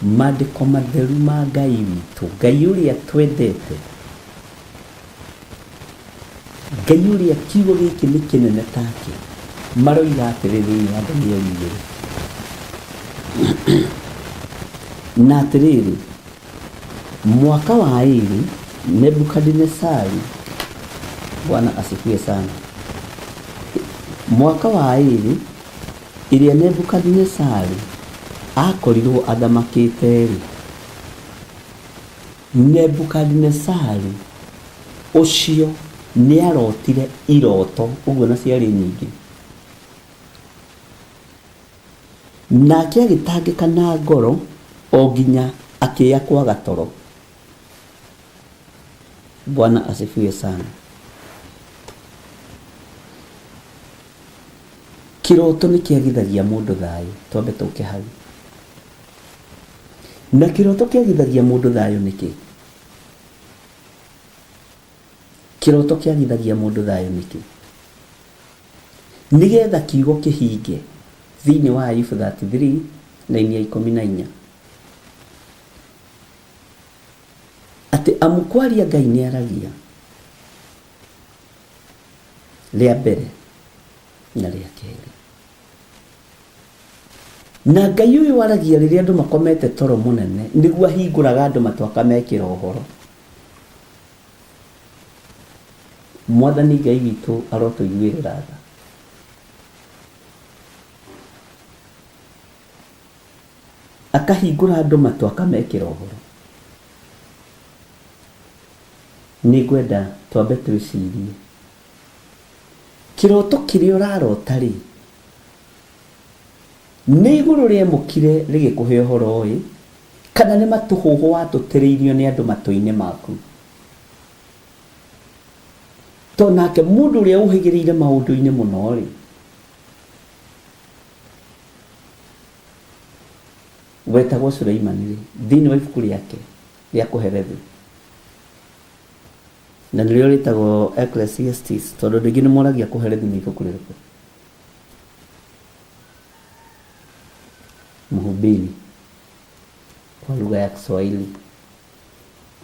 Maandĩko matheru ma Ngai witũ, Ngai ũrĩa twendete, Ngai ũrĩa kiugo gĩkĩ nĩ kĩnene take, maroiga atĩrĩ thĩinĩ wa Danieli 2. Na atĩrĩrĩ, mwaka wa 2 Nebukadnezari, Bwana asifiwe sana, mwaka wa 2 ĩrĩa Nebukadnezari akorirwo athamakĩte rĩ, Nebukadnezari ũcio nĩ arotire iroto, ũguo na ciarĩ nyingĩ, nake agĩtangĩka na ngoro o nginya akĩya kwaga toro. Bwana asifiwe sana. Kĩroto nĩ kĩagithagia mũndũ thayũ. Twambe tũke hau. Na kĩroto kĩagithagia mũndũ thayũ nĩkĩ? Kĩroto kĩagithagia mũndũ thayũ nĩkĩ? Nĩgetha kiugo kĩhinge thĩinĩ wa Ayubu 33 laini ya 14 ati amukwaria Ngai ni aragia ria mbere na ria keri na Ngai uyu waragia riria andu makomete toro munene niguo ahinguraga andu matwaka mekira uhoro. Mwathani Ngai witu arotuiguirira tha akahingura andu matwaka mekira uhoro. Nigwenda twambe twicirie kiroto kiria urarota ri ni iguru ria mukire rigikuhe uhoro uyu kana ni matuhuhu watuteriirio ni andu matoine maku to nake mundu uria uhigiriire maundu-ini muno ri wetagwo Suleimani ri thiini wa ibuku riake ria kuherethu na nĩrĩo rĩtagwo Ecclesiastes tondũ ndĩngĩ nĩ moragia kuherethu nĩ ibuku rĩrĩkũ. Mhubiri kwa lugha ya Kiswahili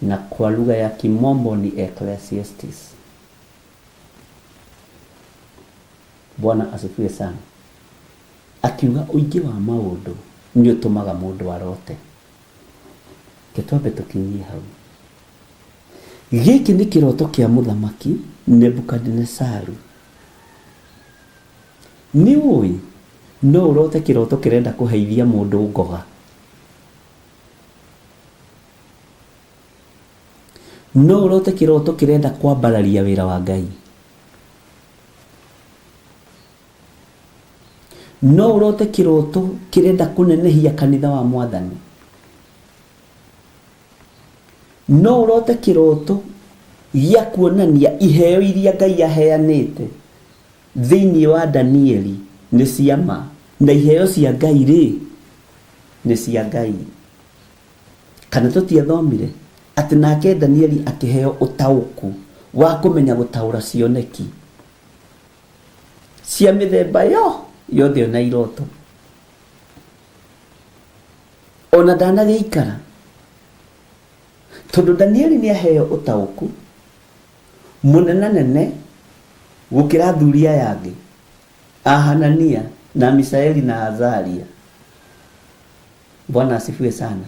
na kwa lugha ya Kimombo ni Ecclesiastes. Bwana asifiwe sana. Akiuga uingi wa maundu nĩ ũtũmaga mũndũ arote. Ketwambe tukinyie hau. Giki ni kiroto kia muthamaki Nebukadnesaru. Ni ui no urote kiroto kirenda kuheithia mundu ngoga. No urote kiroto kirenda kwambararia wira wa Ngai. No urote kiroto kirenda kunenehia kanitha wa Mwathani. No urote kiroto ya kuonania iheo iria Ngai aheanite thiini wa Danieli ni cia ma na iheo cia Ngai ri ni cia Ngai. Kana tutiathomire ati nake Danieli akiheo utauku wa kumenya gutaura cioneki cia mithemba yothe na iroto. Ona ndanageikara tondu Danieli ni aheo utauku munenanene gukira thuria yangi Hanania na Misaeli na Azaria. Bwana asifiwe sana.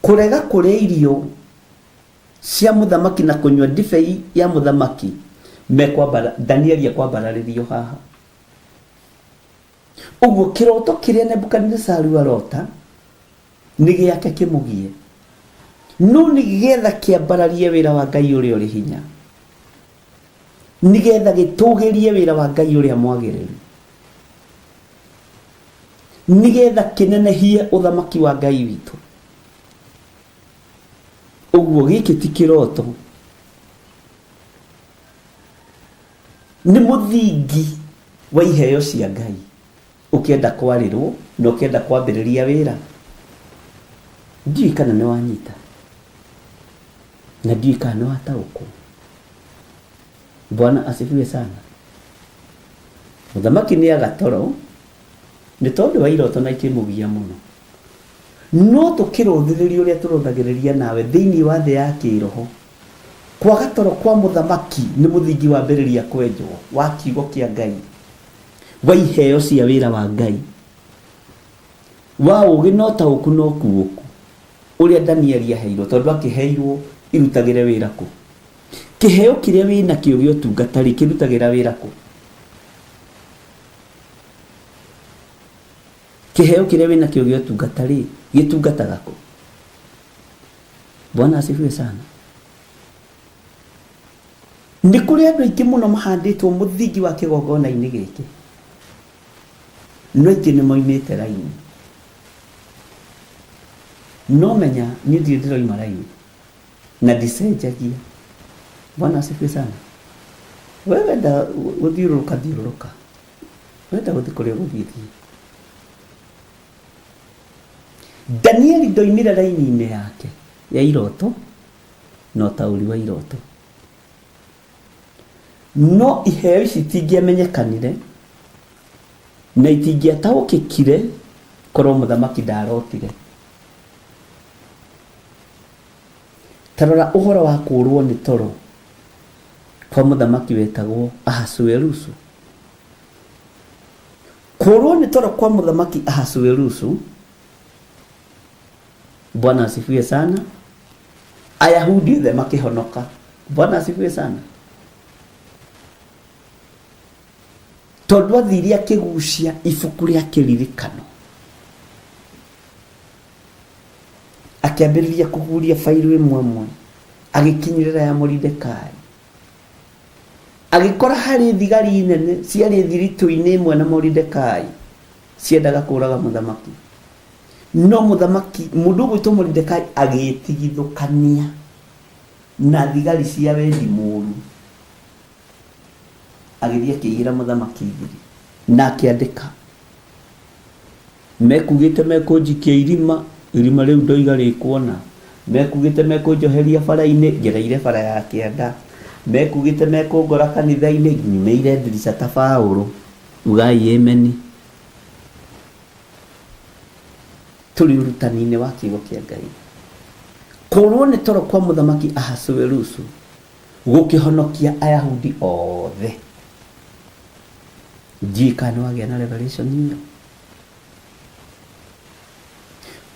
Kurega kuria irio cia muthamaki na kunywa ndibei ya muthamaki mekwambara Danieli akwambararirio haha. Uguo kiroto kiria Nebukadnesaru arota ni giake kimugie no ni getha kiambararie wira wa Ngai uria uri hinya, ni getha gitugirie wira wa Ngai uria mwagiriru, ni getha kinenehie uthamaki wa Ngai witu. Uguo giki ti kiroto, ni muthingi wa iheo cia Ngai ukienda kwarirwo na ukienda kwambiriria wira. Ndiyo kana ni wanyita na ndiyo kana ni wataũkwo. Bwana asifiwe sana. Muthamaki ni agatoro ni tondu wa iroto na ikimugia muno, no tukiruthiriria uria turuthagiriria nawe thiini wa thi ya kiroho. Kwa gatoro kwa muthamaki ni muthingi wa mbiriria kwenjwo wa kiugo kia Ngai, wa iheo cia wira wa Ngai, wa ugi no taũku no kuũku uria Danieli aheirwo tondu akiheirwo irutagire wira ku. Kiheo kiria wina kio gio tungatari kirutagira wira ku. Kiheo kiria wina kio gio tungatari gitungataga ku. Bwana asifiwe sana. Ni kuri andu aingi muno mahanditwo muthingi wa kigongona-ini giki, no aingi ni moimite raini. No menya ni ndio ndiroima raini na ndicenjagia. Bwana asifiwe sana. Wewe da uthiuruka thiuruka, wenda guthi kuria guthithie. Danieli ndoimire raini-ini yake ya iroto no tauri wa iroto, no iheo ici tingĩamenyekanire na itingĩataũkĩkire korwo mũthamaki ndarotire. Tarora ũhoro wa kũrwo nĩ toro kwa mũthamaki wetagwo Ahasuerusu. Kũrwo nĩ toro kwa mũthamaki Ahasuerusu, Bwana asifiwe sana. Ayahudi othe makĩhonoka. Bwana asifiwe sana. Tondũ athire akĩgucia ibuku rĩa kĩririkano, akĩambĩrĩria kũguria failo ĩmwe agĩkinyĩrĩra ya Mordekai, agĩkora harĩ thigari nene ciarĩ thiritũ-inĩ ĩmwe na Mordekai ciendaga kũraga mũthamaki. No mũthamaki mũndũ gwĩtwo Mordekai agĩtigithũkania na thigari cia wendi mũru, agĩthiĩ akĩigĩra mũthamaki thiri na akĩandĩka, mekugĩte mekũnjikia irima rĩu ndoiga rĩkuona, mekugĩte mekũnjoheria bara-inĩ ngereire bara ya kĩanda, mekugĩte mekũngora kanitha-inĩ nyumĩire ndirica ta Paũlũ. Ugai ameni. Tũrĩ ũrutani-inĩ wa kiugo kĩa Ngai. Kũrwo nĩ toro kwa mũthamaki Ahasuerusu gũkĩhonokia Ayahudi othe. Jika no wagĩa na revelation hiyo.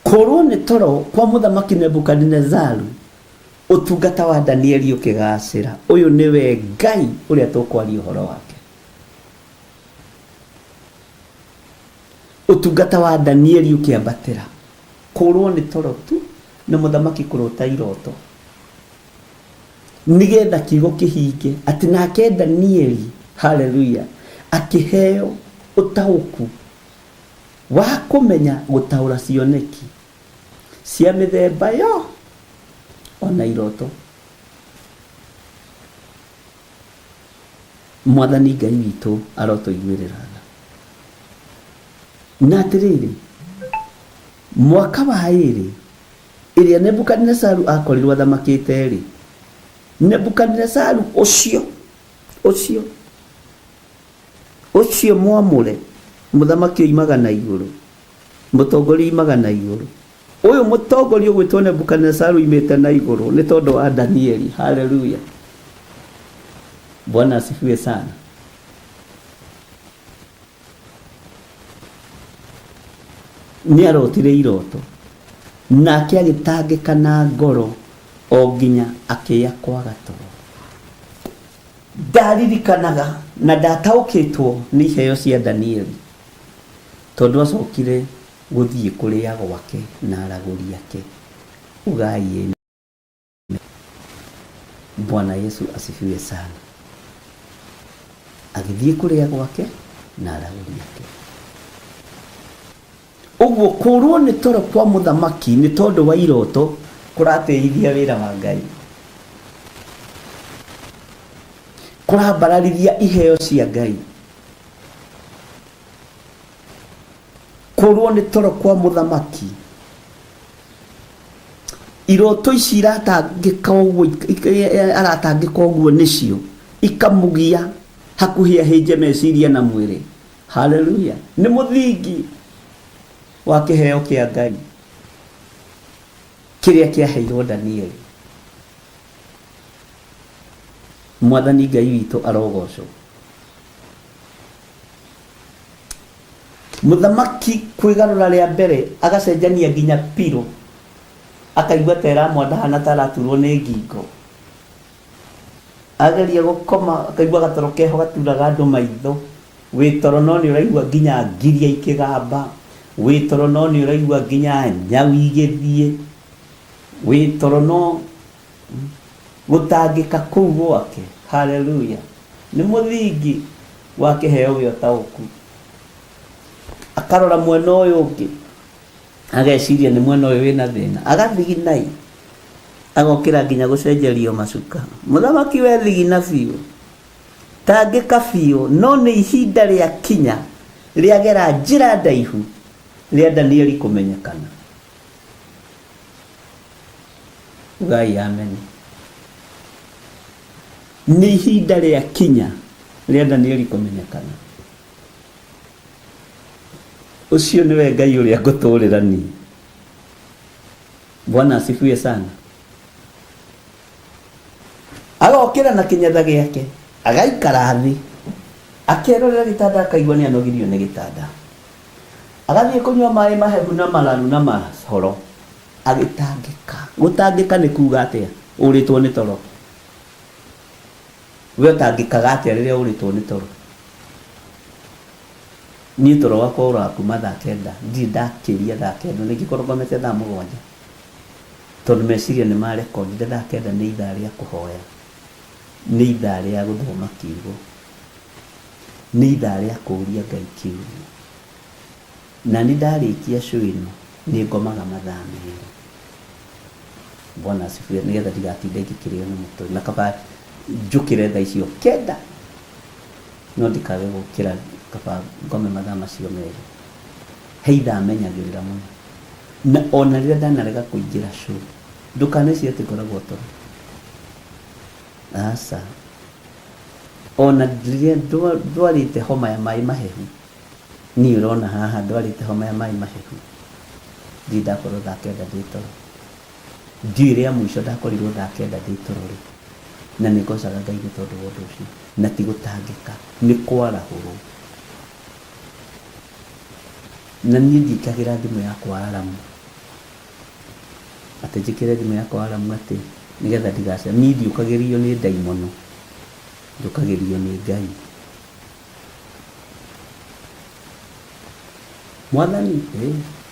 Kũrwo nĩ toro kwa mũthamaki Nebukadnezaru ũtungata wa Danieli ũkĩgacĩra. Ũyũ nĩwe Ngai ũrĩa tũkwaria ũhoro wake. Ũtungata wa Danieli ũkĩambatĩra. Kũrwo nĩ toro tu na mũthamaki kũrota iroto, nigetha kiugo kĩhinge atĩ nake Danieli, haleluya, akĩheo ũtaũku wa kũmenya gũtaũra cioneki cia mĩthemba yo ona iroto. Mwathani Ngai witũ arotũiguĩrĩra na atĩrĩrĩ, mwaka wa 2 ĩrĩa Nebukadnezaru akorirwo athamakĩte rĩ, Nebukadnezaru ũcio mwamũre, mũthamaki oimaga na igũrũ, mũtongoria oimaga na igũrũ. Ũyũ mũtongoria ũgwĩtwo Nebukadnezaru oimĩte na igũrũ nĩ tondũ wa Danieli. Haleluya. Bwana asifiwe sana. Nĩ arotire iroto nake agĩtangĩka na ngoro o nginya akĩya kwaga toro. Ndaririkanaga na ndataũkĩtwo nĩ iheo cia Danieli tondũ acokire gũthiĩ kũrĩa gwake na aragũri ake. Ugai Bwana Yesu asifiwe sana. Agĩthiĩ kũrĩa gwake na aragũri ake. Ũguo kũrwo nĩ toro kwa mũthamaki nĩ tondũ wa iroto kũratĩithia wĩra wa Ngai, kũrambararithia iheo cia Ngai. Kũrwo nĩ toro kwa mũthamaki, iroto ici iratangĩka ũguo nĩcio ikamũgia hakuhĩ ahĩnje meciria na mwĩrĩ. Haleluya. Nĩ mũthingi wa kĩheo kĩa Ngai kĩrĩa kĩaheirwo Danieli. Mwathani Ngai witũ arogocwo. Mũthamaki kwĩgarũra rĩa mbere agacenjania nginya piro, akaigua tera mwandahana taraturwo nĩ ngingo, ageria gũkoma akaigua gatoro keho gaturaga andũ maitho. Wĩtoro no nĩ ũraigua nginya ngiria ikĩgamba, wĩtoro no nĩ ũraigua nginya nyau igĩthiĩ, wĩtoro no gũtangĩka kũu gwake. Haleluya. Nĩ mũthingi wa kĩheo gĩa ũtaũku. Akarora mwena ũyũ ũngĩ ageciria nĩ mwena ũyũ wĩna thĩna, agathiginai, agokĩra nginya gũcenjerio macuka. Mũthamaki we thigina biũ, tangĩka biũ, no nĩ ihinda rĩa kinya rĩagera njĩra ndaihu rĩa Danieli kũmenyekana. Ugai ameni. Nĩ ihinda rĩa kinya rĩa Danieli kũmenyekana. ucio niwe Ngai uria ngũtũrĩra niĩ. Bwana asifiwe sana. Agokĩra na kĩnyatha gĩake, agaikara thĩ, akerorera gĩtanda, akaigua nĩ anogirio nĩ gĩtanda, agathiĩ kũnyua maĩ mahehu na mararu na mahoro, agĩtangĩka. Gũtangĩka nĩ kuuga atĩa? Ũrĩtwo nĩ toro. We ũtangĩkaga atĩa rĩrĩa ũrĩtwo nĩ toro? Niĩ toro wakwa ũrakuma thaa kenda, ndirĩ ndakĩria thaa kenda, nĩngĩkorogomete thaa mũgwanja, tondũ meciria nĩ marekondire thaa kenda nĩ ithaa rĩa kũhoya, nĩ ithaa rĩa gũthoma kiugo, nĩ ithaa rĩa kũũria Ngai kiugo. Na nĩ ndarĩkia show ĩno nĩ ngomaga mathaa merĩ. Bwana asifiwe, nĩgetha ndigatinde ngĩkĩrĩo nĩ mũtwe, na kaba njũkĩre thaa icio kenda, no ndikage gũkĩra kaba ngome mathaa macio merĩ. He ithaa menyagĩrĩra mũno, na ona rĩrĩa ndanarega kũingĩra show ndũkanecirie atĩ ngoragwo toro. Aca, ona rĩrĩa ndwarĩte homa ya maĩ mahehu, niĩ ũrona haha ndwarĩte homa ya maĩ mahehu, ndirĩ ndakorwo thaa kenda ndĩ toro. Ndiũĩ rĩa mũico ndakorirwo thaa kenda ndĩ toro rĩ, na nĩ ngocaga Ngai nĩ tondũ wa ũndũ ũcio, na ti gũtangĩka, nĩ kwarahũrwo. Na niĩ ndikagĩra thimũ yakwa aramu, atĩ njĩkĩre thimũ yakwa aramu atĩ nĩgetha ndigaca. Niĩ ndiũkagĩrio nĩ ndaimono, ndiũkagĩrio nĩ Ngai. Mwathani,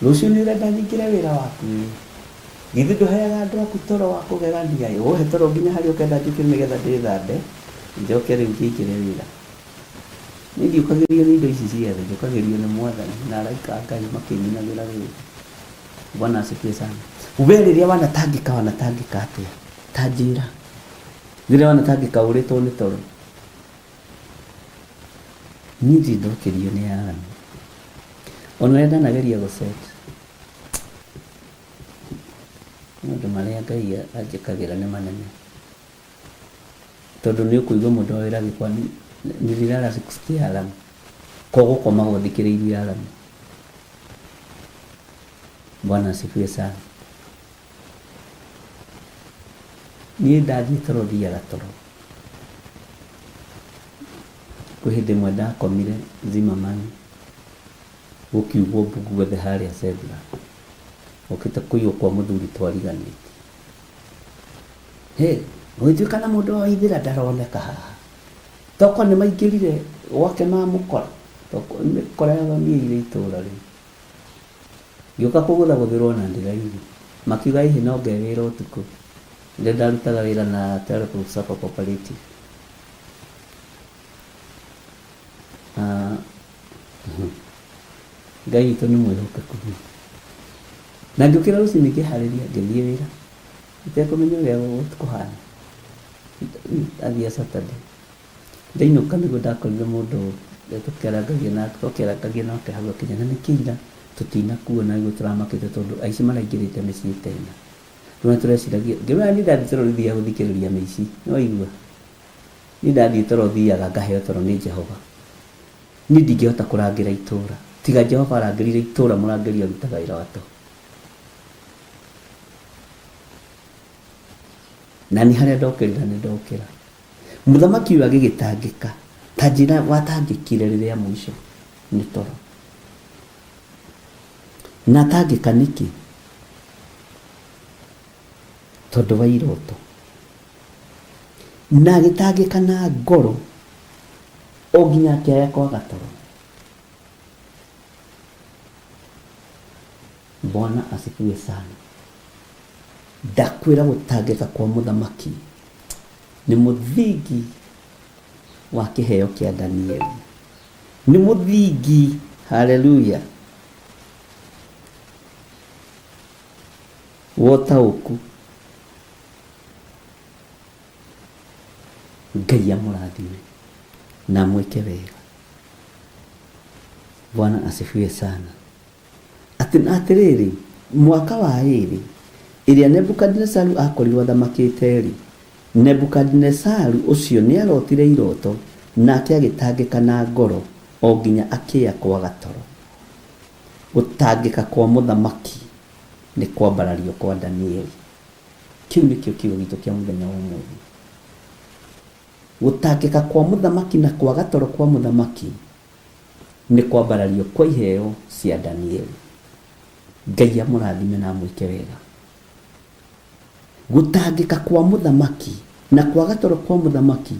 rũciũ nĩ ũrenda nyingĩre wĩra waku, githĩ ndũheaga andũ aku toro wa kũgegania? Ũhe toro nginya harĩa ũkenda njũkĩre nĩgetha ndĩthambe njoke rĩu ngĩingĩre wĩra. Niĩ ndiũkagĩrio nĩ indo ici ciothe, ndiũkagĩrio nĩ Mwathani na araika a Ngai makĩnyinagĩra wĩra. Bwana asifiwe sana. We rĩrĩa wanatangĩka atĩa? Ta njĩra. Rĩrĩa wanatangĩka ũrĩtwo nĩ toro. Niĩ ndirĩ ndokĩrio nĩ arami. Ona rĩrĩa ndanageria gũset maũndũ marĩa Ngai anjĩkagĩra nĩ manene. Tondũ nĩ ũkũigua mũndũ wa wĩra agĩkwa nĩrĩrara 60 aramu, koguo gũkomagwo thikĩrĩirie aramu. Bwana asifiwe sana. Niĩ ndathiĩ toro thiaga toro. Kwĩ hĩndĩ ĩmwe ndakomire Zimmerman, gũkiugwo mbugu guothe harĩa Zebra, ũkĩte kũiywo kwa mũthuri twariganĩte. Gũgĩtuĩka na mũndũ wa ithĩra ndaroneka haha, toko nĩ maingĩrire gwake mamũkora, toko nĩkoraga niĩire itũũra rĩu. Ngĩũka kũgũtha gũthĩrwo na ndĩraithi, makiuga hihi no ngee wĩra ũtukũ. Rĩrĩa ndarutaga wĩra na Telecom Sacco Cooperative. Ngai witũ nĩ mwĩhokeku. Na ngĩũkĩra rũciinĩ ngĩharĩria ngĩthiĩ wĩra, itekũmenya ũrĩa gũkũhana. Athiĩ Saturday, ndainũka nĩguo ndakorire mũndũ tũkĩarangagia nake hau akinya, na nĩ kĩira tũtinakuona nĩguo tũramakĩte tondũ aici maraingĩrĩte mĩciĩ tena. Rĩu tũreciragia, ngĩmenya niĩ ndathiĩ toro thiaga gũthikĩrĩria mĩici, nĩ waigua? Niĩ ndathiĩ toro thiaga ngaheo toro nĩ Jehova. Niĩ ndingĩhota kũrangĩra itũũra, tiga Jehova arangĩrire itũũra, mũrangĩri arutaga wĩra wa toro. Na nĩ harĩa ndokĩrĩra nĩ ndokĩra. Mũthamaki ũyũ agĩgĩtangĩka, ta njĩra watangĩkire rĩrĩa mũico nĩ toro. Na atangĩka nĩkĩ? Tondũ wa iroto. Na agĩtangĩka na ngoro, o nginya akĩaya kwaga toro. Bwana asifiwe sana. Ndakwĩra gũtangĩka kwa mũthamaki nĩ mũthingi wa kĩheo kĩa Danieli. Nĩ mũthingi, haleluya, wotaũku. Ngai amũrathime na mwĩke wega. Bwana asifiwe sana. Atĩrĩrĩ, mwaka wa ĩrĩ ĩrĩa Nebukadnezaru akorirwo athamakĩte rĩ, Nebukadnezaru ũcio nĩ arotire iroto, nake agĩtangĩka na ngoro o nginya akĩya kwaga toro. gutangika kwa muthamaki ni kwambarario kwa Danieli. Kiu nikio kiugo gitu kia muthenya wa umuthi. Gutangika kwa muthamaki na kwaga toro kwa muthamaki ni kwambarario kwa iheo cia Danieli. Ngai amurathime na mwike wega. Gutangika kwa muthamaki na kwaga toro kwa muthamaki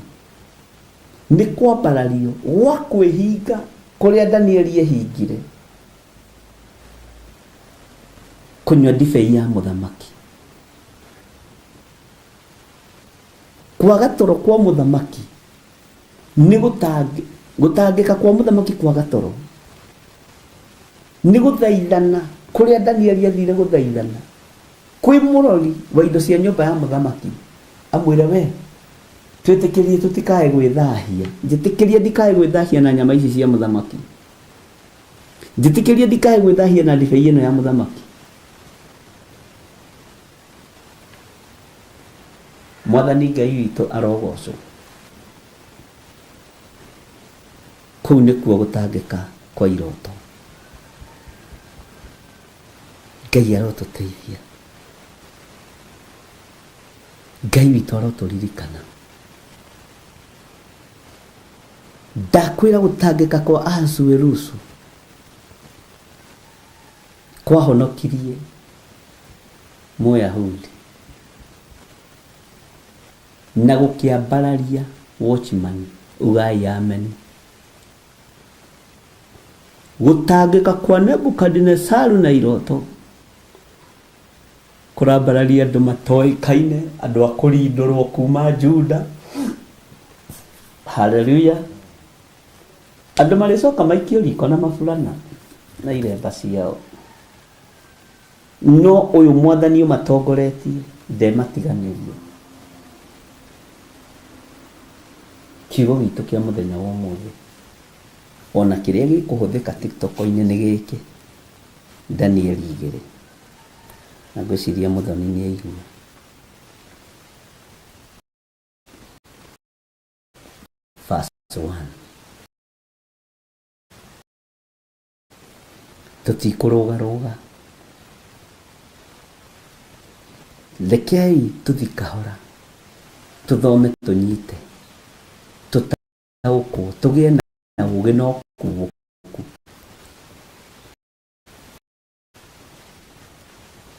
ni kwambarario gwa kwihinga kuria Danieli ehingire kunywa ndibei ya muthamaki. Kwaga toro kwa muthamaki ni gutangika kwa muthamaki. Kwaga toro ni guthaithana kuria Danieli athire guthaithana kwi murori wa indo cia nyumba ya muthamaki, amwire we twitikirie tutikae gwithahia, njitikirie ndikae gwithahia na nyama ici cia muthamaki, njitikirie ndikae gwithahia na ndibei ino ya muthamaki. Mwathani Ngai witũ arogocwo. Kũu nĩkuo gũtangĩka kwa iroto. Ngai arotũteithia. Ngai witũ arotũririkana. Ndakwĩra gũtangĩka kwa Ahasuerusu kwahonokirie Mũyahudi na gukiambararia Watchman Ugai Amen. Gutangika kwa Nebukadnezaru na iroto kurambararia andu matoikaine, andu akurindurwo kuma Juda. Hallelujah. Andu maricoka maikio riko na mafulana na iremba ciao. No uyu mwathani umatongoretie ndematiganirie. Kiugo gitu kia muthenya wa umuthi ona kiria gikuhuthika TikTok-ini ni giki Daniel 2 na gwiciria muthoni ni aigua. Verse 1. Tutikurugaruga, rekei tuthi kahora tuthome tunyite tutauko tugie na uge no kuvuku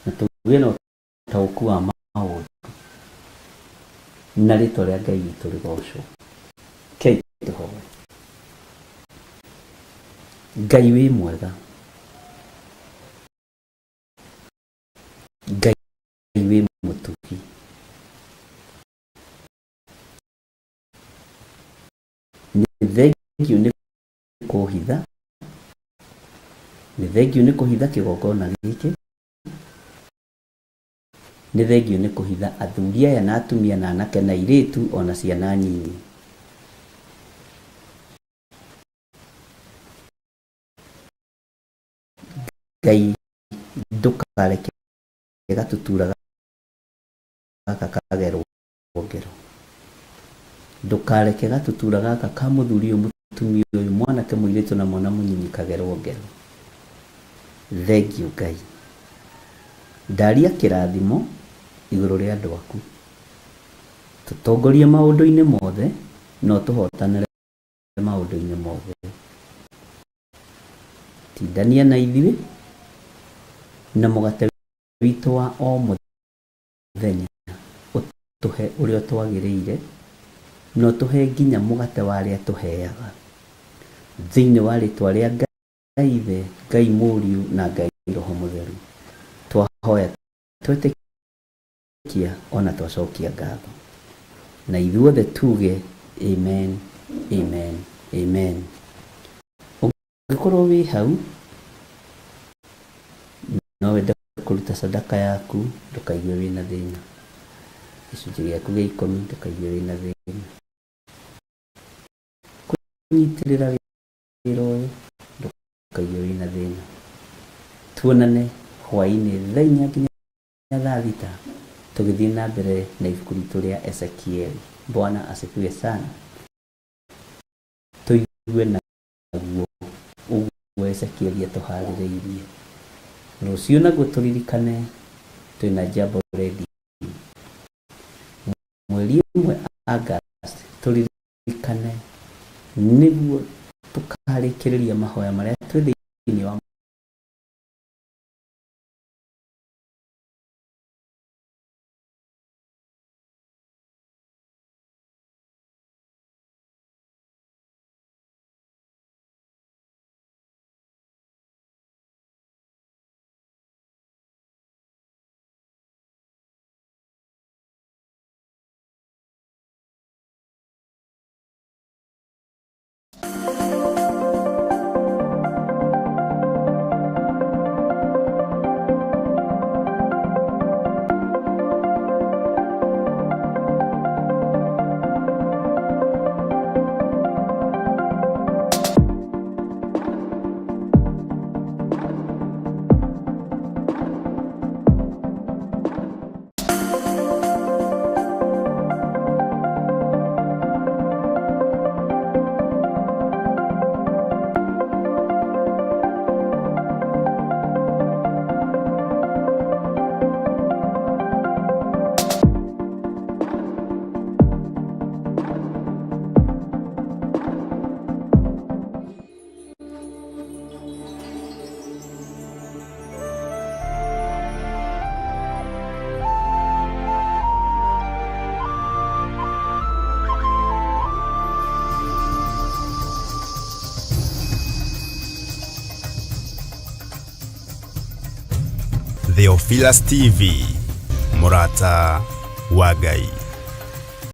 na tugie no tauku wa maundu na rĩtwa rĩa Ngai witũ rĩgocwo. Kei tũhoe. Ngai wĩ mwega, Ngai wĩ mũtugi, thengiũ nĩ kũhitha, nĩ thengiũ nĩ kũhitha kĩgongona gĩkĩ, nĩ thengiũ nĩ kũhitha athuri aya na atumia na anake na airĩtu ona ciana nyinyi. Ngai ndũkareke gatutura gaka kagerwo ngero, ndũkareke gatutura gaka ka mũthuri ũyũ mũtumia ũyũ mwanake mũirĩtu na mwana mũnyinyi kagerwo ngero. Thengiũ Ngai, ndaria kĩrathimo igũrũ rĩa andũ aku, tũtongorie maũndũ-inĩ mothe no tũhotanĩre maũndũ-inĩ mothe. Tindania na ithuĩ na mũgate witũ wa o mũthenya ũtũhe ũrĩa twagĩrĩire, no tũhe nginya mũgate warĩa tũheaga thĩinĩ wa rĩtwa rĩa Ngai Ithe, Ngai Mũriũ na Ngai Roho Mũtheru. Twahoya twetĩkia ona twacokia ngatho, na ithuothe tuge amen, amen, amen. Ũngĩkorwo wĩ hau no wende kũruta sadaka yaku, ndũkaigue wĩna thĩna. Gĩcunjĩ gĩaku gĩa 10 ndũkaigue wĩna thĩna. Kũnyitĩrĩra wĩra ũyũ ndũkaigue wĩna thĩna. Tuonane hwaĩ-inĩ thaa 4 nginya thaa 6 tũgĩthiĩ na mbere na ibuku ritũ rĩa Ezekieli. Bwana asifiwe sana. Tuigue na Ezekiel atuharĩrĩirie. Rũciũ naguo tũririkane twĩna Jambo Radio. Mweri ũmwe August tũririkane nĩguo tũkarĩkĩrĩria mahoya marĩa twĩ thĩinĩ wa Theophilus TV, Mũrata wa Ngai.